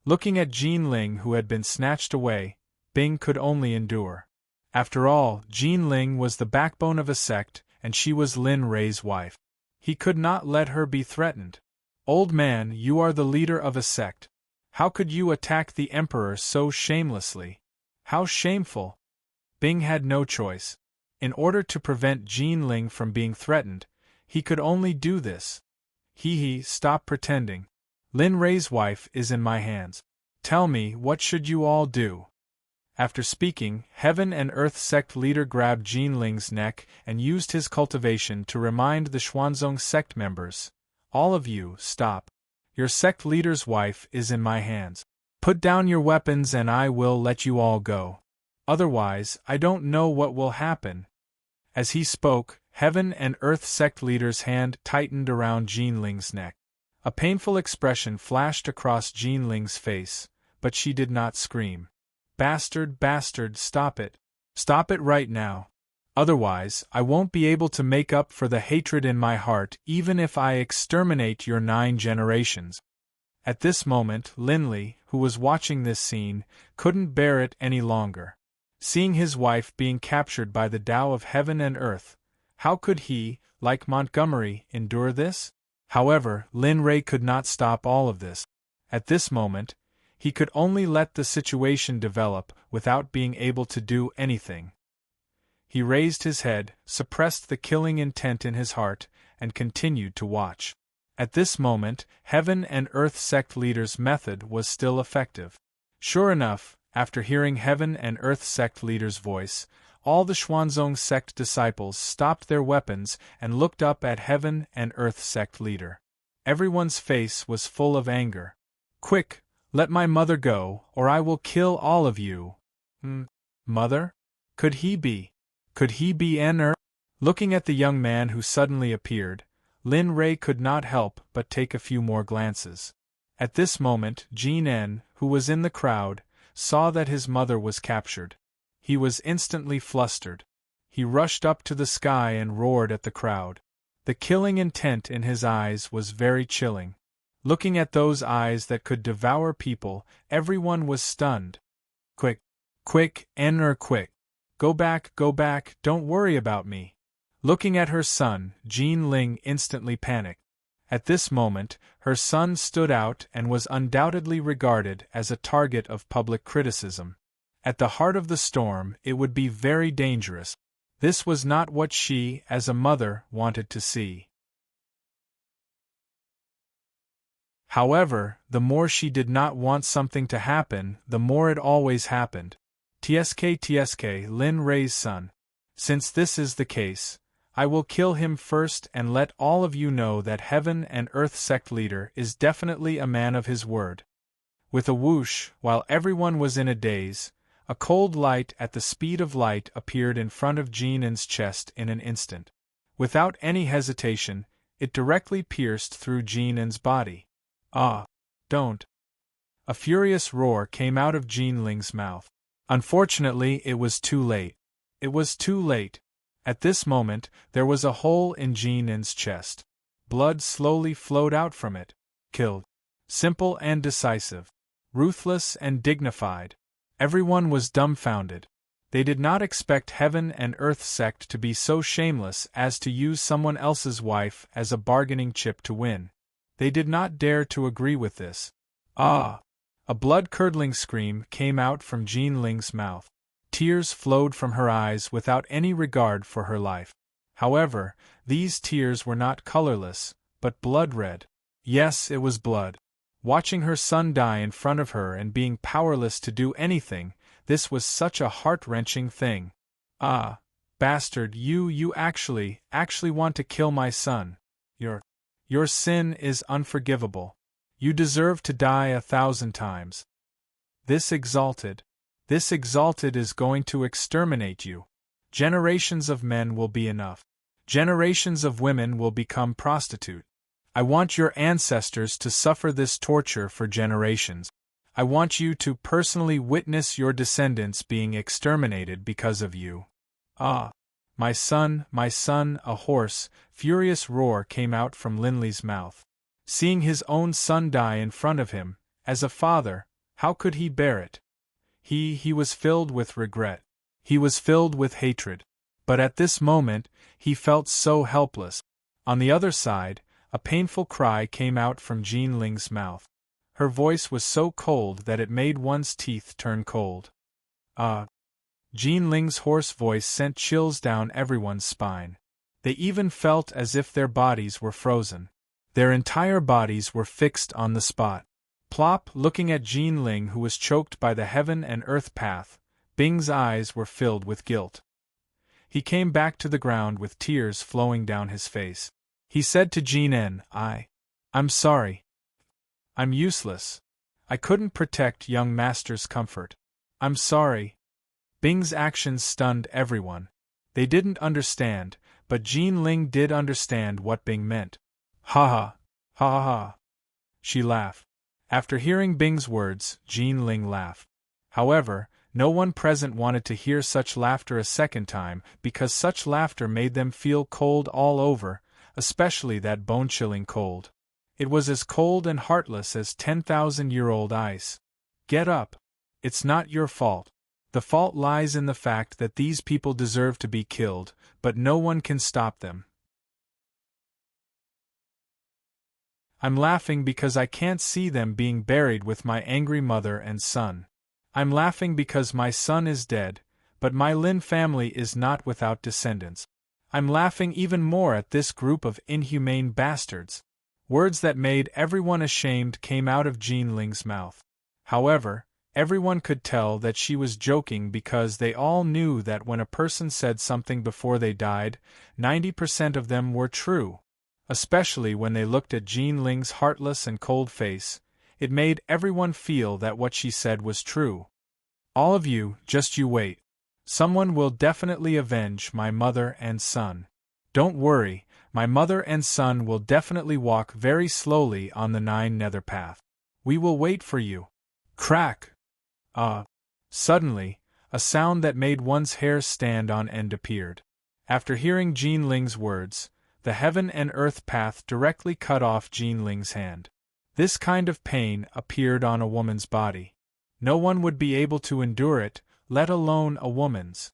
Speaker 1: Looking at Jean Ling, who had been snatched away, Bing could only endure. After all, Jean Ling was the backbone of a sect, and she was Lin Rei's wife. He could not let her be threatened. Old man, you are the leader of a sect. How could you attack the emperor so shamelessly? How shameful! Bing had no choice. In order to prevent Jean Ling from being threatened, he could only do this. Stop pretending. Lin Rei's wife is in my hands. Tell me, what should you all do? After speaking, Heaven and Earth Sect leader grabbed Jean Ling's neck and used his cultivation to remind the Xuanzong Sect members. All of you, stop. Your sect leader's wife is in my hands. Put down your weapons and I will let you all go. Otherwise, I don't know what will happen. As he spoke, Heaven and Earth Sect leader's hand tightened around Jean Ling's neck. A painful expression flashed across Jean Ling's face, but she did not scream. Bastard, stop it. Stop it right now. Otherwise, I won't be able to make up for the hatred in my heart even if I exterminate your 9 generations. At this moment, Linley, who was watching this scene, couldn't bear it any longer. Seeing his wife being captured by the Tao of Heaven and Earth, how could he, like Montgomery, endure this? However, Lin Rei could not stop all of this. At this moment, he could only let the situation develop without being able to do anything. He raised his head, suppressed the killing intent in his heart, and continued to watch. At this moment, Heaven and Earth Sect leader's method was still effective. Sure enough, after hearing Heaven and Earth Sect leader's voice, all the Xuanzong Sect disciples stopped their weapons and looked up at Heaven and Earth Sect leader. Everyone's face was full of anger. Quick, let my mother go, or I will kill all of you. Mother? Could he be N? Looking at the young man who suddenly appeared, Lin Rei could not help but take a few more glances. At this moment, Jean N, who was in the crowd, saw that his mother was captured. He was instantly flustered. He rushed up to the sky and roared at the crowd. The killing intent in his eyes was very chilling. Looking at those eyes that could devour people, everyone was stunned. Quick, N, quick. Go back, don't worry about me. Looking at her son, Jean Ling instantly panicked. At this moment, her son stood out and was undoubtedly regarded as a target of public criticism. At the heart of the storm, it would be very dangerous. This was not what she, as a mother, wanted to see. However, the more she did not want something to happen, the more it always happened. TSK, Lin Rei's son. Since this is the case, I will kill him first and let all of you know that Heaven and Earth Sect leader is definitely a man of his word. With a whoosh, while everyone was in a daze, a cold light at the speed of light appeared in front of Jean's chest in an instant. Without any hesitation, It directly pierced through Jin's body. Ah! Don't! A furious roar came out of Jinling's mouth. Unfortunately, it was too late. It was too late. At this moment, there was a hole in Jin's chest. Blood slowly flowed out from it. Killed. Simple and decisive. Ruthless and dignified. Everyone was dumbfounded. They did not expect Heaven and Earth Sect to be so shameless as to use someone else's wife as a bargaining chip to win. They did not dare to agree with this. Ah! A blood-curdling scream came out from Jinling's mouth. Tears flowed from her eyes without any regard for her life. However, these tears were not colorless, but blood-red. Yes, it was blood. Watching her son die in front of her and being powerless to do anything, this was such a heart-wrenching thing. Ah, bastard, you actually want to kill my son. Your sin is unforgivable. You deserve to die 1,000 times. This exalted is going to exterminate you. Generations of men will be enough. Generations of women will become prostitute. I want your ancestors to suffer this torture for generations. I want you to personally witness your descendants being exterminated because of you. Ah! My son, a hoarse, furious roar came out from Linley's mouth. Seeing his own son die in front of him, as a father, how could he bear it? He was filled with regret. He was filled with hatred. But at this moment, he felt so helpless. On the other side, a painful cry came out from Jinling's mouth. Her voice was so cold that it made one's teeth turn cold. Ah! Jinling's hoarse voice sent chills down everyone's spine. They even felt as if their bodies were frozen. Their entire bodies were fixed on the spot. Plop, looking at Jinling, who was choked by the Heaven and Earth path, Bing's eyes were filled with guilt. He came back to the ground with tears flowing down his face. He said to Jin, I'm sorry. I'm useless. I couldn't protect young master's comfort. I'm sorry. Bing's actions stunned everyone. They didn't understand, but Jinling did understand what Bing meant. Ha ha. Ha ha ha. She laughed. After hearing Bing's words, Jinling laughed. However, no one present wanted to hear such laughter a second time because such laughter made them feel cold all over, especially that bone-chilling cold. It was as cold and heartless as 10,000-year-old ice. Get up. It's not your fault. The fault lies in the fact that these people deserve to be killed, but no one can stop them. I'm laughing because I can't see them being buried with my angry mother and son. I'm laughing because my son is dead, but my Lin family is not without descendants. I'm laughing even more at this group of inhumane bastards. Words that made everyone ashamed came out of Jinling's mouth. However, everyone could tell that she was joking because they all knew that when a person said something before they died, 90% of them were true. Especially when they looked at Jinling's heartless and cold face, it made everyone feel that what she said was true. All of you, just you wait. Someone will definitely avenge my mother and son. Don't worry, my mother and son will definitely walk very slowly on the 9 nether path. We will wait for you. Crack! Suddenly, a sound that made one's hair stand on end appeared. After hearing Jinling's words, the Heaven and Earth path directly cut off Jinling's hand. This kind of pain appeared on a woman's body. No one would be able to endure it, let alone a woman's.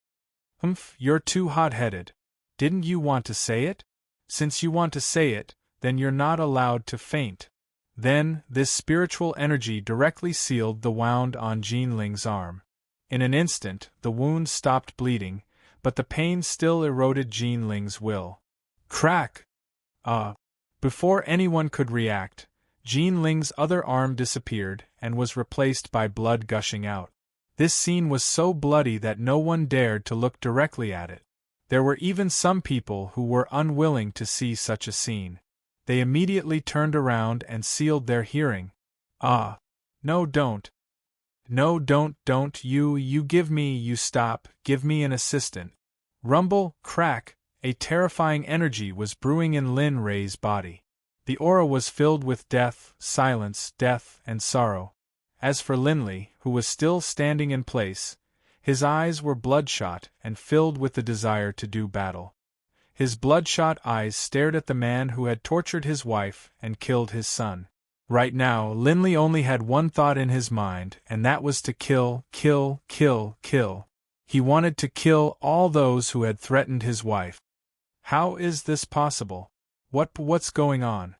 Speaker 1: You're too hot-headed. Didn't you want to say it? Since you want to say it, then you're not allowed to faint. Then, this spiritual energy directly sealed the wound on Jinling's arm. In an instant, the wound stopped bleeding, but the pain still eroded Jinling's will. Crack! Before anyone could react, Jinling's other arm disappeared and was replaced by blood gushing out. This scene was so bloody that no one dared to look directly at it. There were even some people who were unwilling to see such a scene. They immediately turned around and sealed their hearing. No don't. No don't you give me an assistant. Rumble, crack, A terrifying energy was brewing in Lin Rei's body. The aura was filled with death, silence, death, and sorrow. As for Linley, who was still standing in place, his eyes were bloodshot and filled with the desire to do battle. His bloodshot eyes stared at the man who had tortured his wife and killed his son. Right now, Linley only had one thought in his mind, and that was to kill, kill, kill, kill. He wanted to kill all those who had threatened his wife. How is this possible? What's going on?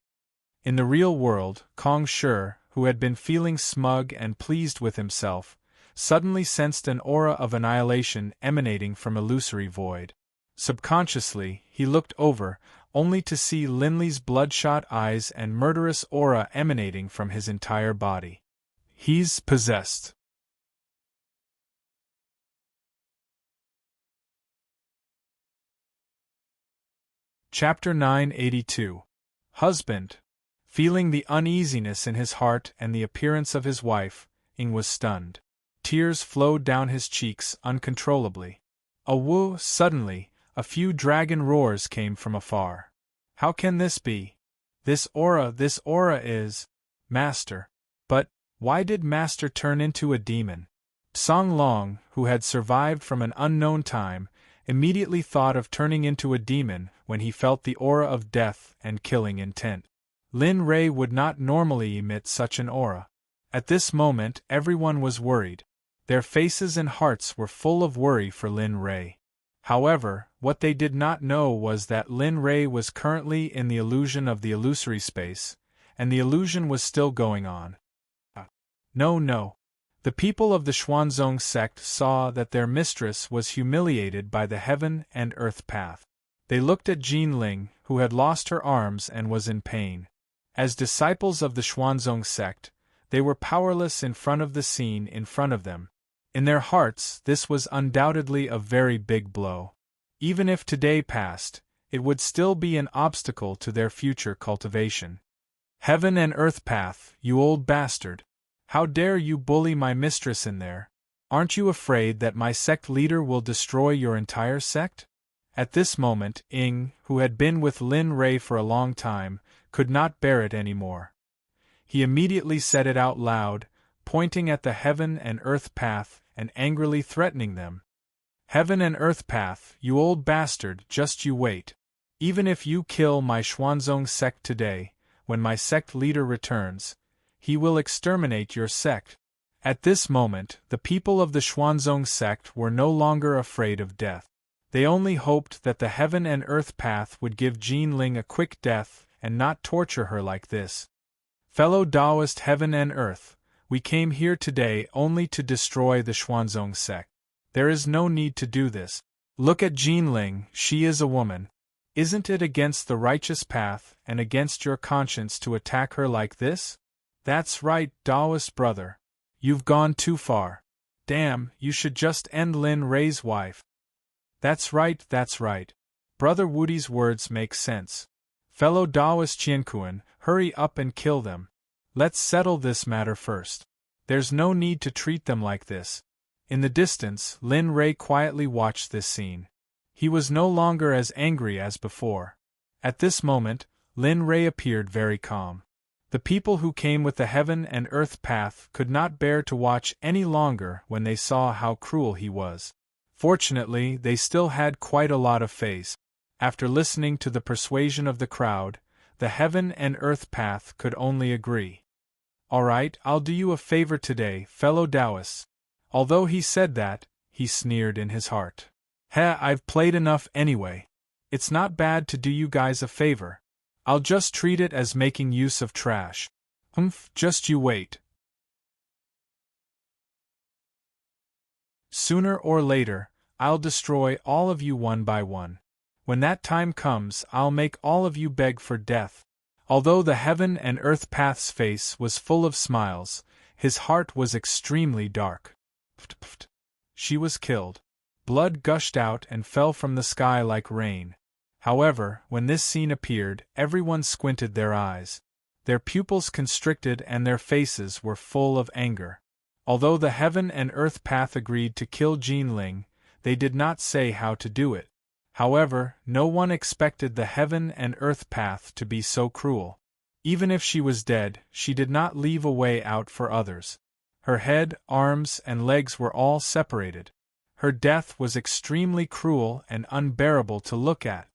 Speaker 1: In the real world, Kong Shi, who had been feeling smug and pleased with himself, suddenly sensed an aura of annihilation emanating from illusory void. Subconsciously, he looked over, only to see Linley's bloodshot eyes and murderous aura emanating from his entire body. He's possessed. Chapter 982. Husband. Feeling the uneasiness in his heart and the appearance of his wife, Ing was stunned. Tears flowed down his cheeks uncontrollably. Suddenly, a few dragon roars came from afar. How can this be? This aura is… Master. But, why did Master turn into a demon? Song Long, who had survived from an unknown time, immediately thought of turning into a demon when he felt the aura of death and killing intent. Lin Rei would not normally emit such an aura. At this moment, everyone was worried. Their faces and hearts were full of worry for Lin Rei. However, what they did not know was that Lin Rei was currently in the illusion of the illusory space, and the illusion was still going on. No. The people of the Xuanzong sect saw that their mistress was humiliated by the heaven and earth path. They looked at Jinling, who had lost her arms and was in pain. As disciples of the Xuanzong sect, they were powerless in front of the scene in front of them. In their hearts, this was undoubtedly a very big blow. Even if today passed, it would still be an obstacle to their future cultivation. Heaven and earth path, you old bastard! How dare you bully my mistress in there? Aren't you afraid that my sect leader will destroy your entire sect? At this moment, Ing, who had been with Lin Rei for a long time, could not bear it any more. He immediately said it out loud, pointing at the heaven and earth path and angrily threatening them. Heaven and earth path, you old bastard, just you wait. Even if you kill my Xuanzong sect today, when my sect leader returns, he will exterminate your sect. At this moment, the people of the Xuanzong sect were no longer afraid of death. They only hoped that the heaven and earth path would give Jinling a quick death and not torture her like this. Fellow Taoist heaven and earth, we came here today only to destroy the Xuanzong sect. There is no need to do this. Look at Jinling, she is a woman. Isn't it against the righteous path and against your conscience to attack her like this? That's right, Taoist brother. You've gone too far. Damn, you should just end Lin Rei's wife. That's right. Brother Wudi's words make sense. Fellow Taoist Qiankuan, hurry up and kill them. Let's settle this matter first. There's no need to treat them like this. In the distance, Lin Rei quietly watched this scene. He was no longer as angry as before. At this moment, Lin Rei appeared very calm. The people who came with the heaven and earth path could not bear to watch any longer when they saw how cruel he was. Fortunately, they still had quite a lot of faith. After listening to the persuasion of the crowd, the heaven and earth path could only agree. Alright, I'll do you a favor today, fellow Taoists. Although he said that, he sneered in his heart. I've played enough anyway. It's not bad to do you guys a favor. I'll just treat it as making use of trash. Just you wait. Sooner or later, I'll destroy all of you one by one. When that time comes, I'll make all of you beg for death. Although the heaven and earth path's face was full of smiles, his heart was extremely dark. She was killed. Blood gushed out and fell from the sky like rain. However, when this scene appeared, everyone squinted their eyes. Their pupils constricted and their faces were full of anger. Although the heaven and earth path agreed to kill Jinling, they did not say how to do it. However, no one expected the heaven and earth path to be so cruel. Even if she was dead, she did not leave a way out for others. Her head, arms, and legs were all separated. Her death was extremely cruel and unbearable to look at.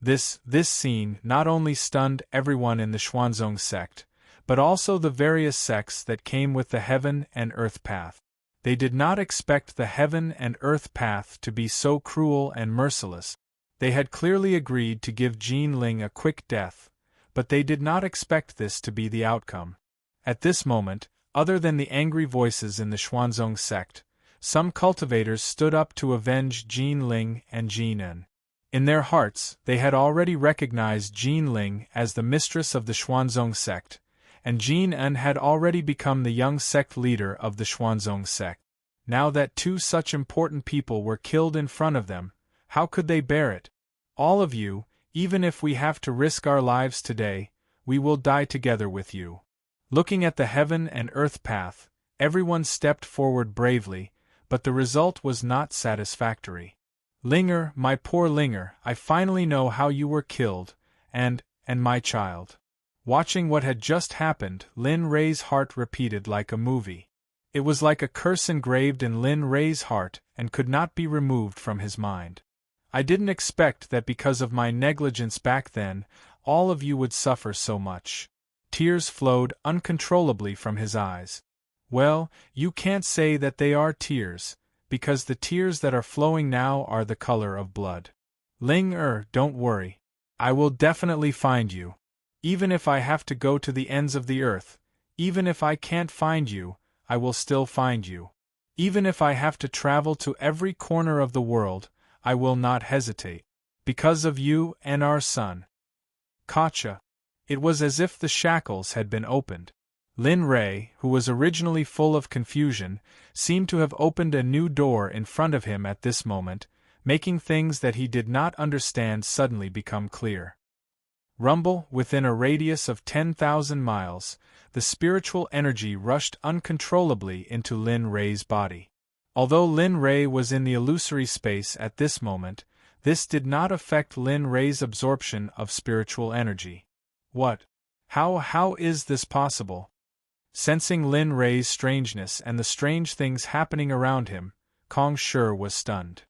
Speaker 1: This scene not only stunned everyone in the Xuanzong sect, but also the various sects that came with the heaven and earth path. They did not expect the heaven and earth path to be so cruel and merciless. They had clearly agreed to give Jin Ling a quick death, but they did not expect this to be the outcome. At this moment, other than the angry voices in the Xuanzong sect, some cultivators stood up to avenge Jin Ling and Jin En. In their hearts, they had already recognized Jin Ling as the mistress of the Xuanzong sect, and Jin En had already become the young sect leader of the Xuanzong sect. Now that two such important people were killed in front of them, how could they bear it? All of you, even if we have to risk our lives today, we will die together with you. Looking at the heaven and earth path, everyone stepped forward bravely, but the result was not satisfactory. Linger, my poor Linger, I finally know how you were killed, and my child. Watching what had just happened, Lin Rei's heart repeated like a movie. It was like a curse engraved in Lin Rei's heart and could not be removed from his mind. I didn't expect that because of my negligence back then, all of you would suffer so much. Tears flowed uncontrollably from his eyes. Well, you can't say that they are tears, because the tears that are flowing now are the color of blood. Ling don't worry. I will definitely find you. Even if I have to go to the ends of the earth, even if I can't find you, I will still find you. Even if I have to travel to every corner of the world, I will not hesitate. Because of you and our son. Gotcha. It was as if the shackles had been opened. Lin Rei, who was originally full of confusion, seemed to have opened a new door in front of him at this moment, making things that he did not understand suddenly become clear. Rumble, within a radius of 10,000 miles, the spiritual energy rushed uncontrollably into Lin Rei's body. Although Lin Rei was in the illusory space at this moment, this did not affect Lin Rei's absorption of spiritual energy. What? How is this possible? Sensing Lin Rei's strangeness and the strange things happening around him, Kong Shi was stunned.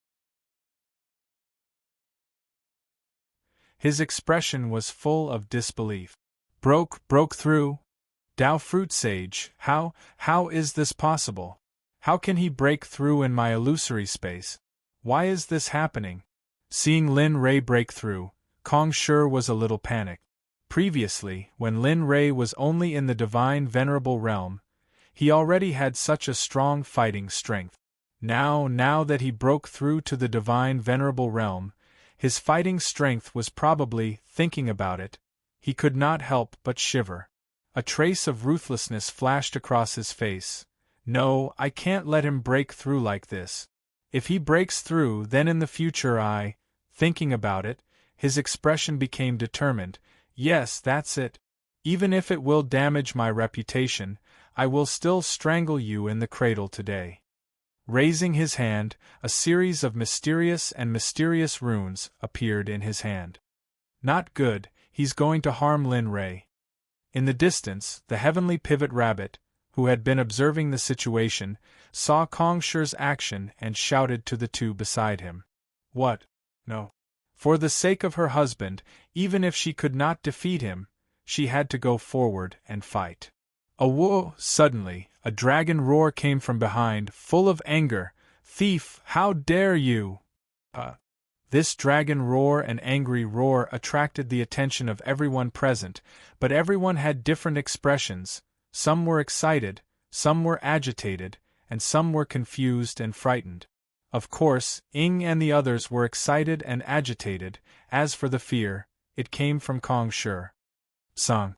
Speaker 1: His expression was full of disbelief. Broke through? Dao Fruit Sage, how is this possible? How can he break through in my illusory space? Why is this happening? Seeing Lin Rei break through, Kong Shi was a little panicked. Previously, when Lin Rei was only in the divine venerable realm, he already had such a strong fighting strength. Now that he broke through to the divine venerable realm, his fighting strength was probably, thinking about it, he could not help but shiver. A trace of ruthlessness flashed across his face. No, I can't let him break through like this. If he breaks through, then in the future thinking about it, his expression became determined. Yes, that's it. Even if it will damage my reputation, I will still strangle you in the cradle today. Raising his hand, a series of mysterious runes appeared in his hand. Not good, he's going to harm Lin Rei. In the distance, the heavenly pivot rabbit, who had been observing the situation, saw Kong Shi's action and shouted to the two beside him. What? No. For the sake of her husband, even if she could not defeat him, she had to go forward and fight. Whoa! Suddenly, a dragon roar came from behind, full of anger. Thief, how dare you! This dragon roar and angry roar attracted the attention of everyone present, but everyone had different expressions. Some were excited, some were agitated, and some were confused and frightened. Of course, Ying and the others were excited and agitated. As for the fear, it came from Kong Shi. Song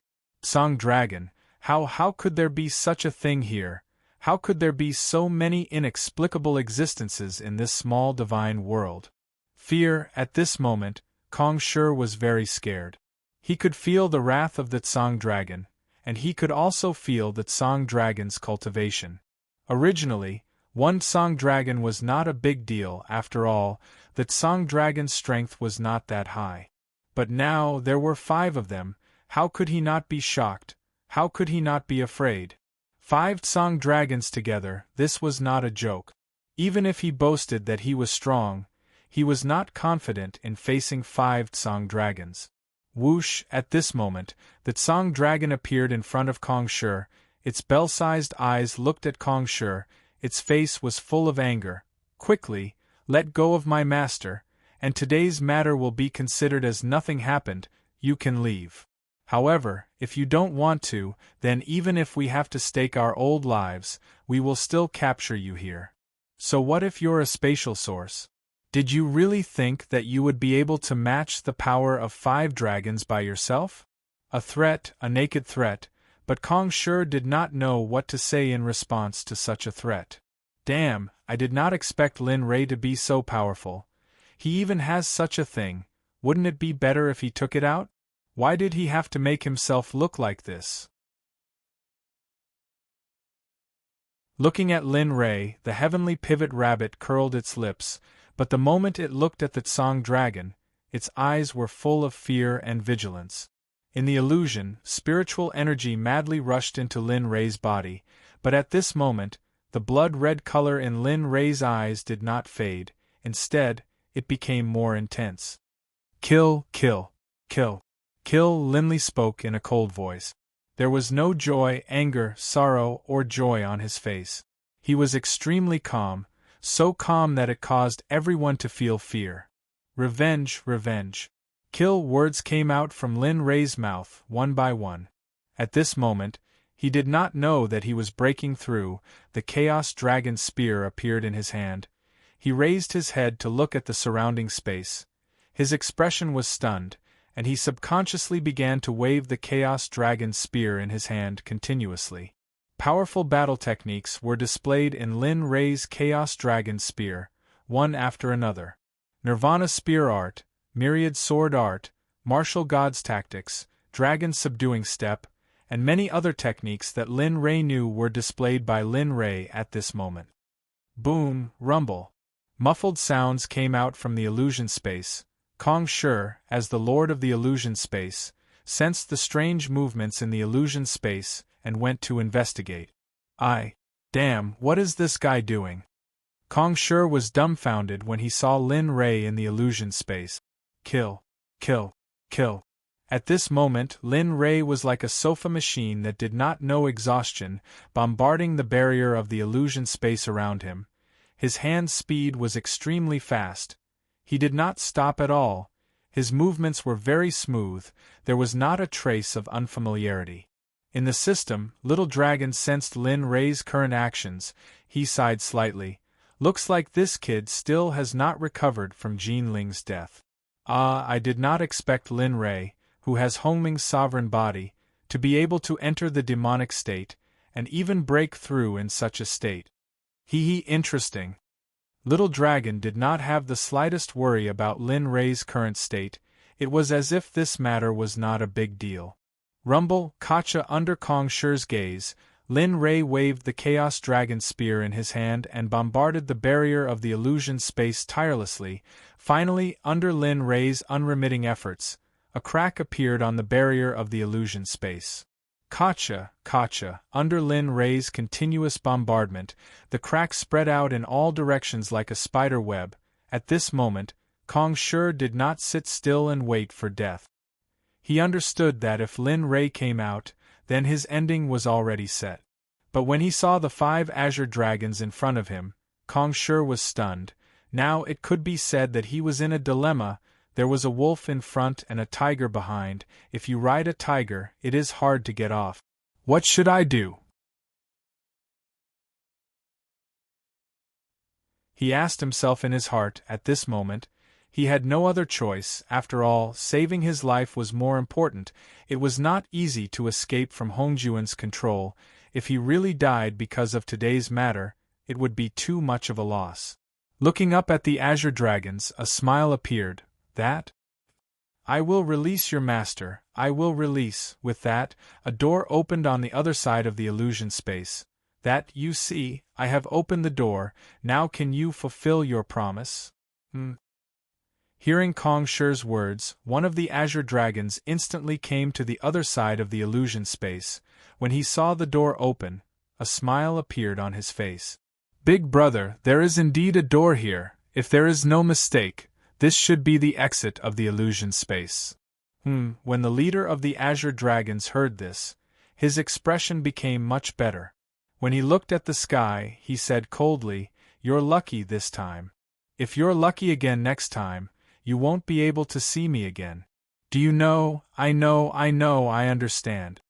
Speaker 1: Dragon, how could there be such a thing here? How could there be so many inexplicable existences in this small divine world? Fear, at this moment, Kong Shi was very scared. He could feel the wrath of the Song Dragon, and he could also feel the Song Dragon's cultivation. Originally, one Song Dragon was not a big deal after all, that Song Dragon's strength was not that high. But now there were 5 of them. How could he not be shocked? How could he not be afraid? 5 Song Dragons together, this was not a joke. Even if he boasted that he was strong, he was not confident in facing 5 Song Dragons. Whoosh! At this moment, the Song Dragon appeared in front of Kong Shi. Its bell-sized eyes looked at Kong Shi. Its face was full of anger. Quickly, let go of my master, and today's matter will be considered as nothing happened. You can leave. However, if you don't want to, then even if we have to stake our old lives, we will still capture you here. So what if you're a spatial source? Did you really think that you would be able to match the power of 5 dragons by yourself? A threat, a naked threat, but Kong Shi did not know what to say in response to such a threat. Damn, I did not expect Lin Rei to be so powerful. He even has such a thing. Wouldn't it be better if he took it out? Why did he have to make himself look like this? Looking at Lin Rei, the heavenly pivot rabbit curled its lips, but the moment it looked at the Song Dragon, its eyes were full of fear and vigilance. In the illusion, spiritual energy madly rushed into Lin Rei's body, but at this moment, the blood-red color in Lin Rei's eyes did not fade. Instead, it became more intense. Kill, kill, kill. Kill, Linley spoke in a cold voice. There was no joy, anger, sorrow, or joy on his face. He was extremely calm, so calm that it caused everyone to feel fear. Revenge, revenge. Kill, words came out from Lin Rei's mouth, one by one. At this moment, he did not know that he was breaking through. The Chaos Dragon spear appeared in his hand. He raised his head to look at the surrounding space. His expression was stunned, and he subconsciously began to wave the Chaos Dragon spear in his hand continuously. Powerful battle techniques were displayed in Lin Rei's Chaos Dragon spear, one after another. Nirvana spear art, myriad sword art, martial gods tactics, dragon subduing step, and many other techniques that Lin Rei knew were displayed by Lin Rei at this moment. Boom, rumble. Muffled sounds came out from the illusion space. Kong Shi, as the Lord of the Illusion Space, sensed the strange movements in the illusion space and went to investigate. Damn, what is this guy doing? Kong Shi was dumbfounded when he saw Lin Rei in the illusion space. Kill, kill, kill. At this moment, Lin Rei was like a sofa machine that did not know exhaustion, bombarding the barrier of the illusion space around him. His hand speed was extremely fast. He did not stop at all. His movements were very smooth. There was not a trace of unfamiliarity. In the system, Little Dragon sensed Lin Rei's current actions. He sighed slightly. Looks like this kid still has not recovered from Jin Ling's death. I did not expect Lin Rei, who has Hongming's sovereign body, to be able to enter the demonic state, and even break through in such a state. Interesting. Little Dragon did not have the slightest worry about Lin Rei's current state. It was as if this matter was not a big deal. Rumble, Kacha under Kong Shi's gaze, Lin Rei waved the Chaos Dragon spear in his hand and bombarded the barrier of the illusion space tirelessly. Finally, under Lin Rei's unremitting efforts, a crack appeared on the barrier of the illusion space. Kacha, under Lin Rei's continuous bombardment, the crack spread out in all directions like a spider web. At this moment, Kong Shi did not sit still and wait for death. He understood that if Lin Rei came out, then his ending was already set. But when he saw the 5 azure dragons in front of him, Kong Shi was stunned. Now it could be said that he was in a dilemma. There was a wolf in front and a tiger behind. If you ride a tiger, it is hard to get off. What should I do? He asked himself in his heart. At this moment, he had no other choice. After all, saving his life was more important. It was not easy to escape from Hongjuan's control. If he really died because of today's matter, it would be too much of a loss. Looking up at the azure dragons, a smile appeared. That? I will release your master, I will release. With that, a door opened on the other side of the illusion space. That, you see, I have opened the door. Now can you fulfill your promise? Hearing Kong Shi's words, one of the azure dragons instantly came to the other side of the illusion space. When he saw the door open, a smile appeared on his face. Big brother, there is indeed a door here. If there is no mistake, this should be the exit of the illusion space. When the leader of the azure dragons heard this, his expression became much better. When he looked at the sky, he said coldly, "You're lucky this time. If you're lucky again next time, you won't be able to see me again. Do you know, I understand.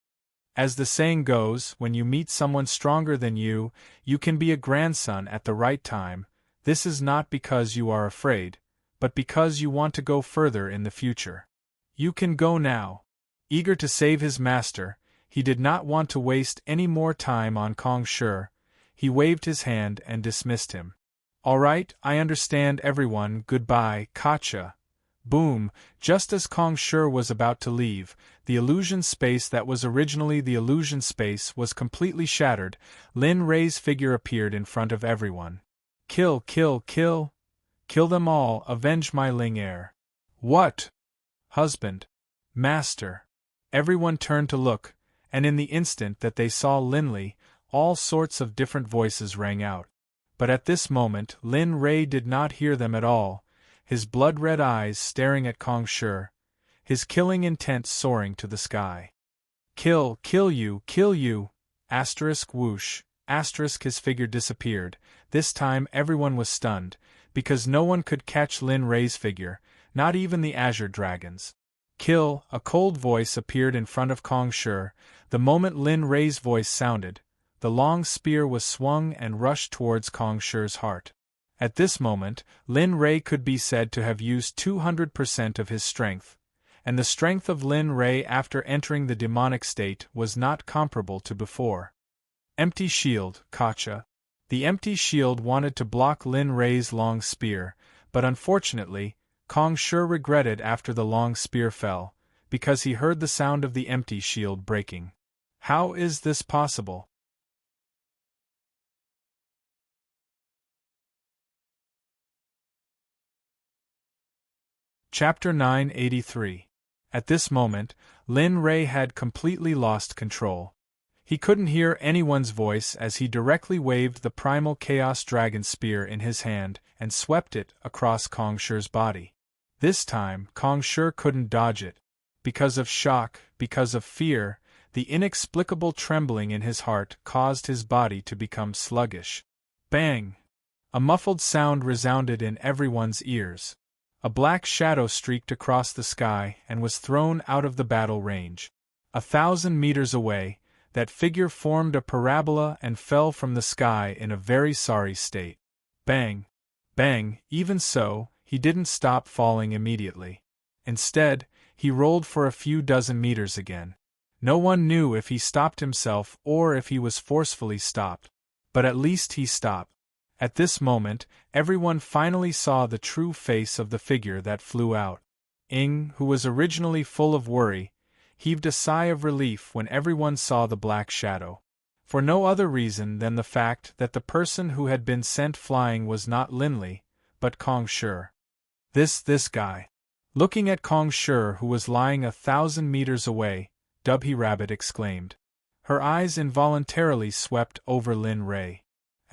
Speaker 1: As the saying goes, when you meet someone stronger than you can be a grandson at the right time. This is not because you are afraid, but because you want to go further in the future. You can go now." Eager to save his master, he did not want to waste any more time on Kong Shi. He waved his hand and dismissed him. "All right, I understand everyone, goodbye, Katja." Boom! Just as Kong Shi was about to leave, the illusion space that was originally the illusion space was completely shattered. Lin Rei's figure appeared in front of everyone. "Kill, kill, kill! Kill them all, avenge my Ling heir." "What? Husband? Master?" Everyone turned to look, and in the instant that they saw Linley, all sorts of different voices rang out. But at this moment Lin Rei did not hear them at all, his blood-red eyes staring at Kong Shi, his killing intent soaring to the sky. "Kill you! Asterisk whoosh, asterisk his figure disappeared. This time everyone was stunned, because no one could catch Lin Rei's figure, not even the azure dragons. "Kill!" A cold voice appeared in front of Kong Shi. The moment Lin Rei's voice sounded, the long spear was swung and rushed towards Kong Shi's heart. At this moment, Lin Rei could be said to have used 200% of his strength, and the strength of Lin Rei after entering the demonic state was not comparable to before. Empty shield, Katja. The empty shield wanted to block Lin Rei's long spear, but unfortunately, Kong Shi regretted after the long spear fell, because he heard the sound of the empty shield breaking. How is this possible? Chapter 983. At this moment, Lin Rei had completely lost control. He couldn't hear anyone's voice as he directly waved the primal Chaos Dragon Spear in his hand and swept it across Kong Shi's body. This time, Kong Shi couldn't dodge it. Because of shock, because of fear, the inexplicable trembling in his heart caused his body to become sluggish. Bang! A muffled sound resounded in everyone's ears. A black shadow streaked across the sky and was thrown out of the battle range. 1,000 meters away, that figure formed a parabola and fell from the sky in a very sorry state. Bang! Bang! Even so, he didn't stop falling immediately. Instead, he rolled for a few dozen meters again. No one knew if he stopped himself or if he was forcefully stopped. But at least he stopped. At this moment, everyone finally saw the true face of the figure that flew out. Ing, who was originally full of worry, heaved a sigh of relief when everyone saw the black shadow. For no other reason than the fact that the person who had been sent flying was not Linley, but Kong Shi. This guy. Looking at Kong Shi, who was lying 1,000 meters away, Dubhy Rabbit exclaimed. Her eyes involuntarily swept over Lin Rei.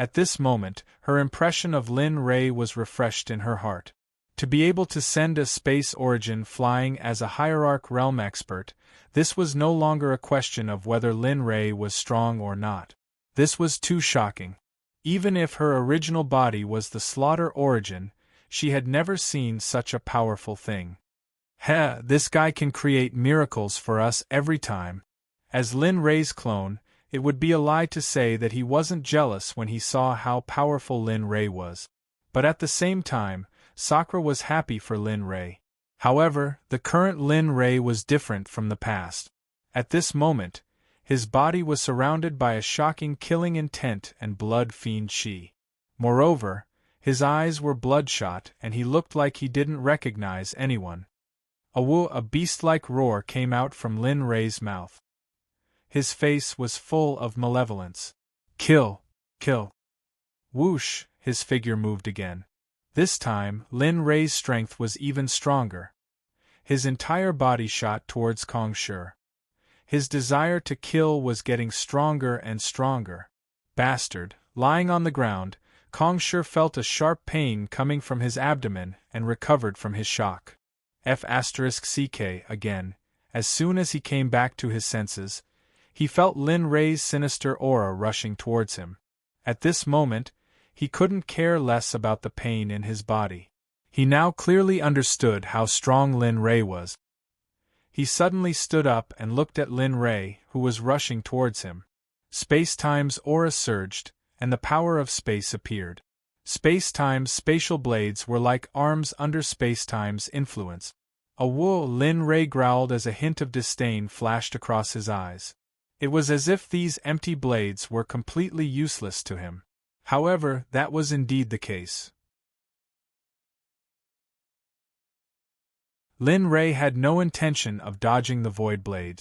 Speaker 1: At this moment, her impression of Lin Rei was refreshed in her heart. To be able to send a space origin flying as a Hierarch realm expert, this was no longer a question of whether Lin Rei was strong or not. This was too shocking. Even if her original body was the Slaughter origin, she had never seen such a powerful thing. Heh, this guy can create miracles for us every time. As Lin Rei's clone, it would be a lie to say that he wasn't jealous when he saw how powerful Lin Rei was. But at the same time, Sakura was happy for Lin Rei. However, the current Lin Rei was different from the past. At this moment, his body was surrounded by a shocking killing intent and blood fiend Shi. Moreover, his eyes were bloodshot and he looked like he didn't recognize anyone. A beast-like roar came out from Lin Rei's mouth. His face was full of malevolence. Kill! Kill! Whoosh! His figure moved again. This time, Lin Rei's strength was even stronger. His entire body shot towards Kong Shi. His desire to kill was getting stronger and stronger. Bastard! Lying on the ground, Kong Shi felt a sharp pain coming from his abdomen and recovered from his shock. *CK again. As soon as he came back to his senses, he felt Lin Rei's sinister aura rushing towards him. At this moment, he couldn't care less about the pain in his body. He now clearly understood how strong Lin Rei was. He suddenly stood up and looked at Lin Rei, who was rushing towards him. Space-time's aura surged, and the power of space appeared. Space-time's spatial blades were like arms under space-time's influence. Lin Rei growled as a hint of disdain flashed across his eyes. It was as if these empty blades were completely useless to him. However, that was indeed the case. Lin Rei had no intention of dodging the void blade.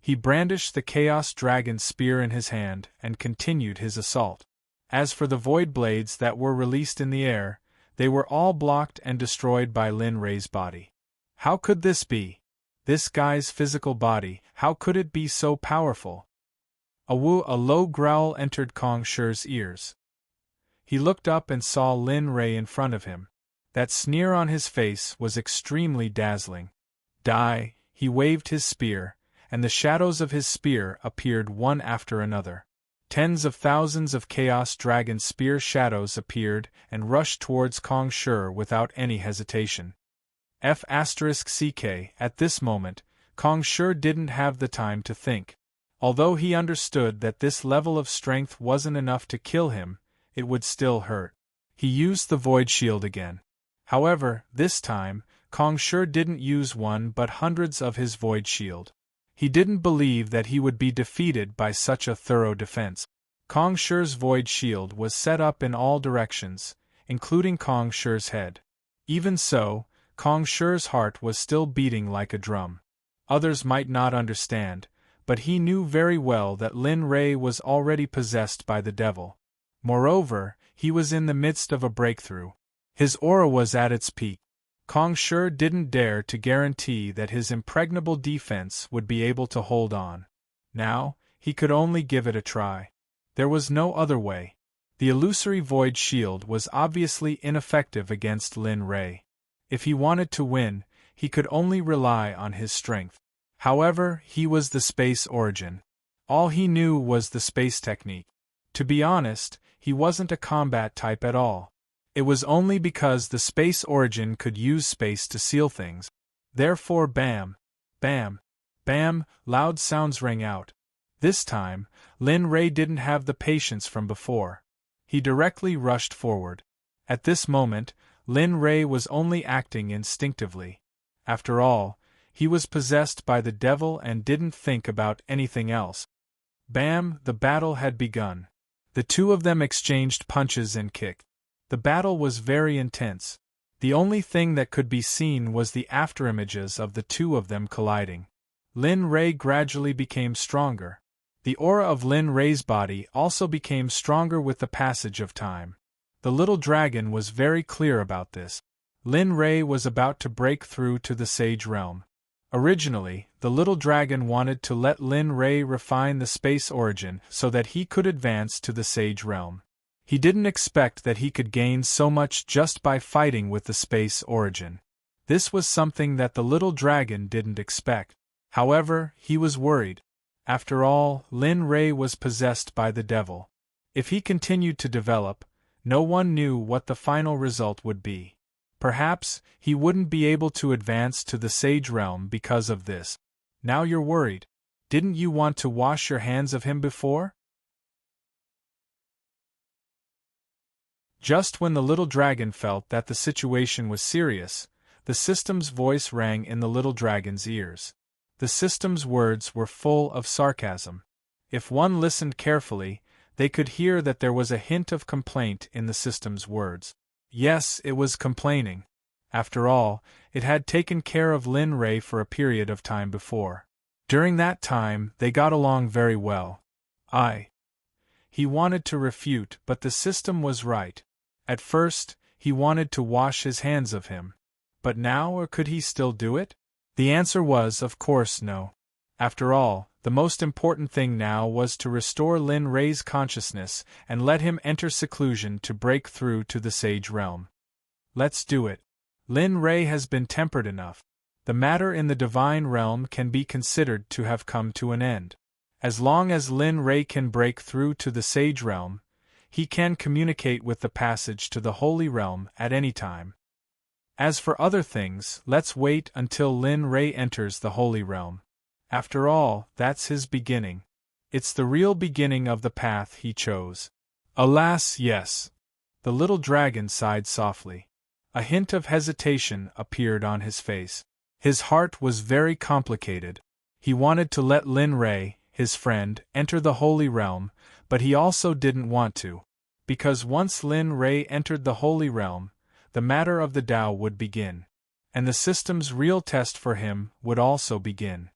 Speaker 1: He brandished the Chaos Dragon spear in his hand and continued his assault. As for the void blades that were released in the air, they were all blocked and destroyed by Lin Rei's body. How could this be? This guy's physical body, how could it be so powerful? A low growl entered Kong Shi's ears. He looked up and saw Lin Rei in front of him. That sneer on his face was extremely dazzling. Die! He waved his spear, and the shadows of his spear appeared one after another. Tens of thousands of Chaos Dragon spear shadows appeared and rushed towards Kong Shi without any hesitation. *CK At this moment, Kong Shi didn't have the time to think. Although he understood that this level of strength wasn't enough to kill him, it would still hurt. He used the Void Shield again. However, this time, Kong Shi didn't use one but hundreds of his Void Shield. He didn't believe that he would be defeated by such a thorough defense. Kong Shi's Void Shield was set up in all directions, including Kong Shi's head. Even so, Kong Shi's heart was still beating like a drum. Others might not understand, but he knew very well that Lin Rei was already possessed by the devil. Moreover, he was in the midst of a breakthrough. His aura was at its peak. Kong Shi didn't dare to guarantee that his impregnable defense would be able to hold on. Now, he could only give it a try. There was no other way. The illusory Void Shield was obviously ineffective against Lin Rei. If he wanted to win, he could only rely on his strength. However, he was the Space Origin. All he knew was the space technique. To be honest, he wasn't a combat type at all. It was only because the Space Origin could use space to seal things. Therefore bam, bam, bam, loud sounds rang out. This time, Lin Rei didn't have the patience from before. He directly rushed forward. At this moment, Lin Rei was only acting instinctively. After all, he was possessed by the devil and didn't think about anything else. Bam, the battle had begun. The two of them exchanged punches and kicked. The battle was very intense. The only thing that could be seen was the afterimages of the two of them colliding. Lin Rei gradually became stronger. The aura of Lin Rei's body also became stronger with the passage of time. The little dragon was very clear about this. Lin Rei was about to break through to the Sage Realm. Originally, the little dragon wanted to let Lin Rei refine the Space Origin so that he could advance to the Sage Realm. He didn't expect that he could gain so much just by fighting with the Space Origin. This was something that the little dragon didn't expect. However, he was worried. After all, Lin Rei was possessed by the devil. If he continued to develop, no one knew what the final result would be. Perhaps, he wouldn't be able to advance to the Sage Realm because of this. Now you're worried. Didn't you want to wash your hands of him before? Just when the little dragon felt that the situation was serious, the system's voice rang in the little dragon's ears. The system's words were full of sarcasm. If one listened carefully, they could hear that there was a hint of complaint in the system's words. Yes, it was complaining. After all, it had taken care of Lin Rei for a period of time before. During that time, they got along very well. He wanted to refute, but the system was right. At first, he wanted to wash his hands of him. But now, or could he still do it? The answer was, of course, no. After all, the most important thing now was to restore Lin Rei's consciousness and let him enter seclusion to break through to the sage realm. Let's do it. Lin Rei has been tempered enough. The matter in the divine realm can be considered to have come to an end. As long as Lin Rei can break through to the sage realm, he can communicate with the passage to the holy realm at any time. As for other things, let's wait until Lin Rei enters the holy realm. After all, that's his beginning. It's the real beginning of the path he chose. Alas, yes. The little dragon sighed softly. A hint of hesitation appeared on his face. His heart was very complicated. He wanted to let Lin Rei, his friend, enter the holy realm, but he also didn't want to. Because once Lin Rei entered the holy realm, the matter of the Tao would begin. And the system's real test for him would also begin.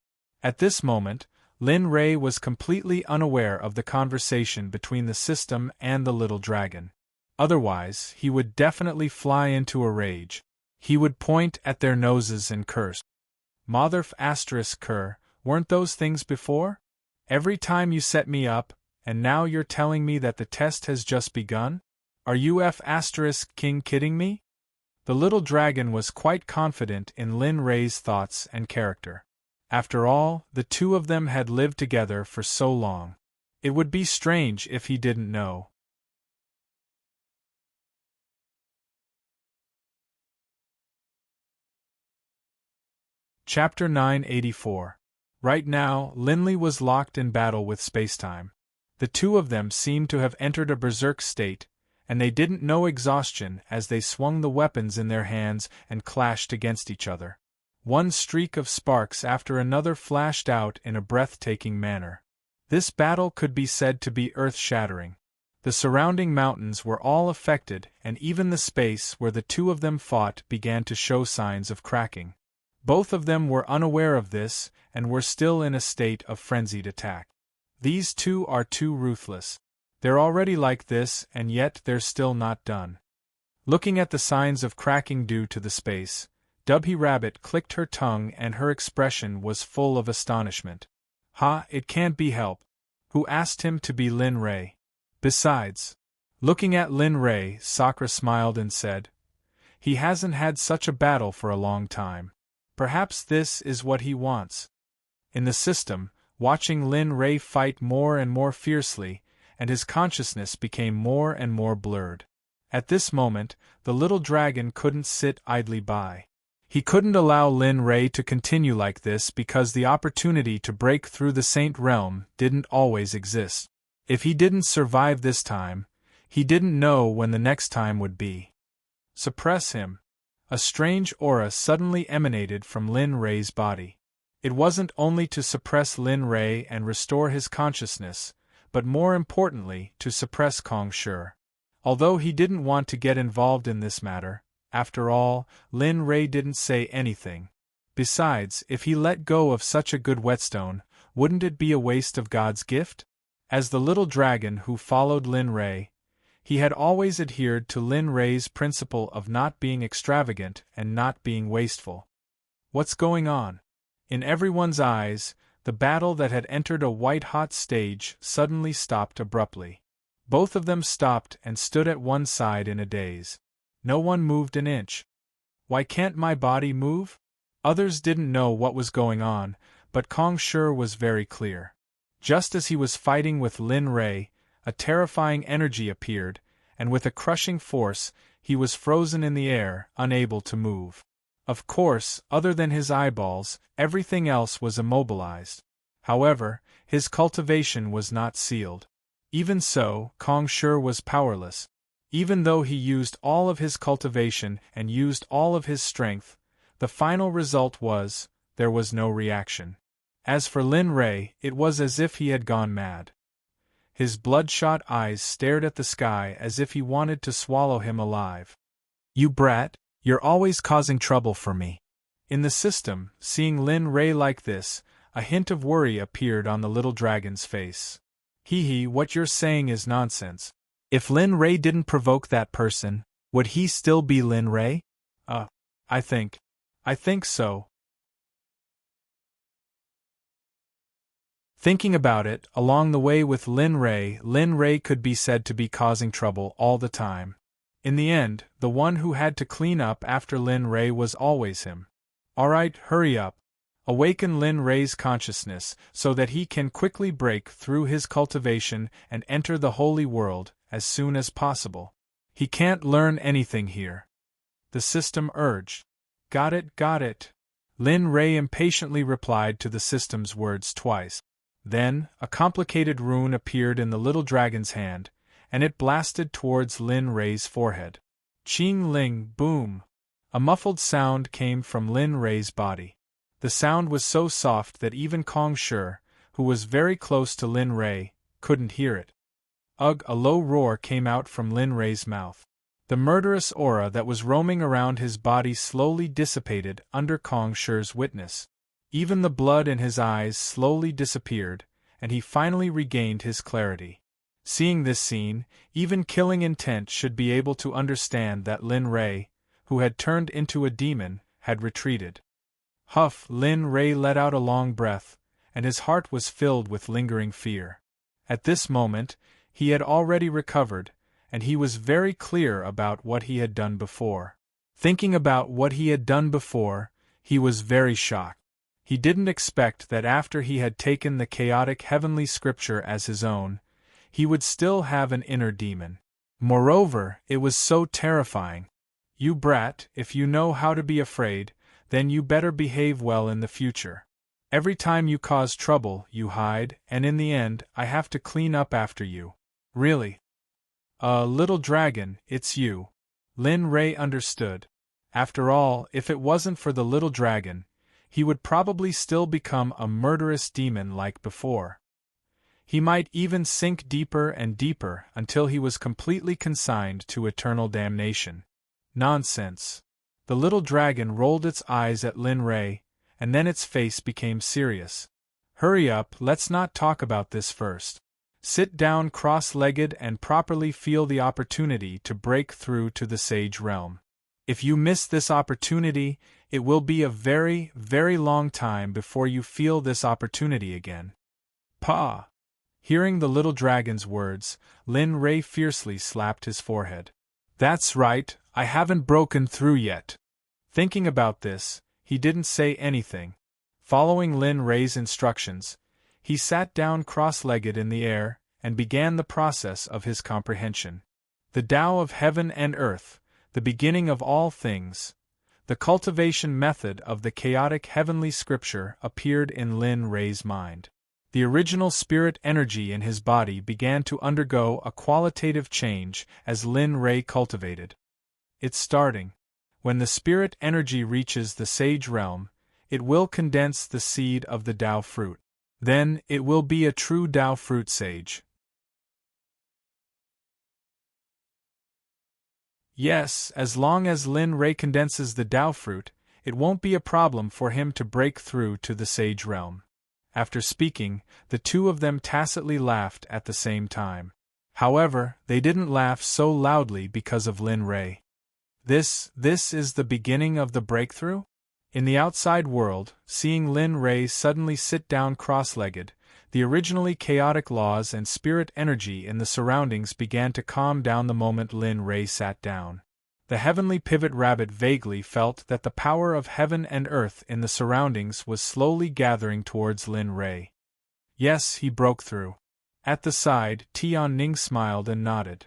Speaker 1: At this moment, Lin Rei was completely unaware of the conversation between the system and the little dragon. Otherwise, he would definitely fly into a rage. He would point at their noses and curse. Motherf ***, weren't those things before? Every time you set me up, and now you're telling me that the test has just begun? Are you ***king kidding me? The little dragon was quite confident in Lin Rei's thoughts and character. After all, the two of them had lived together for so long. It would be strange if he didn't know. Chapter 984. Right now, Linley was locked in battle with spacetime. The two of them seemed to have entered a berserk state, and they didn't know exhaustion as they swung the weapons in their hands and clashed against each other. One streak of sparks after another flashed out in a breathtaking manner. This battle could be said to be earth-shattering. The surrounding mountains were all affected, and even the space where the two of them fought began to show signs of cracking. Both of them were unaware of this, and were still in a state of frenzied attack. These two are too ruthless. They're already like this, and yet they're still not done. Looking at the signs of cracking due to the space, Dubhy Rabbit clicked her tongue and her expression was full of astonishment. It can't be helped. Who asked him to be Lin Rei? Besides, looking at Lin Rei, Sakura smiled and said, he hasn't had such a battle for a long time. Perhaps this is what he wants. In the system, watching Lin Rei fight more and more fiercely, and his consciousness became more and more blurred. At this moment, the little dragon couldn't sit idly by. He couldn't allow Lin Rei to continue like this because the opportunity to break through the Saint Realm didn't always exist. If he didn't survive this time, he didn't know when the next time would be. Suppress him. A strange aura suddenly emanated from Lin Rei's body. It wasn't only to suppress Lin Rei and restore his consciousness, but more importantly, to suppress Kong Shi. Although he didn't want to get involved in this matter, after all, Lin Rei didn't say anything. Besides, if he let go of such a good whetstone, wouldn't it be a waste of God's gift? As the little dragon who followed Lin Rei, he had always adhered to Lin Rei's principle of not being extravagant and not being wasteful. What's going on? In everyone's eyes, the battle that had entered a white-hot stage suddenly stopped abruptly. Both of them stopped and stood at one side in a daze. No one moved an inch. Why can't my body move? Others didn't know what was going on, but Kong Shi was very clear. Just as he was fighting with Lin Rei, a terrifying energy appeared, and with a crushing force, he was frozen in the air, unable to move. Of course, other than his eyeballs, everything else was immobilized. However, his cultivation was not sealed. Even so, Kong Shi was powerless. Even though he used all of his cultivation and used all of his strength, the final result was, there was no reaction. As for Lin Rei, it was as if he had gone mad. His bloodshot eyes stared at the sky as if he wanted to swallow him alive. You brat, you're always causing trouble for me. In the system, seeing Lin Rei like this, a hint of worry appeared on the little dragon's face. What you're saying is nonsense. If Lin Rei didn't provoke that person, Would he still be Lin Rei? I think so. Thinking about it, along the way with Lin Rei could be said to be causing trouble all the time. In the end, the one who had to clean up after Lin Rei was always him. Alright, hurry up. Awaken Lin Rei's consciousness so that he can quickly break through his cultivation and enter the holy world as soon as possible. He can't learn anything here. The system urged. Got it. Lin Rei impatiently replied to the system's words twice. Then, a complicated rune appeared in the little dragon's hand, and it blasted towards Lin Rei's forehead. Ching ling, boom! A muffled sound came from Lin Rei's body. The sound was so soft that even Kong Shi, who was very close to Lin Rei, couldn't hear it. Ugh! A low roar came out from Lin Rei's mouth. The murderous aura that was roaming around his body slowly dissipated under Kong Shi's witness. Even the blood in his eyes slowly disappeared, and he finally regained his clarity. Seeing this scene, even killing intent should be able to understand that Lin Rei, who had turned into a demon, had retreated. Huff! Lin Rei let out a long breath, and his heart was filled with lingering fear. At this moment, he had already recovered, and he was very clear about what he had done before. Thinking about what he had done before, he was very shocked. He didn't expect that after he had taken the chaotic heavenly scripture as his own, he would still have an inner demon. Moreover, it was so terrifying. You brat, if you know how to be afraid, then you better behave well in the future. Every time you cause trouble, you hide, and in the end, I have to clean up after you. Really? Little dragon, it's you. Lin Rei understood. After all, if it wasn't for the little dragon, he would probably still become a murderous demon like before. He might even sink deeper and deeper until he was completely consigned to eternal damnation. Nonsense. The little dragon rolled its eyes at Lin Rei, and then its face became serious. Hurry up, let's not talk about this first. Sit down cross-legged and properly feel the opportunity to break through to the sage realm. If you miss this opportunity, it will be a very, very long time before you feel this opportunity again. Pa! Hearing the little dragon's words, Lin Rei fiercely slapped his forehead. That's right, I haven't broken through yet. Thinking about this, he didn't say anything. Following Lin Rei's instructions, he sat down cross-legged in the air and began the process of his comprehension. The Tao of heaven and earth, the beginning of all things, the cultivation method of the chaotic heavenly scripture appeared in Lin Rei's mind. The original spirit energy in his body began to undergo a qualitative change as Lin Rei cultivated. It's starting. When the spirit energy reaches the sage realm, it will condense the seed of the Tao fruit. Then, it will be a true Tao fruit sage. Yes, as long as Lin Rei condenses the Tao fruit, it won't be a problem for him to break through to the sage realm. After speaking, the two of them tacitly laughed at the same time. However, they didn't laugh so loudly because of Lin Rei. This is the beginning of the breakthrough? In the outside world, seeing Lin Rei suddenly sit down cross-legged, the originally chaotic laws and spirit energy in the surroundings began to calm down the moment Lin Rei sat down. The heavenly pivot rabbit vaguely felt that the power of heaven and earth in the surroundings was slowly gathering towards Lin Rei. Yes, he broke through. At the side, Tian Ning smiled and nodded.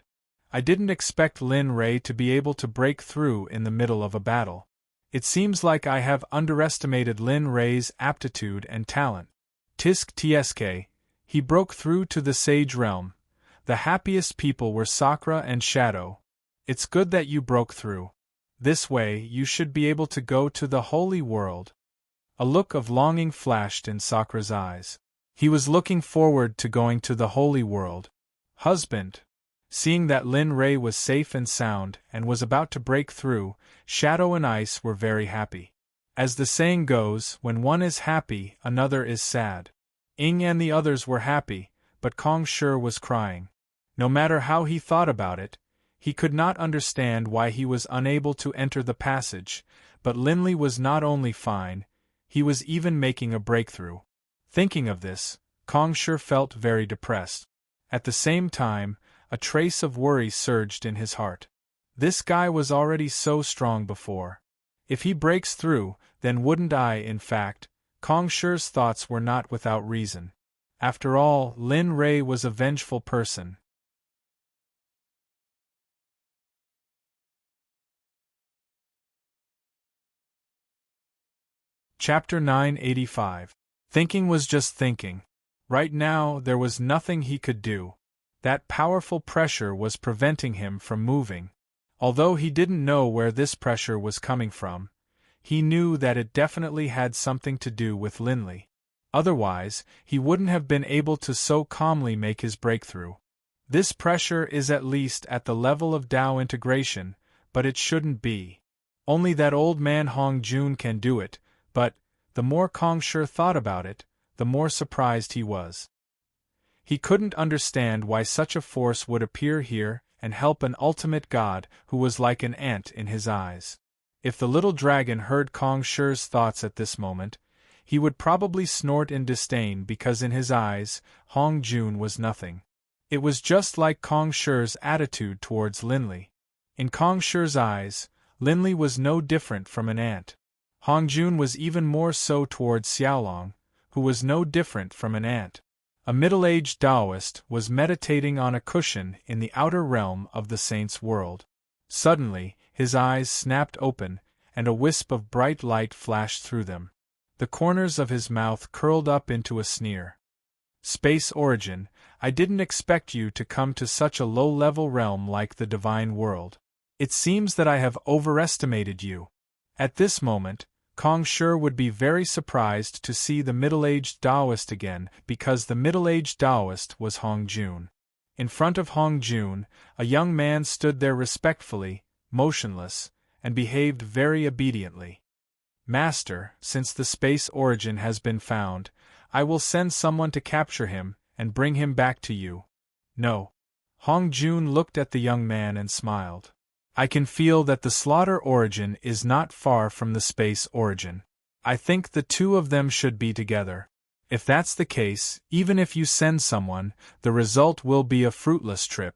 Speaker 1: I didn't expect Lin Rei to be able to break through in the middle of a battle. It seems like I have underestimated Lin Rei's aptitude and talent. Tisk tsk, he broke through to the sage realm. The happiest people were Sakura and Shadow. It's good that you broke through. This way, you should be able to go to the holy world. A look of longing flashed in Sakura's eyes. He was looking forward to going to the holy world. Husband. Seeing that Lin Rei was safe and sound and was about to break through, Shadow and Ice were very happy. As the saying goes, when one is happy, another is sad. Ing and the others were happy, but Kong Shi was crying. No matter how he thought about it, He could not understand why he was unable to enter the passage, but Linley was not only fine, he was even making a breakthrough. Thinking of this, Kongsher felt very depressed. At the same time, a trace of worry surged in his heart. This guy was already so strong before. If he breaks through, then wouldn't I? In fact, Kongsher's thoughts were not without reason. After all, Lin Ray was a vengeful person. Chapter 985. Thinking was just thinking. Right now, there was nothing he could do. That powerful pressure was preventing him from moving. Although he didn't know where this pressure was coming from, he knew that it definitely had something to do with Linley. Otherwise, he wouldn't have been able to so calmly make his breakthrough. This pressure is at least at the level of Tao integration, but it shouldn't be. Only that old man Hong Jun can do it, but, the more Kongsher thought about it, the more surprised he was. He couldn't understand why such a force would appear here and help an ultimate god who was like an ant in his eyes. If the little dragon heard Kongsher's thoughts at this moment, he would probably snort in disdain because in his eyes, Hong Jun was nothing. It was just like Kongsher's attitude towards Linley. In Kongsher's eyes, Linley was no different from an ant. Hong Jun was even more so towards Xiaolong, who was no different from an ant. A middle-aged Taoist was meditating on a cushion in the outer realm of the saint's world. Suddenly, his eyes snapped open, and a wisp of bright light flashed through them. The corners of his mouth curled up into a sneer. Space origin, I didn't expect you to come to such a low-level realm like the divine world. It seems that I have overestimated you. At this moment, Kongsher would be very surprised to see the middle-aged Taoist again because the middle-aged Taoist was Hong Jun. In front of Hong Jun, a young man stood there respectfully, motionless, and behaved very obediently. Master, since the space origin has been found, I will send someone to capture him and bring him back to you. No. Hong Jun looked at the young man and smiled. I can feel that the slaughter origin is not far from the space origin. I think the two of them should be together. If that's the case, even if you send someone, the result will be a fruitless trip.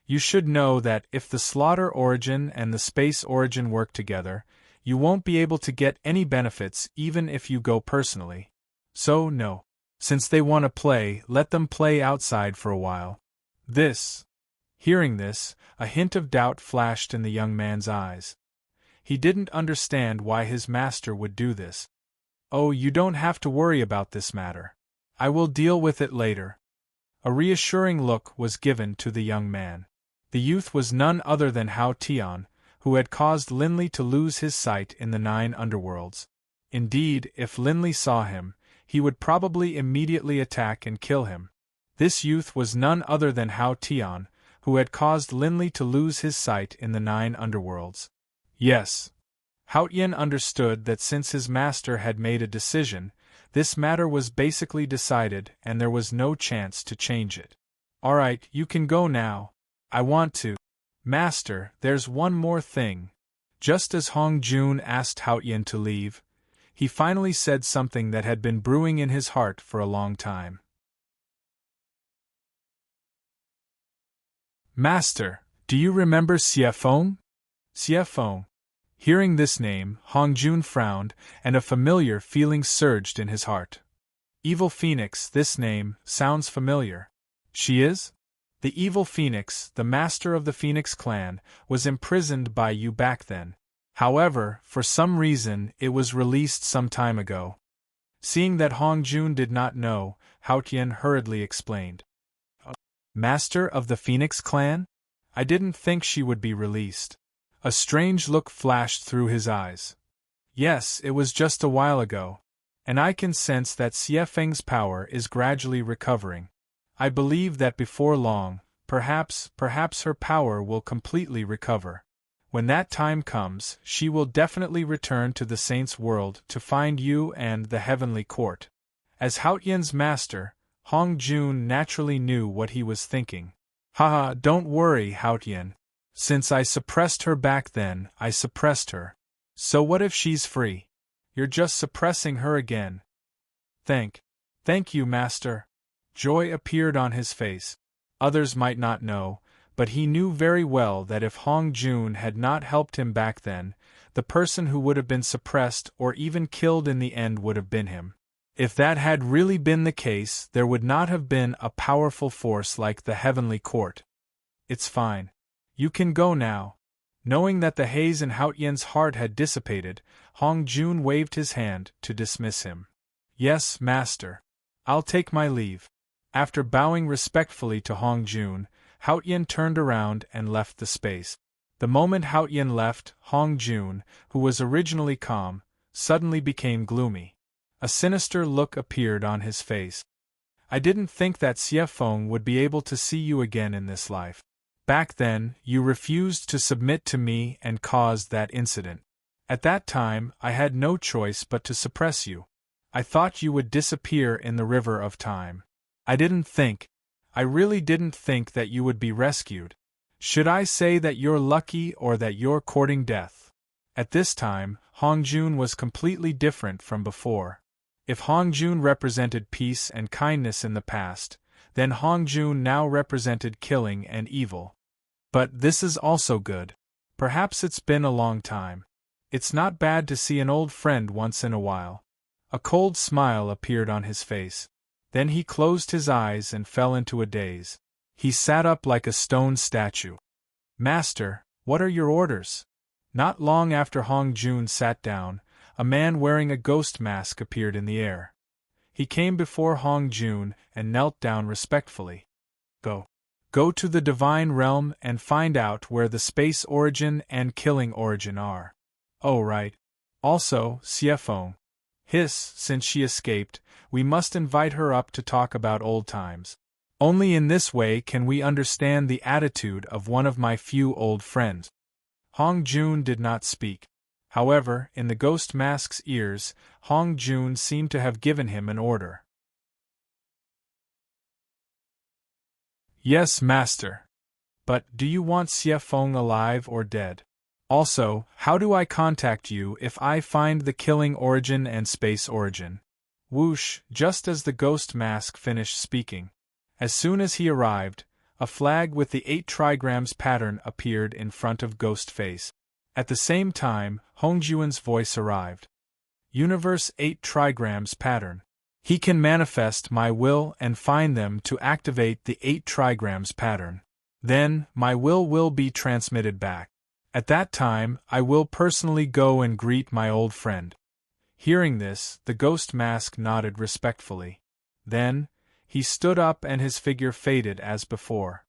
Speaker 1: You should know that if the slaughter origin and the space origin work together, you won't be able to get any benefits even if you go personally. So no. Since they want to play, let them play outside for a while. Hearing this, a hint of doubt flashed in the young man's eyes. He didn't understand why his master would do this. Oh, you don't have to worry about this matter. I will deal with it later. A reassuring look was given to the young man. The youth was none other than Hao Tian, who had caused Linley to lose his sight in the 9 underworlds. Indeed, if Linley saw him, he would probably immediately attack and kill him. This youth was none other than Hao Tian, who had caused Linley to lose his sight in the 9 underworlds. Yes. Hao Tian understood that since his master had made a decision, this matter was basically decided and there was no chance to change it. All right, you can go now. I want to. Master, there's one more thing. Just as Hong Jun asked Hao Tian to leave, he finally said something that had been brewing in his heart for a long time. Master, do you remember Xie Feng? Xie Feng. Hearing this name, Hong Jun frowned, and a familiar feeling surged in his heart. Evil Phoenix, this name sounds familiar. She is? The Evil Phoenix, the master of the Phoenix clan, was imprisoned by you back then. However, for some reason, it was released some time ago. Seeing that Hong Jun did not know, Hao Tian hurriedly explained. Master of the Phoenix clan? I didn't think she would be released. A strange look flashed through his eyes. Yes, it was just a while ago. And I can sense that Xie Feng's power is gradually recovering. I believe that before long, perhaps her power will completely recover. When that time comes, she will definitely return to the Saint's world to find you and the Heavenly Court. As Hao Tian's master, Hong Jun naturally knew what he was thinking. Haha, don't worry, Hao Tian. Since I suppressed her back then, I suppressed her. So what if she's free? You're just suppressing her again. Thank you, Master. Joy appeared on his face. Others might not know, but he knew very well that if Hong Jun had not helped him back then, the person who would have been suppressed or even killed in the end would have been him. If that had really been the case, there would not have been a powerful force like the Heavenly Court. It's fine. You can go now. Knowing that the haze in Haotian's heart had dissipated, Hong Jun waved his hand to dismiss him. Yes, Master. I'll take my leave. After bowing respectfully to Hong Jun, Haotian turned around and left the space. The moment Haotian left, Hong Jun, who was originally calm, suddenly became gloomy. A sinister look appeared on his face. I didn't think that Xie Feng would be able to see you again in this life. Back then, you refused to submit to me and caused that incident. At that time, I had no choice but to suppress you. I thought you would disappear in the river of time. I really didn't think that you would be rescued. Should I say that you're lucky or that you're courting death? At this time, Hong Jun was completely different from before. If Hong Jun represented peace and kindness in the past, then Hong Jun now represented killing and evil. But this is also good. Perhaps it's been a long time. It's not bad to see an old friend once in a while. A cold smile appeared on his face. Then he closed his eyes and fell into a daze. He sat up like a stone statue. Master, what are your orders? Not long after Hong Jun sat down, a man wearing a ghost mask appeared in the air. He came before Hong Jun and knelt down respectfully. Go to the divine realm and find out where the space origin and killing origin are. Oh right. Also, Xie Feng. Since she escaped, we must invite her up to talk about old times. Only in this way can we understand the attitude of one of my few old friends. Hong Jun did not speak. However, in the ghost mask's ears, Hong Jun seemed to have given him an order. Yes, Master. But do you want Xie Feng alive or dead? Also, how do I contact you if I find the killing origin and space origin? Whoosh, just as the ghost mask finished speaking. As soon as he arrived, a flag with the 8 trigrams pattern appeared in front of Ghostface. At the same time, Hongjuan's voice arrived. Universe 8 trigrams pattern. He can manifest my will and find them to activate the 8 trigrams pattern. Then, my will be transmitted back. At that time, I will personally go and greet my old friend. Hearing this, the ghost mask nodded respectfully. Then, he stood up and his figure faded as before.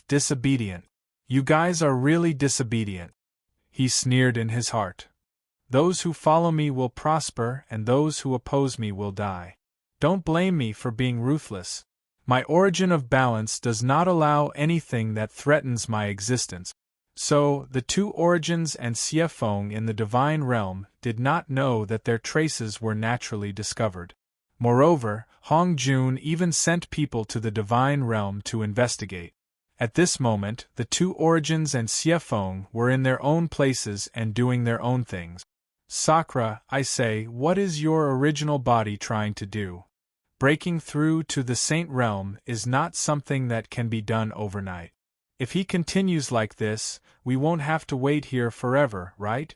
Speaker 1: Disobedient. You guys are really disobedient. He sneered in his heart. Those who follow me will prosper and those who oppose me will die. Don't blame me for being ruthless. My origin of balance does not allow anything that threatens my existence. So, the 2 origins and Xie Feng in the divine realm did not know that their traces were naturally discovered. Moreover, Hong Jun even sent people to the divine realm to investigate. At this moment, the 2 origins and Xie Feng were in their own places and doing their own things. Sakura, I say, what is your original body trying to do? Breaking through to the Saint realm is not something that can be done overnight. If he continues like this, we won't have to wait here forever, right?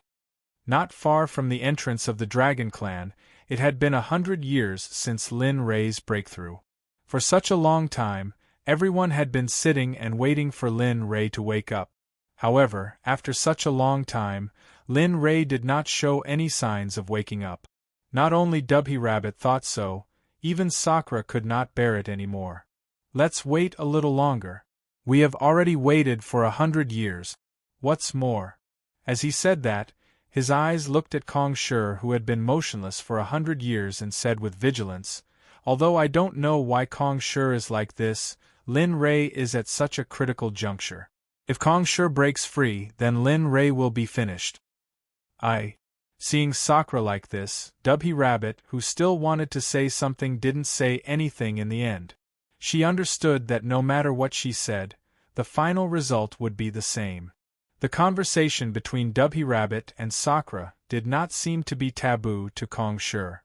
Speaker 1: Not far from the entrance of the Dragon Clan, it had been 100 years since Lin Rei's breakthrough. For such a long time, everyone had been sitting and waiting for Lin Rei to wake up. However, after such a long time, Lin Rei did not show any signs of waking up. Not only Dubhy Rabbit thought so, even Sakura could not bear it anymore. Let's wait a little longer. We have already waited for 100 years. What's more? As he said that, his eyes looked at Kong Shi, who had been motionless for 100 years, and said with vigilance, although I don't know why Kong Shi is like this, Lin Rei is at such a critical juncture. If Kong Shi breaks free, then Lin Rei will be finished. Seeing Sakura like this, Dubhy Rabbit, who still wanted to say something, didn't say anything in the end. She understood that no matter what she said, the final result would be the same. The conversation between Dubhy Rabbit and Sakra did not seem to be taboo to Kong Shi.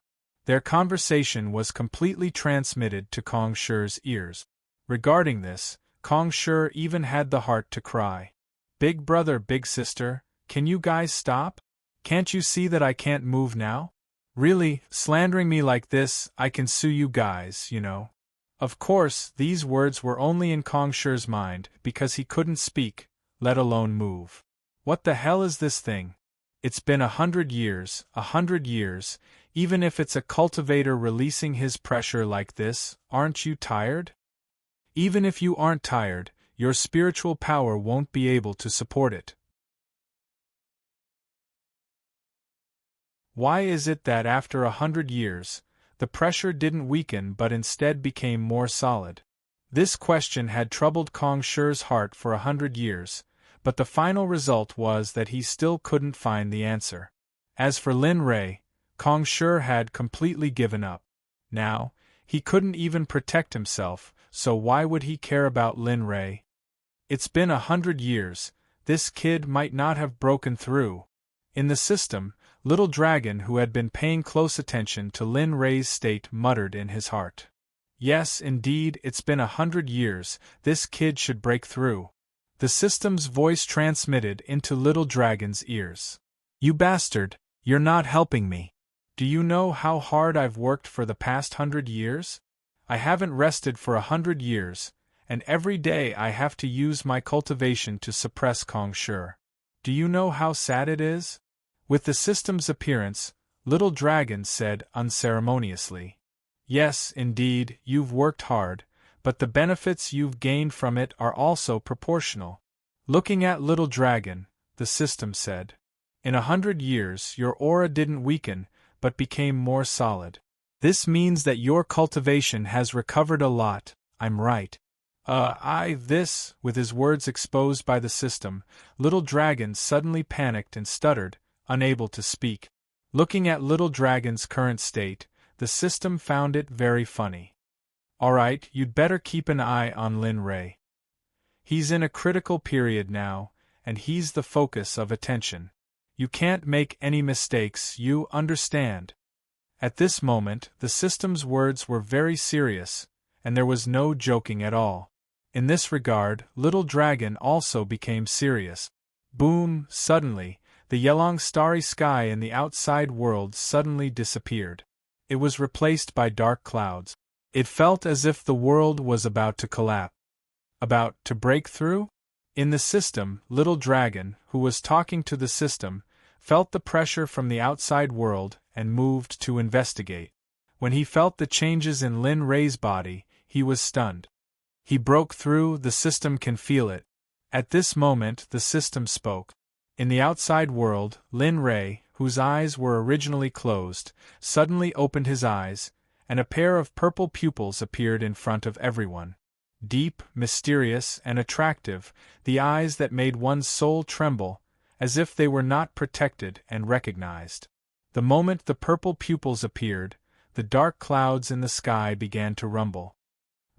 Speaker 1: Their conversation was completely transmitted to Kong Shi's ears. Regarding this, Kong Shi even had the heart to cry. "Big brother, big sister, can you guys stop? Can't you see that I can't move now? Really, slandering me like this, I can sue you guys, you know." Of course, these words were only in Kong Shi's mind because he couldn't speak, let alone move. What the hell is this thing? It's been 100 years, 100 years, even if it's a cultivator releasing his pressure like this, aren't you tired? Even if you aren't tired, your spiritual power won't be able to support it. Why is it that after 100 years, the pressure didn't weaken but instead became more solid? This question had troubled Kong Shi's heart for 100 years, but the final result was that he still couldn't find the answer. As for Lin Rei, Kong Shi had completely given up. Now, he couldn't even protect himself, so why would he care about Lin Rei? It's been 100 years, this kid might not have broken through. In the system, Little Dragon, who had been paying close attention to Lin Rei's state, muttered in his heart. Yes, indeed, it's been 100 years, this kid should break through. The system's voice transmitted into Little Dragon's ears. "You bastard, you're not helping me. Do you know how hard I've worked for the past 100 years? I haven't rested for 100 years, and every day I have to use my cultivation to suppress Kong Shi. Do you know how sad it is?" With the system's appearance, Little Dragon said unceremoniously, "Yes, indeed, you've worked hard, but the benefits you've gained from it are also proportional." Looking at Little Dragon, the system said, "In 100 years your aura didn't weaken, but became more solid. This means that your cultivation has recovered a lot, I'm right." With his words exposed by the system, Little Dragon suddenly panicked and stuttered, unable to speak. Looking at Little Dragon's current state, the system found it very funny. "Alright, you'd better keep an eye on Lin Rei. He's in a critical period now, and he's the focus of attention. You can't make any mistakes, you understand." At this moment, the system's words were very serious, and there was no joking at all. In this regard, Little Dragon also became serious. Boom! Suddenly, the yellow starry sky in the outside world suddenly disappeared. It was replaced by dark clouds. It felt as if the world was about to collapse. About to break through? In the system, Little Dragon, who was talking to the system, felt the pressure from the outside world and moved to investigate. When he felt the changes in Lin Rei's body, he was stunned. He broke through, the system can feel it. At this moment, the system spoke. In the outside world, Lin Rei, whose eyes were originally closed, suddenly opened his eyes, and a pair of purple pupils appeared in front of everyone. Deep, mysterious, and attractive, the eyes that made one's soul tremble, as if they were not protected and recognized. The moment the purple pupils appeared, the dark clouds in the sky began to rumble.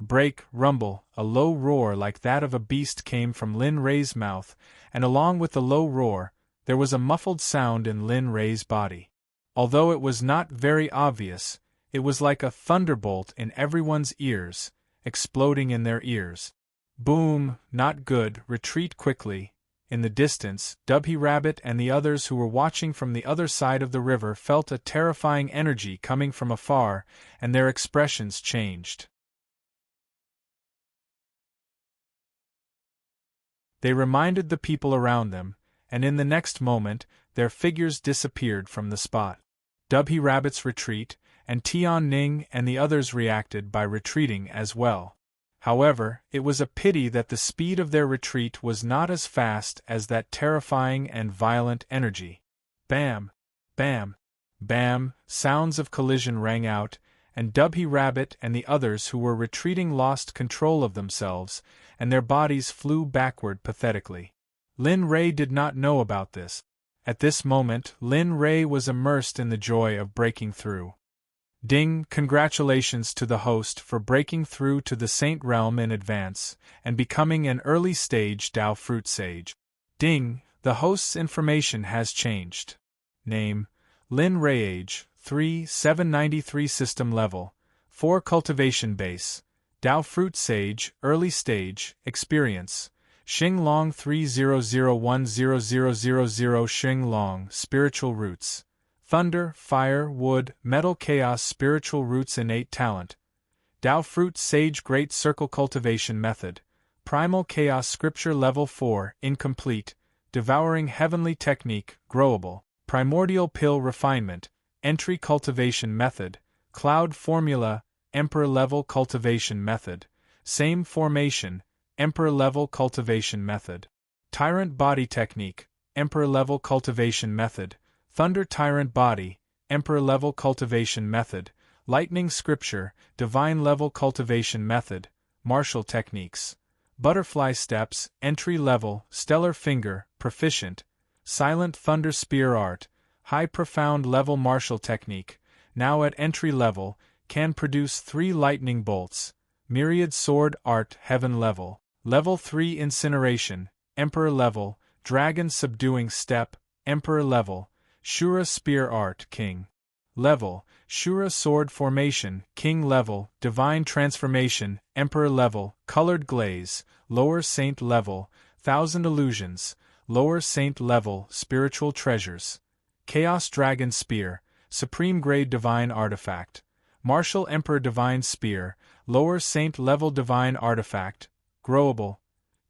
Speaker 1: Break, rumble, a low roar like that of a beast came from Lin Rei's mouth, and along with the low roar, there was a muffled sound in Lin Rei's body. Although it was not very obvious, it was like a thunderbolt in everyone's ears, exploding in their ears. Boom! Not good, retreat quickly. In the distance, Dubhy Rabbit and the others who were watching from the other side of the river felt a terrifying energy coming from afar, and their expressions changed. They reminded the people around them, and in the next moment, their figures disappeared from the spot. Dubhy Rabbit's retreat, and Tian Ning and the others reacted by retreating as well. However, it was a pity that the speed of their retreat was not as fast as that terrifying and violent energy. Bam! Bam! Bam! Sounds of collision rang out, and Dubhy Rabbit and the others who were retreating lost control of themselves, and their bodies flew backward pathetically. Lin Rei did not know about this. At this moment, Lin Rei was immersed in the joy of breaking through. Ding! Congratulations to the host for breaking through to the Saint realm in advance and becoming an early stage Dao fruit sage. Ding! The host's information has changed. Name: Lin Ray. Age: 3, 793. System level: 4. Cultivation base: Dao fruit sage, early stage. Experience: Xing Long 300100000. Xing Long. Spiritual roots: Thunder, Fire, Wood, Metal. Chaos. Spiritual roots. Innate talent: Dao fruit sage. Great circle. Cultivation method: Primal chaos. Scripture level 4, incomplete. Devouring heavenly technique, growable. Primordial pill. Refinement, entry. Cultivation method: Cloud formula. Emperor level. Cultivation method: Same formation. Emperor level. Cultivation method: Tyrant body technique. Emperor level. Cultivation method: Thunder tyrant body. Emperor level. Cultivation method: Lightning scripture. Divine level. Cultivation method: Martial techniques. Butterfly steps. Entry level. Stellar finger. Proficient. Silent thunder spear art. High profound level. Martial technique. Now at entry level, can produce 3 lightning bolts. Myriad sword art. Heaven level. Level 3 incineration. Emperor level. Dragon subduing step. Emperor level. Shura spear art. King level. Shura sword formation. King level. Divine transformation. Emperor level. Colored glaze. Lower saint level. Thousand illusions. Lower saint level. Spiritual treasures. Chaos dragon spear. Supreme grade divine artifact. Martial emperor divine spear. Lower saint level divine artifact. Growable.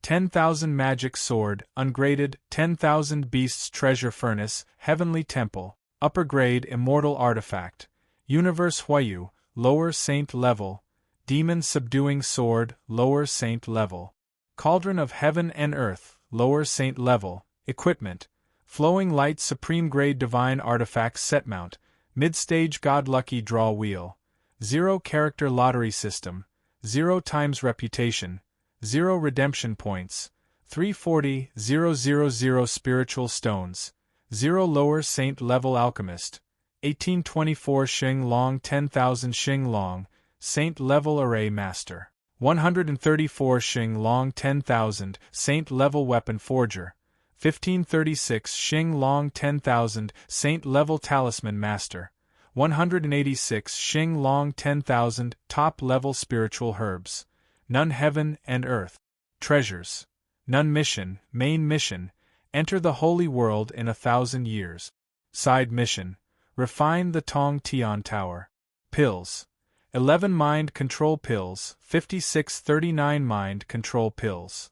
Speaker 1: 10,000 magic sword. Ungraded. 10,000 beasts treasure furnace. Heavenly temple. Upper grade immortal artifact. Universe Huayu. Lower saint level. Demon subduing sword. Lower saint level. Cauldron of heaven and earth. Lower saint level. Equipment: Flowing light supreme grade divine artifact set mount. Mid-stage god lucky draw wheel. 0 character lottery system. 0 times reputation. 0 redemption points. 340,000 spiritual stones. 0 lower saint level alchemist. 1824 Xing Long 10,000 Xing Long, saint level array master. 134 Xing Long 10,000 saint level weapon forger. 1536 Xing Long 10,000 saint level talisman master. 186 Xing Long 10,000 top level spiritual herbs. None heaven and earth. Treasures. None mission, main mission. Enter the holy world in 1,000 years. Side mission. Refine the Tong Tian Tower. Pills. 11 mind control pills. 5639 mind control pills.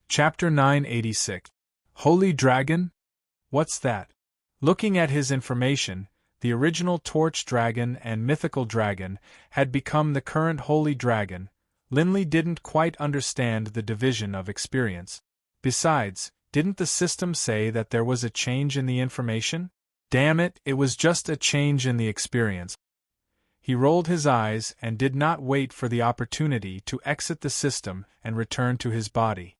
Speaker 1: Chapter 986. Holy Dragon? What's that? Looking at his information, the original Torch Dragon and Mythical Dragon had become the current Holy Dragon. Linley didn't quite understand the division of experience. Besides, didn't the system say that there was a change in the information? Damn it, it was just a change in the experience. He rolled his eyes and did not wait for the opportunity to exit the system and return to his body.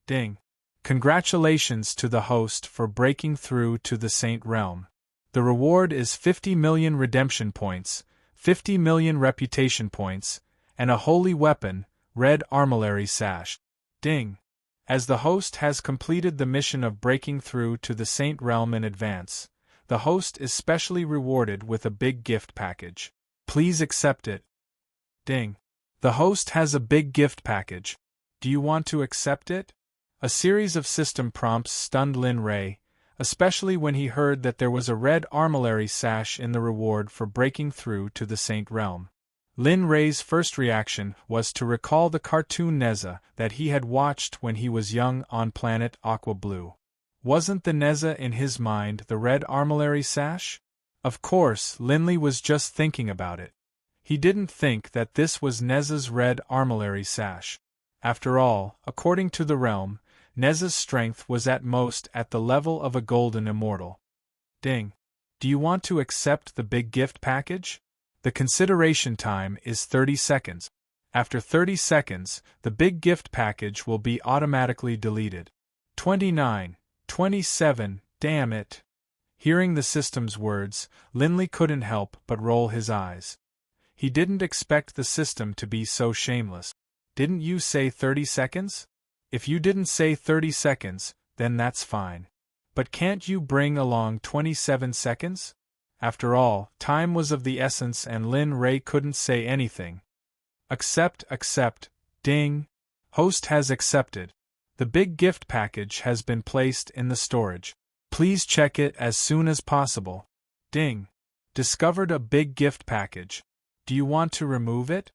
Speaker 1: Ding. Congratulations to the host for breaking through to the Saint Realm. The reward is 50 million redemption points, 50 million reputation points, and a holy weapon, red armillary sash. Ding. As the host has completed the mission of breaking through to the Saint Realm in advance, the host is specially rewarded with a big gift package. Please accept it. Ding. The host has a big gift package. Do you want to accept it? A series of system prompts stunned Lin Ray, especially when he heard that there was a red armillary sash in the reward for breaking through to the Saint Realm. Lin Ray's first reaction was to recall the cartoon Neza that he had watched when he was young on planet Aqua Blue. Wasn't the Neza in his mind the red armillary sash? Of course, Linley was just thinking about it. He didn't think that this was Neza's red armillary sash. After all, according to the realm, Neza's strength was at most at the level of a golden immortal. Ding. Do you want to accept the big gift package? The consideration time is 30 seconds. After 30 seconds, the big gift package will be automatically deleted. 29, 27, damn it. Hearing the system's words, Linley couldn't help but roll his eyes. He didn't expect the system to be so shameless. Didn't you say 30 seconds? If you didn't say 30 seconds, then that's fine. But can't you bring along 27 seconds? After all, time was of the essence and Lin Ray couldn't say anything. Accept, ding. Host has accepted. The big gift package has been placed in the storage. Please check it as soon as possible. Ding. Discovered a big gift package. Do you want to remove it?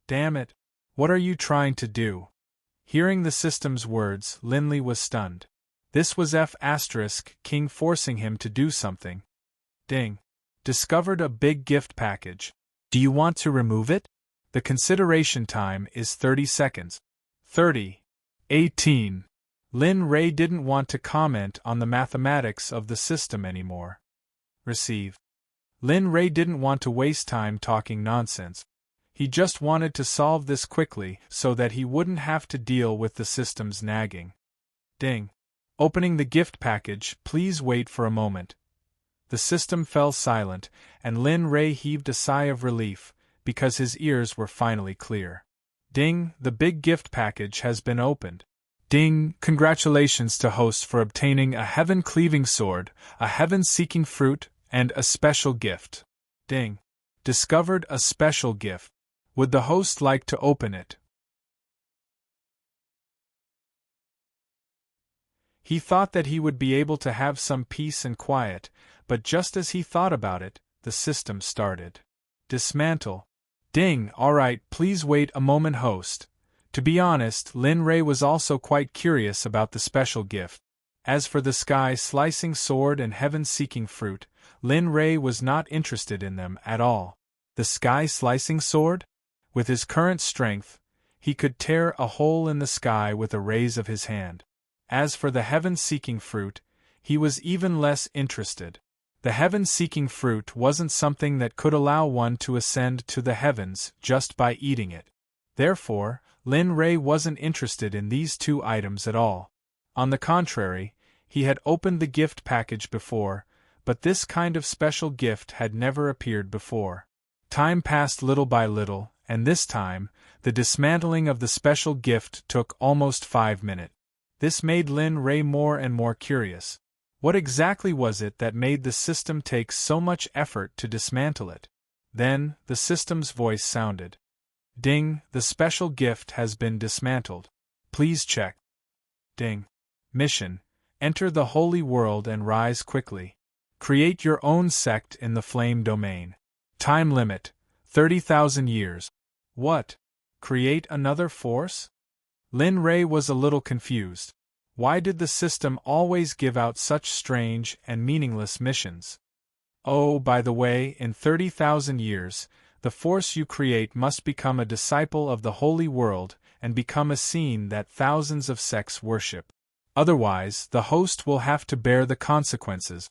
Speaker 1: Damn it. What are you trying to do? Hearing the system's words, Linley was stunned. This was King forcing him to do something. Ding. Discovered a big gift package. Do you want to remove it? The consideration time is 30 seconds. 30. 18. Lin Ray didn't want to comment on the mathematics of the system anymore. Receive. Lin Ray didn't want to waste time talking nonsense. He just wanted to solve this quickly so that he wouldn't have to deal with the system's nagging. Ding. Opening the gift package, please wait for a moment. The system fell silent, and Lin Ray heaved a sigh of relief, because his ears were finally clear. Ding, the big gift package has been opened. Ding, congratulations to host for obtaining a heaven-cleaving sword, a heaven-seeking fruit, and a special gift. Ding. Discovered a special gift. Would the host like to open it? He thought that he would be able to have some peace and quiet, but just as he thought about it, the system started. Dismantle. Ding, alright, please wait a moment, host. To be honest, Lin Ray was also quite curious about the special gift. As for the sky-slicing sword and heaven-seeking fruit, Lin Ray was not interested in them at all. The sky-slicing sword? With his current strength, he could tear a hole in the sky with a raise of his hand. As for the heaven-seeking fruit, he was even less interested. The heaven-seeking fruit wasn't something that could allow one to ascend to the heavens just by eating it. Therefore, Lin Ray wasn't interested in these two items at all. On the contrary, he had opened the gift package before, but this kind of special gift had never appeared before. Time passed little by little, and this time, the dismantling of the special gift took almost 5 minutes. This made Lin Ray more and more curious. What exactly was it that made the system take so much effort to dismantle it? Then, the system's voice sounded. Ding, the special gift has been dismantled. Please check. Ding. Mission. Enter the holy world and rise quickly. Create your own sect in the flame domain. Time limit. 30,000 years. What? Create another force? Lin Ray was a little confused. Why did the system always give out such strange and meaningless missions? Oh, by the way, in 30,000 years, the force you create must become a disciple of the holy world and become a scene that thousands of sects worship. Otherwise, the host will have to bear the consequences.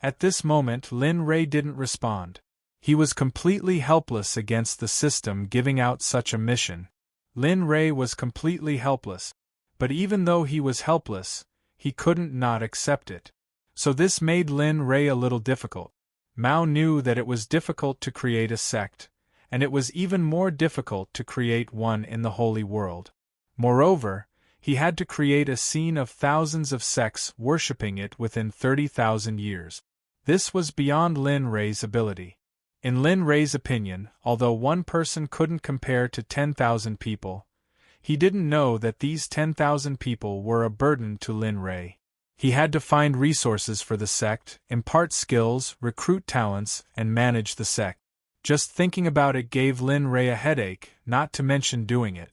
Speaker 1: At this moment, Lin Ray didn't respond. He was completely helpless against the system giving out such a mission. Lin Ray was completely helpless. But even though he was helpless, he couldn't not accept it. So this made Lin Ray a little difficult. Mao knew that it was difficult to create a sect, and it was even more difficult to create one in the holy world. Moreover, he had to create a scene of thousands of sects worshipping it within 30,000 years. This was beyond Lin Ray's ability. In Lin Ray's opinion, although one person couldn't compare to 10,000 people, he didn't know that these 10,000 people were a burden to Lin Ray. He had to find resources for the sect, impart skills, recruit talents, and manage the sect. Just thinking about it gave Lin Ray a headache, not to mention doing it.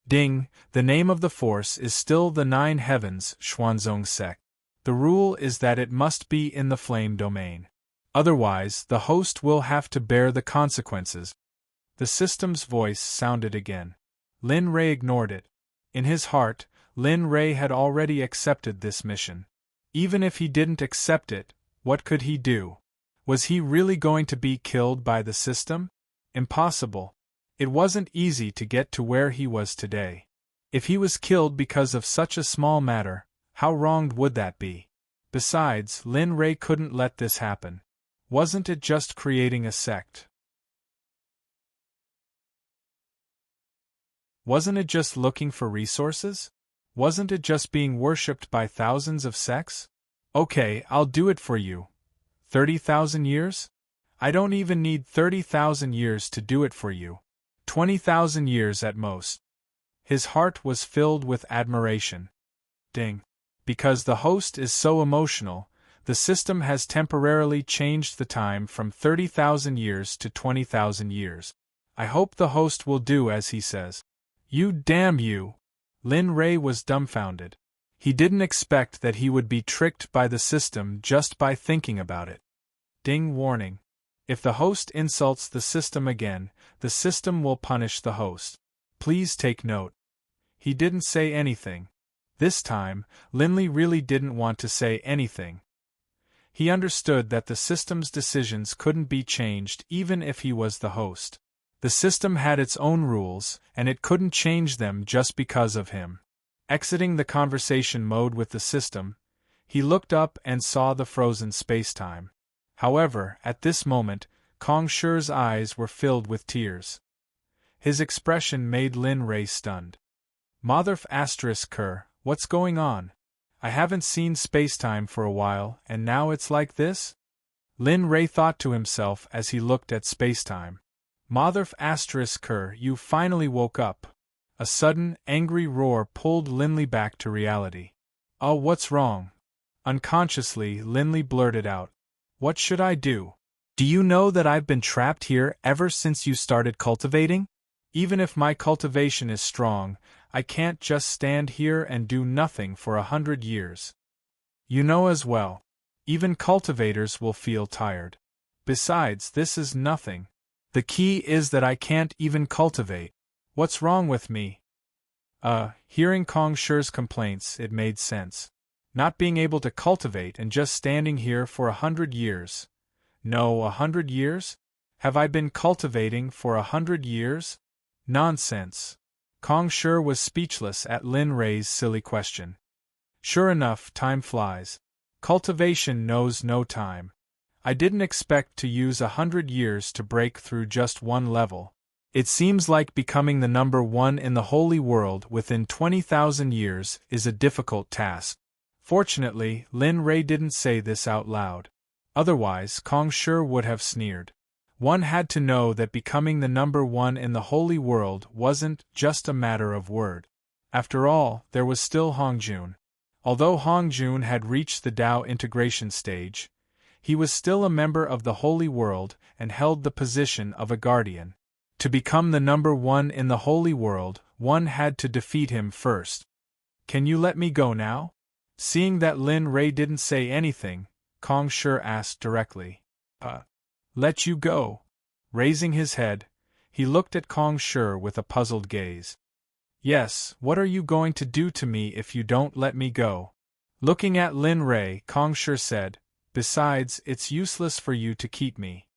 Speaker 1: Ding, the name of the force is still the Nine Heavens Xuanzong Sect. The rule is that it must be in the flame domain. Otherwise, the host will have to bear the consequences. The system's voice sounded again. Lin Ray ignored it. In his heart, Lin Ray had already accepted this mission. Even if he didn't accept it, what could he do? Was he really going to be killed by the system? Impossible. It wasn't easy to get to where he was today. If he was killed because of such a small matter, How wronged would that be? Besides, Lin Rei couldn't let this happen. Wasn't it just creating a sect? Wasn't it just looking for resources? Wasn't it just being worshipped by thousands of sects? Okay, I'll do it for you. 30,000 years? I don't even need 30,000 years to do it for you. 20,000 years at most. His heart was filled with admiration. Ding. Because the host is so emotional, the system has temporarily changed the time from 30,000 years to 20,000 years. I hope the host will do as he says. You damn you! Lin Rei was dumbfounded. He didn't expect that he would be tricked by the system just by thinking about it. Ding warning. If the host insults the system again, the system will punish the host. Please take note. He didn't say anything. This time, Linley really didn't want to say anything. He understood that the system's decisions couldn't be changed even if he was the host. The system had its own rules, and it couldn't change them just because of him. Exiting the conversation mode with the system, he looked up and saw the frozen spacetime. However, at this moment, Kong Shi's eyes were filled with tears. His expression made Lin Rei stunned. Motherf asterisk Kerr, what's going on? I haven't seen spacetime for a while, and now it's like this? Lin Rei thought to himself as he looked at spacetime. Motherf asterisk Kerr, you finally woke up. A sudden, angry roar pulled Linley back to reality. Oh, what's wrong? Unconsciously, Linley blurted out. What should I do? Do you know that I've been trapped here ever since you started cultivating? Even if my cultivation is strong, I can't just stand here and do nothing for 100 years. You know as well. Even cultivators will feel tired. Besides, this is nothing. The key is that I can't even cultivate. What's wrong with me? Hearing Kong Shi's complaints, it made sense. Not being able to cultivate and just standing here for 100 years. No, 100 years? Have I been cultivating for 100 years? Nonsense. Kong Shi was speechless at Lin Rei's silly question. Sure enough, time flies. Cultivation knows no time. I didn't expect to use 100 years to break through just one level. It seems like becoming the number one in the holy world within 20,000 years is a difficult task. Fortunately, Lin Rei didn't say this out loud. Otherwise, Kong Shi would have sneered. One had to know that becoming the number one in the holy world wasn't just a matter of word. After all, there was still Hongjun. Although Hongjun had reached the Dao integration stage, he was still a member of the holy world and held the position of a guardian. To become the number one in the holy world, one had to defeat him first. Can you let me go now? Seeing that Lin Rei didn't say anything, Kong Shi asked directly. Let you go? Raising his head, he looked at Kong Shi with a puzzled gaze. Yes, what are you going to do to me if you don't let me go? Looking at Lin Rei, Kong Shi said, besides, it's useless for you to keep me.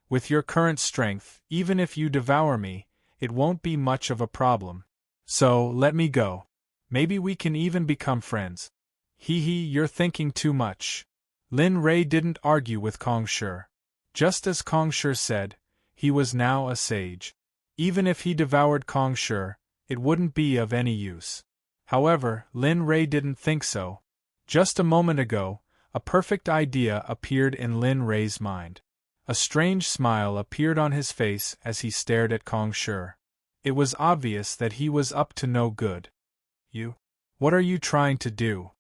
Speaker 1: With your current strength, even if you devour me, it won't be much of a problem. So, let me go. Maybe we can even become friends. You're thinking too much. Lin Rei didn't argue with Kong Shi. Just as Kong Shi said, he was now a sage. Even if he devoured Kong Shi, it wouldn't be of any use. However, Lin Rei didn't think so. Just a moment ago, a perfect idea appeared in Lin Rei's mind. A strange smile appeared on his face as he stared at Kong Shi. It was obvious that he was up to no good. You? What are you trying to do?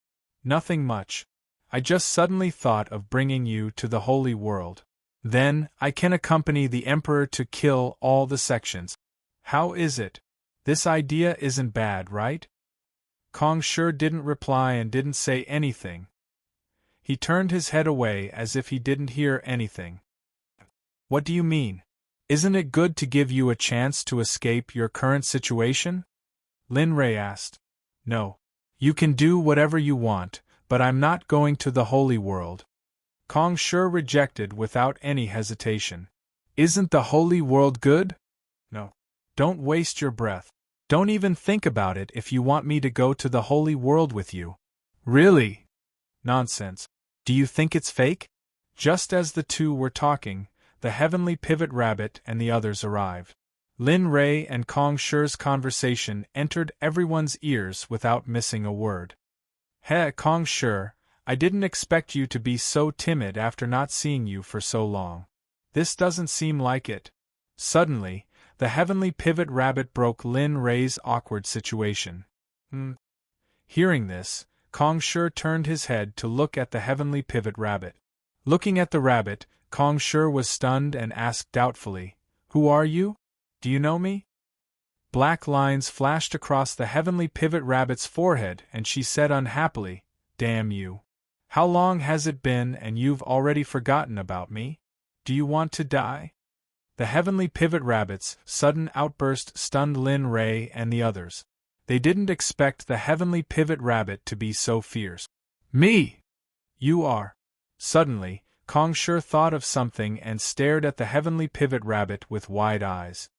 Speaker 1: Nothing much. I just suddenly thought of bringing you to the holy world. Then, I can accompany the Emperor to kill all the sections. How is it? This idea isn't bad, right? Kong Shi didn't reply and didn't say anything. He turned his head away as if he didn't hear anything. What do you mean? Isn't it good to give you a chance to escape your current situation? Lin Rei asked. No. You can do whatever you want, but I'm not going to the holy world. Kong Shi rejected without any hesitation. Isn't the holy world good? No. Don't waste your breath. Don't even think about it if you want me to go to the holy world with you. Really? Nonsense. Do you think it's fake? Just as the two were talking, the heavenly pivot rabbit and the others arrived. Lin Rei and Kong Shi's conversation entered everyone's ears without missing a word. Heh, Kong Shi, I didn't expect you to be so timid after not seeing you for so long. This doesn't seem like it. Suddenly, the heavenly pivot rabbit broke Lin Rei's awkward situation. Hearing this, Kong Shi turned his head to look at the heavenly pivot rabbit. Looking at the rabbit, Kong Shi was stunned and asked doubtfully, "Who are you? Do you know me?" Black lines flashed across the heavenly pivot rabbit's forehead and she said unhappily, "Damn you. How long has it been and you've already forgotten about me? Do you want to die?" The heavenly pivot rabbit's sudden outburst stunned Lin Rei and the others. They didn't expect the heavenly pivot rabbit to be so fierce. "Me! You are!" Suddenly, Kong Shi thought of something and stared at the heavenly pivot rabbit with wide eyes.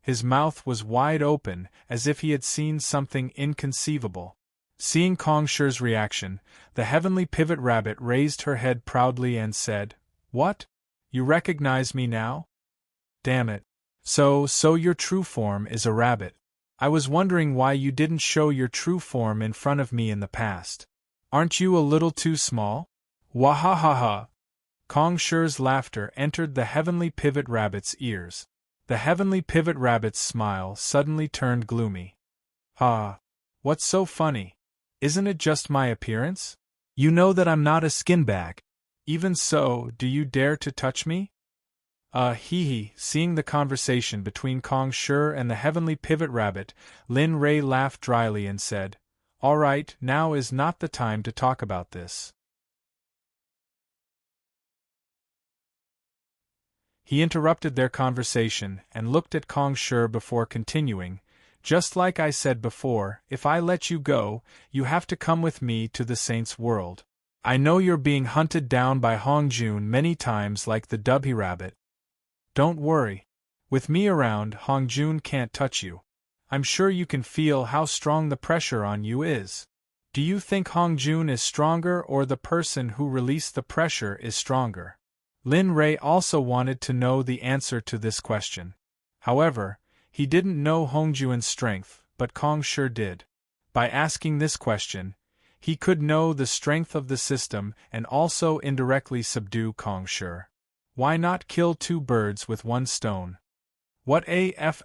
Speaker 1: His mouth was wide open, as if he had seen something inconceivable. Seeing Kong Shi's reaction, the heavenly pivot rabbit raised her head proudly and said, "What? You recognize me now? Damn it. So your true form is a rabbit. I was wondering why you didn't show your true form in front of me in the past. Aren't you a little too small?" Wahahaha! Kong Shi's laughter entered the heavenly pivot rabbit's ears. The heavenly pivot rabbit's smile suddenly turned gloomy. "Ha! What's so funny? Isn't it just my appearance? You know that I'm not a skinbag. Even so, do you dare to touch me?" Hee. Seeing the conversation between Kong Shi and the heavenly pivot rabbit, Lin Rei laughed dryly and said, "All right, now is not the time to talk about this." He interrupted their conversation and looked at Kong Shi before continuing, "Just like I said before, if I let you go, you have to come with me to the saint's world. I know you're being hunted down by Hongjun many times like the Dubhy rabbit. Don't worry. With me around, Hongjun can't touch you. I'm sure you can feel how strong the pressure on you is. Do you think Hongjun is stronger or the person who released the pressure is stronger?" Lin Rei also wanted to know the answer to this question. However, he didn't know Hongjun's strength, but Kong Shi did. By asking this question, he could know the strength of the system and also indirectly subdue Kong Shi. Why not kill two birds with one stone? What af**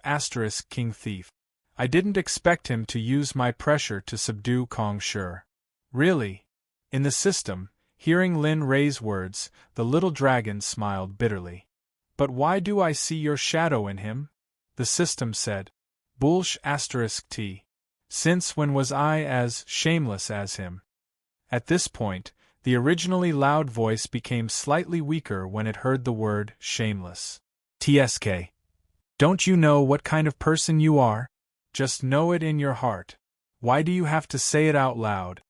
Speaker 1: King Thief. I didn't expect him to use my pressure to subdue Kong Shi. Really? In the system, hearing Lin Rei's words, the little dragon smiled bitterly. "But why do I see your shadow in him?" The system said. "Bullsh** t. Since when was I as shameless as him?" At this point, the originally loud voice became slightly weaker when it heard the word shameless. "Tsk. Don't you know what kind of person you are? Just know it in your heart. Why do you have to say it out loud?"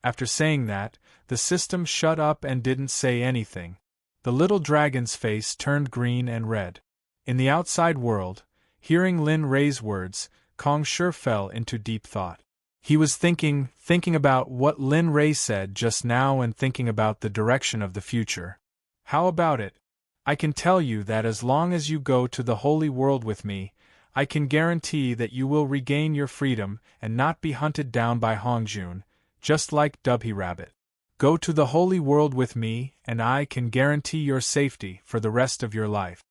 Speaker 1: After saying that, the system shut up and didn't say anything. The little dragon's face turned green and red. In the outside world, hearing Lin Rei's words, Kong Shi fell into deep thought. He was thinking about what Lin Rei said just now and thinking about the direction of the future. "How about it? I can tell you that as long as you go to the holy world with me, I can guarantee that you will regain your freedom and not be hunted down by Hongjun, just like Dubhy Rabbit. Go to the holy world with me and I can guarantee your safety for the rest of your life."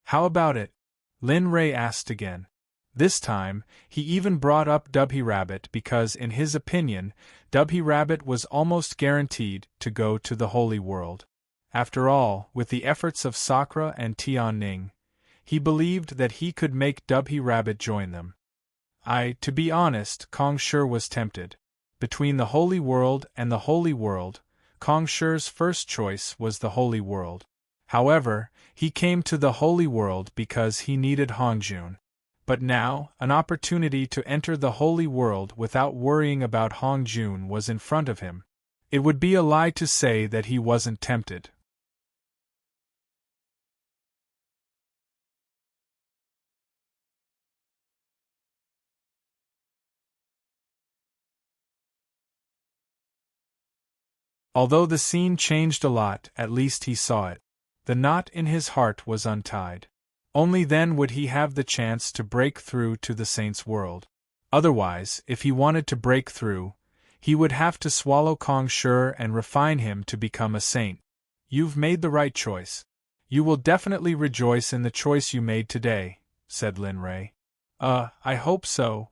Speaker 1: "How about it?" Lin Rei asked again. This time, he even brought up Dubhy Rabbit because in his opinion, Dubhy Rabbit was almost guaranteed to go to the holy world. After all, with the efforts of Sakura and Tian Ning, he believed that he could make Dubhy Rabbit join them. To be honest, Kong Shi was tempted. Between the holy world and the holy world, Kong Shi's first choice was the holy world. However, he came to the holy world because he needed Hongjun. But now, an opportunity to enter the holy world without worrying about Hongjun was in front of him. It would be a lie to say that he wasn't tempted. Although the scene changed a lot, at least he saw it. The knot in his heart was untied. Only then would he have the chance to break through to the saint's world. Otherwise, if he wanted to break through, he would have to swallow Kong Shi and refine him to become a saint. You've made the right choice. You will definitely rejoice in the choice you made today, said Lin Rei. I hope so.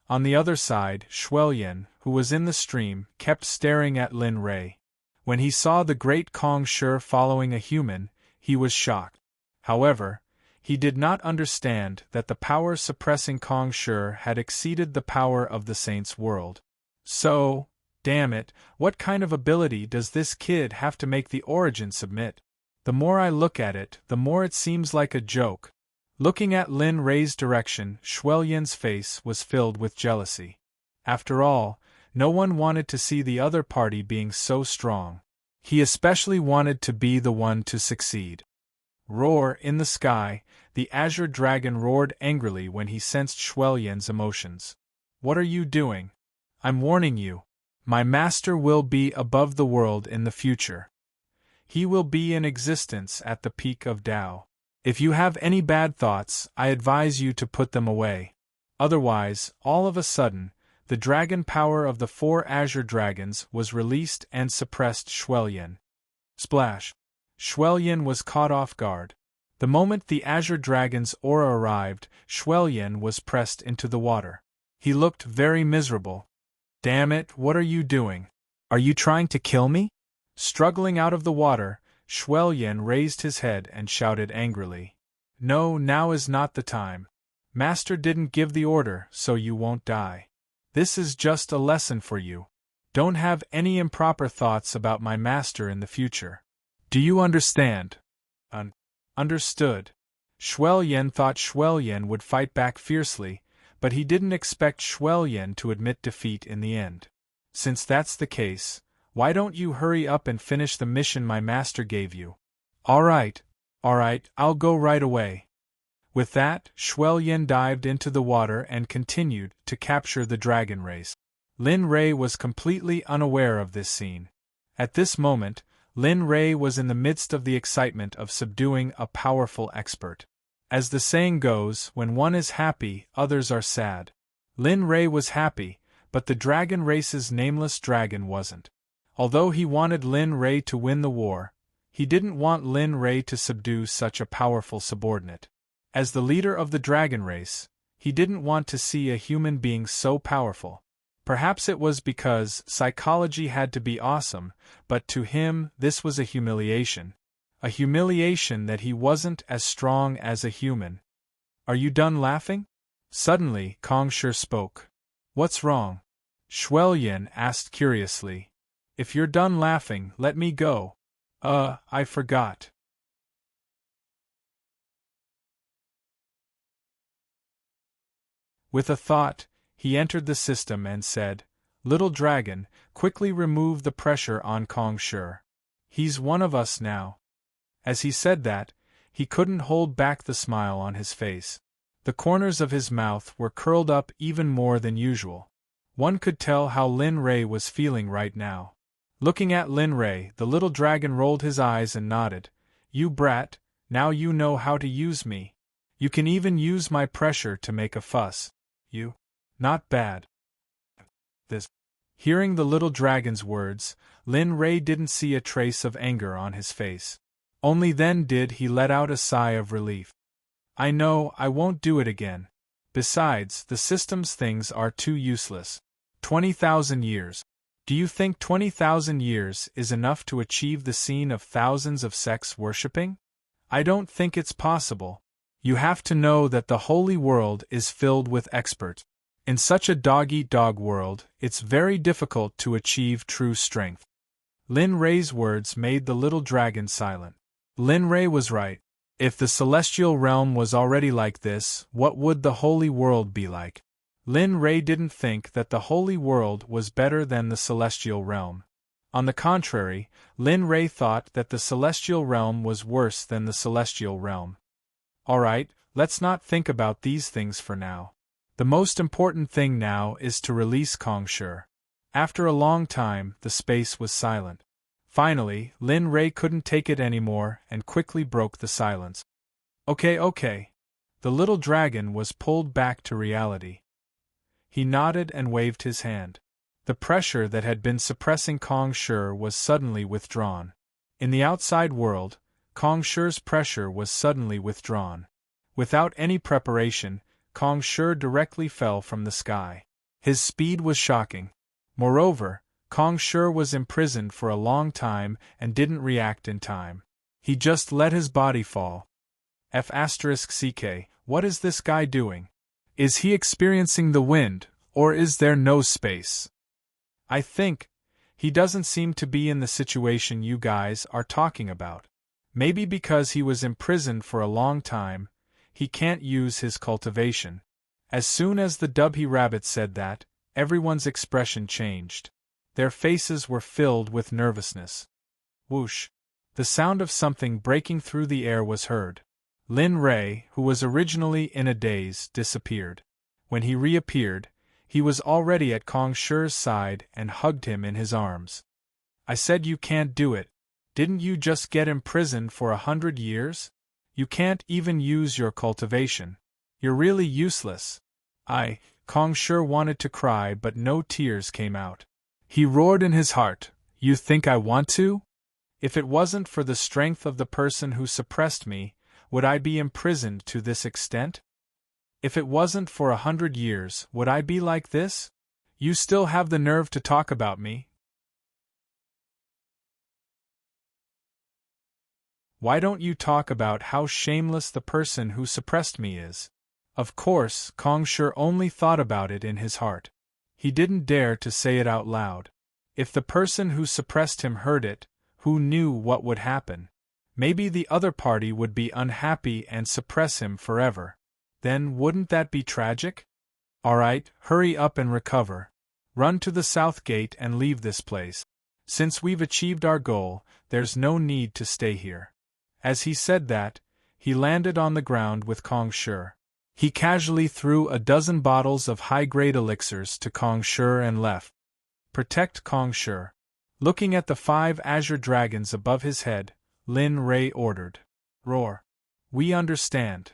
Speaker 1: On the other side, Xuelian, who was in the stream, kept staring at Lin Rei. When he saw the great Kong Shi following a human, he was shocked. However, he did not understand that the power suppressing Kong Shi had exceeded the power of the saint's world. So, damn it, what kind of ability does this kid have to make the origin submit? The more I look at it, the more it seems like a joke. Looking at Lin Rei's direction, Xuelian's face was filled with jealousy. After all, no one wanted to see the other party being so strong. He especially wanted to be the one to succeed. Roar in the sky, the azure dragon roared angrily when he sensed Xuelian's emotions. What are you doing? I'm warning you. My master will be above the world in the future. He will be in existence at the peak of Tao. If you have any bad thoughts, I advise you to put them away. Otherwise, all of a sudden, the dragon power of the 4 azure dragons was released and suppressed Xuelian. Splash! Xuelian was caught off guard. The moment the azure dragon's aura arrived, Xuelian was pressed into the water. He looked very miserable. Damn it, what are you doing? Are you trying to kill me? Struggling out of the water, Xuelian raised his head and shouted angrily. No, now is not the time. Master didn't give the order, so you won't die. This is just a lesson for you. Don't have any improper thoughts about my master in the future. Do you understand? Understood. Xuelian thought Xuelian would fight back fiercely, but he didn't expect Xuelian to admit defeat in the end. Since that's the case, why don't you hurry up and finish the mission my master gave you? All right, I'll go right away. With that, Xuelian dived into the water and continued to capture the dragon race. Lin Rei was completely unaware of this scene. At this moment, Lin Rei was in the midst of the excitement of subduing a powerful expert. As the saying goes, when one is happy, others are sad. Lin Rei was happy, but the dragon race's nameless dragon wasn't. Although he wanted Lin Rei to win the war, he didn't want Lin Rei to subdue such a powerful subordinate. As the leader of the dragon race, he didn't want to see a human being so powerful. Perhaps it was because psychology had to be awesome, but to him this was a humiliation. A humiliation that he wasn't as strong as a human. Are you done laughing? Suddenly, Kong Shi spoke. What's wrong? Xuelian asked curiously. If you're done laughing, let me go. I forgot. With a thought, he entered the system and said, Little dragon, quickly remove the pressure on Kong Shi. He's one of us now. As he said that, he couldn't hold back the smile on his face. The corners of his mouth were curled up even more than usual. One could tell how Lin Rei was feeling right now. Looking at Lin Rei, the little dragon rolled his eyes and nodded. You brat, now you know how to use me. You can even use my pressure to make a fuss. You? Not bad. Hearing the little dragon's words, Lin Rei didn't see a trace of anger on his face. Only then did he let out a sigh of relief. I know, I won't do it again. Besides, the system's things are too useless. 20,000 years. Do you think 20,000 years is enough to achieve the scene of thousands of sects worshipping? I don't think it's possible. You have to know that the holy world is filled with experts. In such a dog-eat-dog world, it's very difficult to achieve true strength. Lin Rei's words made the little dragon silent. Lin Rei was right. If the celestial realm was already like this, what would the holy world be like? Lin Rei didn't think that the holy world was better than the celestial realm. On the contrary, Lin Rei thought that the celestial realm was worse than the celestial realm. Alright, let's not think about these things for now. The most important thing now is to release Kong Shi. After a long time, the space was silent. Finally, Lin Ray couldn't take it anymore and quickly broke the silence. Okay. The little dragon was pulled back to reality. He nodded and waved his hand. The pressure that had been suppressing Kong Shi was suddenly withdrawn. In the outside world, Kong Shi's pressure was suddenly withdrawn. Without any preparation, Kong Shi directly fell from the sky. His speed was shocking. Moreover, Kong Shi was imprisoned for a long time and didn't react in time. He just let his body fall. F***ck, what is this guy doing? Is he experiencing the wind, or is there no space? I think he doesn't seem to be in the situation you guys are talking about. Maybe because he was imprisoned for a long time, he can't use his cultivation. As soon as the Dubhy rabbit said that, everyone's expression changed. Their faces were filled with nervousness. Whoosh! The sound of something breaking through the air was heard. Lin Ray, who was originally in a daze, disappeared. When he reappeared, he was already at Kong Shi's side and hugged him in his arms. I said you can't do it. Didn't you just get imprisoned for 100 years? You can't even use your cultivation. You're really useless. Kong Shi wanted to cry but no tears came out. He roared in his heart, you think I want to? If it wasn't for the strength of the person who suppressed me, would I be imprisoned to this extent? If it wasn't for 100 years, would I be like this? You still have the nerve to talk about me? Why don't you talk about how shameless the person who suppressed me is? Of course, Kong Shi only thought about it in his heart. He didn't dare to say it out loud. If the person who suppressed him heard it, who knew what would happen? Maybe the other party would be unhappy and suppress him forever. Then wouldn't that be tragic? Alright, hurry up and recover. Run to the south gate and leave this place. Since we've achieved our goal, there's no need to stay here. As he said that, he landed on the ground with Kong Shi. He casually threw a dozen bottles of high-grade elixirs to Kong Shi and left. Protect Kong Shi. Looking at the 5 azure dragons above his head, Lin Ray ordered. Roar. We understand.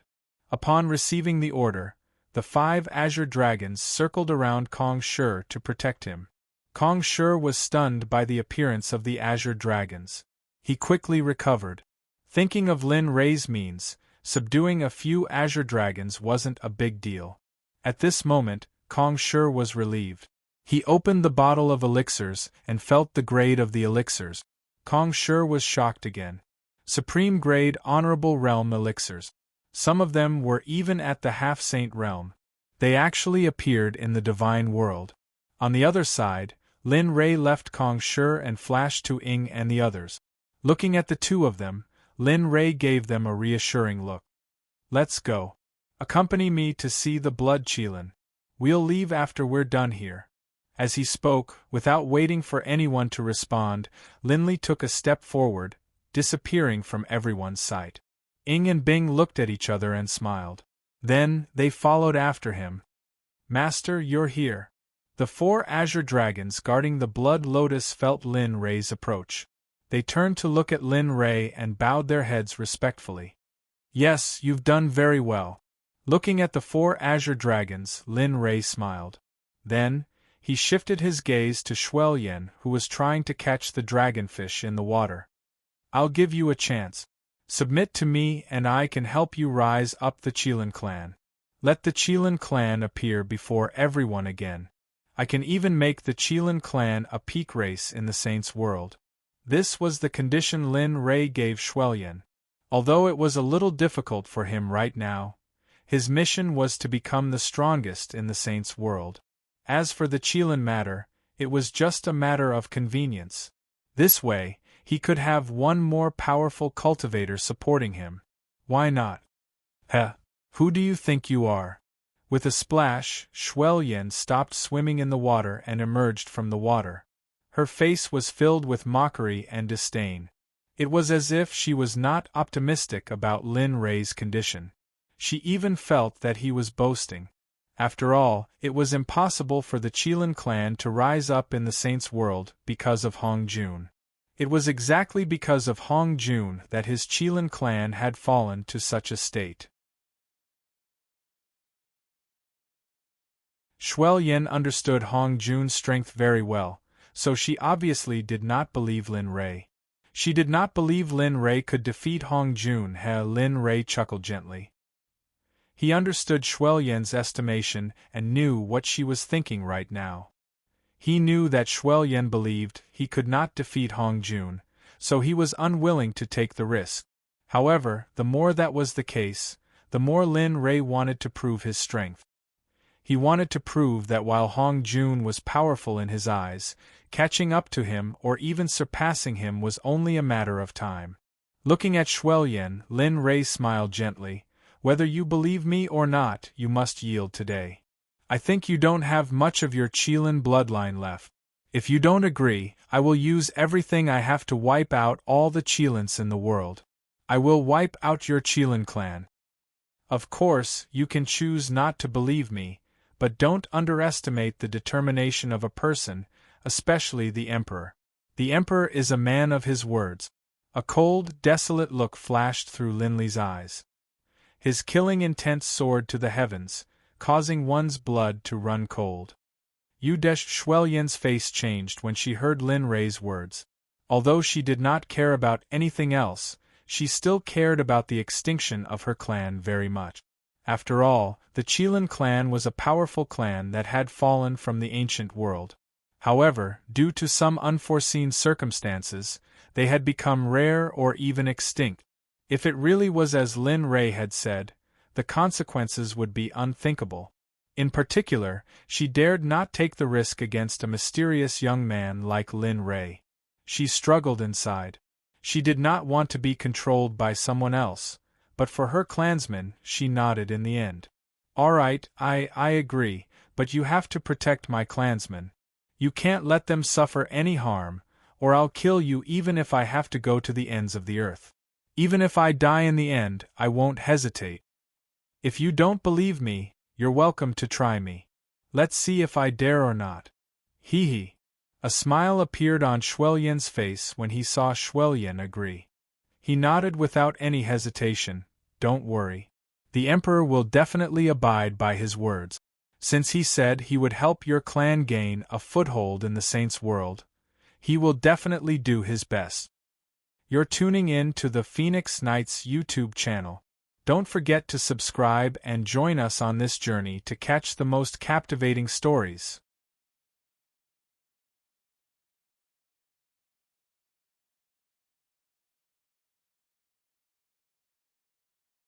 Speaker 1: Upon receiving the order, the 5 azure dragons circled around Kong Shi to protect him. Kong Shi was stunned by the appearance of the azure dragons. He quickly recovered. Thinking of Lin Ray's means, subduing a few azure dragons wasn't a big deal. At this moment, Kong Shi was relieved. He opened the bottle of elixirs and felt the grade of the elixirs. Kong Shi was shocked again. Supreme grade honorable realm elixirs. Some of them were even at the half-saint realm. They actually appeared in the divine world. On the other side, Lin Ray left Kong Shi and flashed to Ying and the others. Looking at the two of them, Lin Ray gave them a reassuring look. Let's go. Accompany me to see the blood Qilin. We'll leave after we're done here. As he spoke, without waiting for anyone to respond, Linley took a step forward, disappearing from everyone's sight. Ying and Bing looked at each other and smiled. Then, they followed after him. Master, you're here. The 4 azure dragons guarding the blood lotus felt Lin Ray's approach. They turned to look at Lin Ray and bowed their heads respectfully. Yes, you've done very well. Looking at the 4 azure dragons, Lin Ray smiled. Then, he shifted his gaze to Shuelyan, who was trying to catch the dragonfish in the water. I'll give you a chance. Submit to me and I can help you rise up the Qilin clan. Let the Qilin clan appear before everyone again. I can even make the Qilin clan a peak race in the Saints' world. This was the condition Lin Ray gave Shuelyan. Although it was a little difficult for him right now, his mission was to become the strongest in the Saints' world. As for the Qilin matter, it was just a matter of convenience. This way, he could have one more powerful cultivator supporting him. Why not? Who do you think you are? With a splash, Shuelyan stopped swimming in the water and emerged from the water. Her face was filled with mockery and disdain. It was as if she was not optimistic about Lin Ray's condition. She even felt that he was boasting. After all, it was impossible for the Qilin clan to rise up in the Saints' world because of Hong Jun. It was exactly because of Hong Jun that his Qilin clan had fallen to such a state. Shuo-yen understood Hong Jun's strength very well, so she obviously did not believe Lin Rei. She did not believe Lin Rei could defeat Hong Jun. Lin Rei chuckled gently. He understood Shuo-yen's estimation and knew what she was thinking right now. He knew that Shuo-yen believed he could not defeat Hong Jun, so he was unwilling to take the risk. However, the more that was the case, the more Lin Rei wanted to prove his strength. He wanted to prove that while Hong Jun was powerful in his eyes, catching up to him or even surpassing him was only a matter of time. Looking at Shuo-yen, Lin Rei smiled gently. Whether you believe me or not, you must yield today. I think you don't have much of your Qilin bloodline left. If you don't agree, I will use everything I have to wipe out all the Qilins in the world. I will wipe out your Qilin clan. Of course, you can choose not to believe me, but don't underestimate the determination of a person, especially the Emperor. The Emperor is a man of his words. A cold, desolate look flashed through Lin Li's eyes. His killing intent soared to the heavens, causing one's blood to run cold. Shuo-yen's face changed when she heard Lin Rei's words. Although she did not care about anything else, she still cared about the extinction of her clan very much. After all, the Qilin clan was a powerful clan that had fallen from the ancient world. However, due to some unforeseen circumstances, they had become rare or even extinct. If it really was as Lin Rei had said, the consequences would be unthinkable. In particular, she dared not take the risk against a mysterious young man like Lin Rei. She struggled inside. She did not want to be controlled by someone else, but for her clansmen, she nodded in the end. All right, I agree, but you have to protect my clansmen. You can't let them suffer any harm, or I'll kill you even if I have to go to the ends of the earth. Even if I die in the end, I won't hesitate. If you don't believe me, you're welcome to try me. Let's see if I dare or not. Hee hee. A smile appeared on Shuo-yen's face when he saw Shuo-yen agree. He nodded without any hesitation. Don't worry. The Emperor will definitely abide by his words. Since he said he would help your clan gain a foothold in the Saints' world, he will definitely do his best. You're tuning in to the Phoenix Knights YouTube channel. Don't forget to subscribe and join us on this journey to catch the most captivating stories.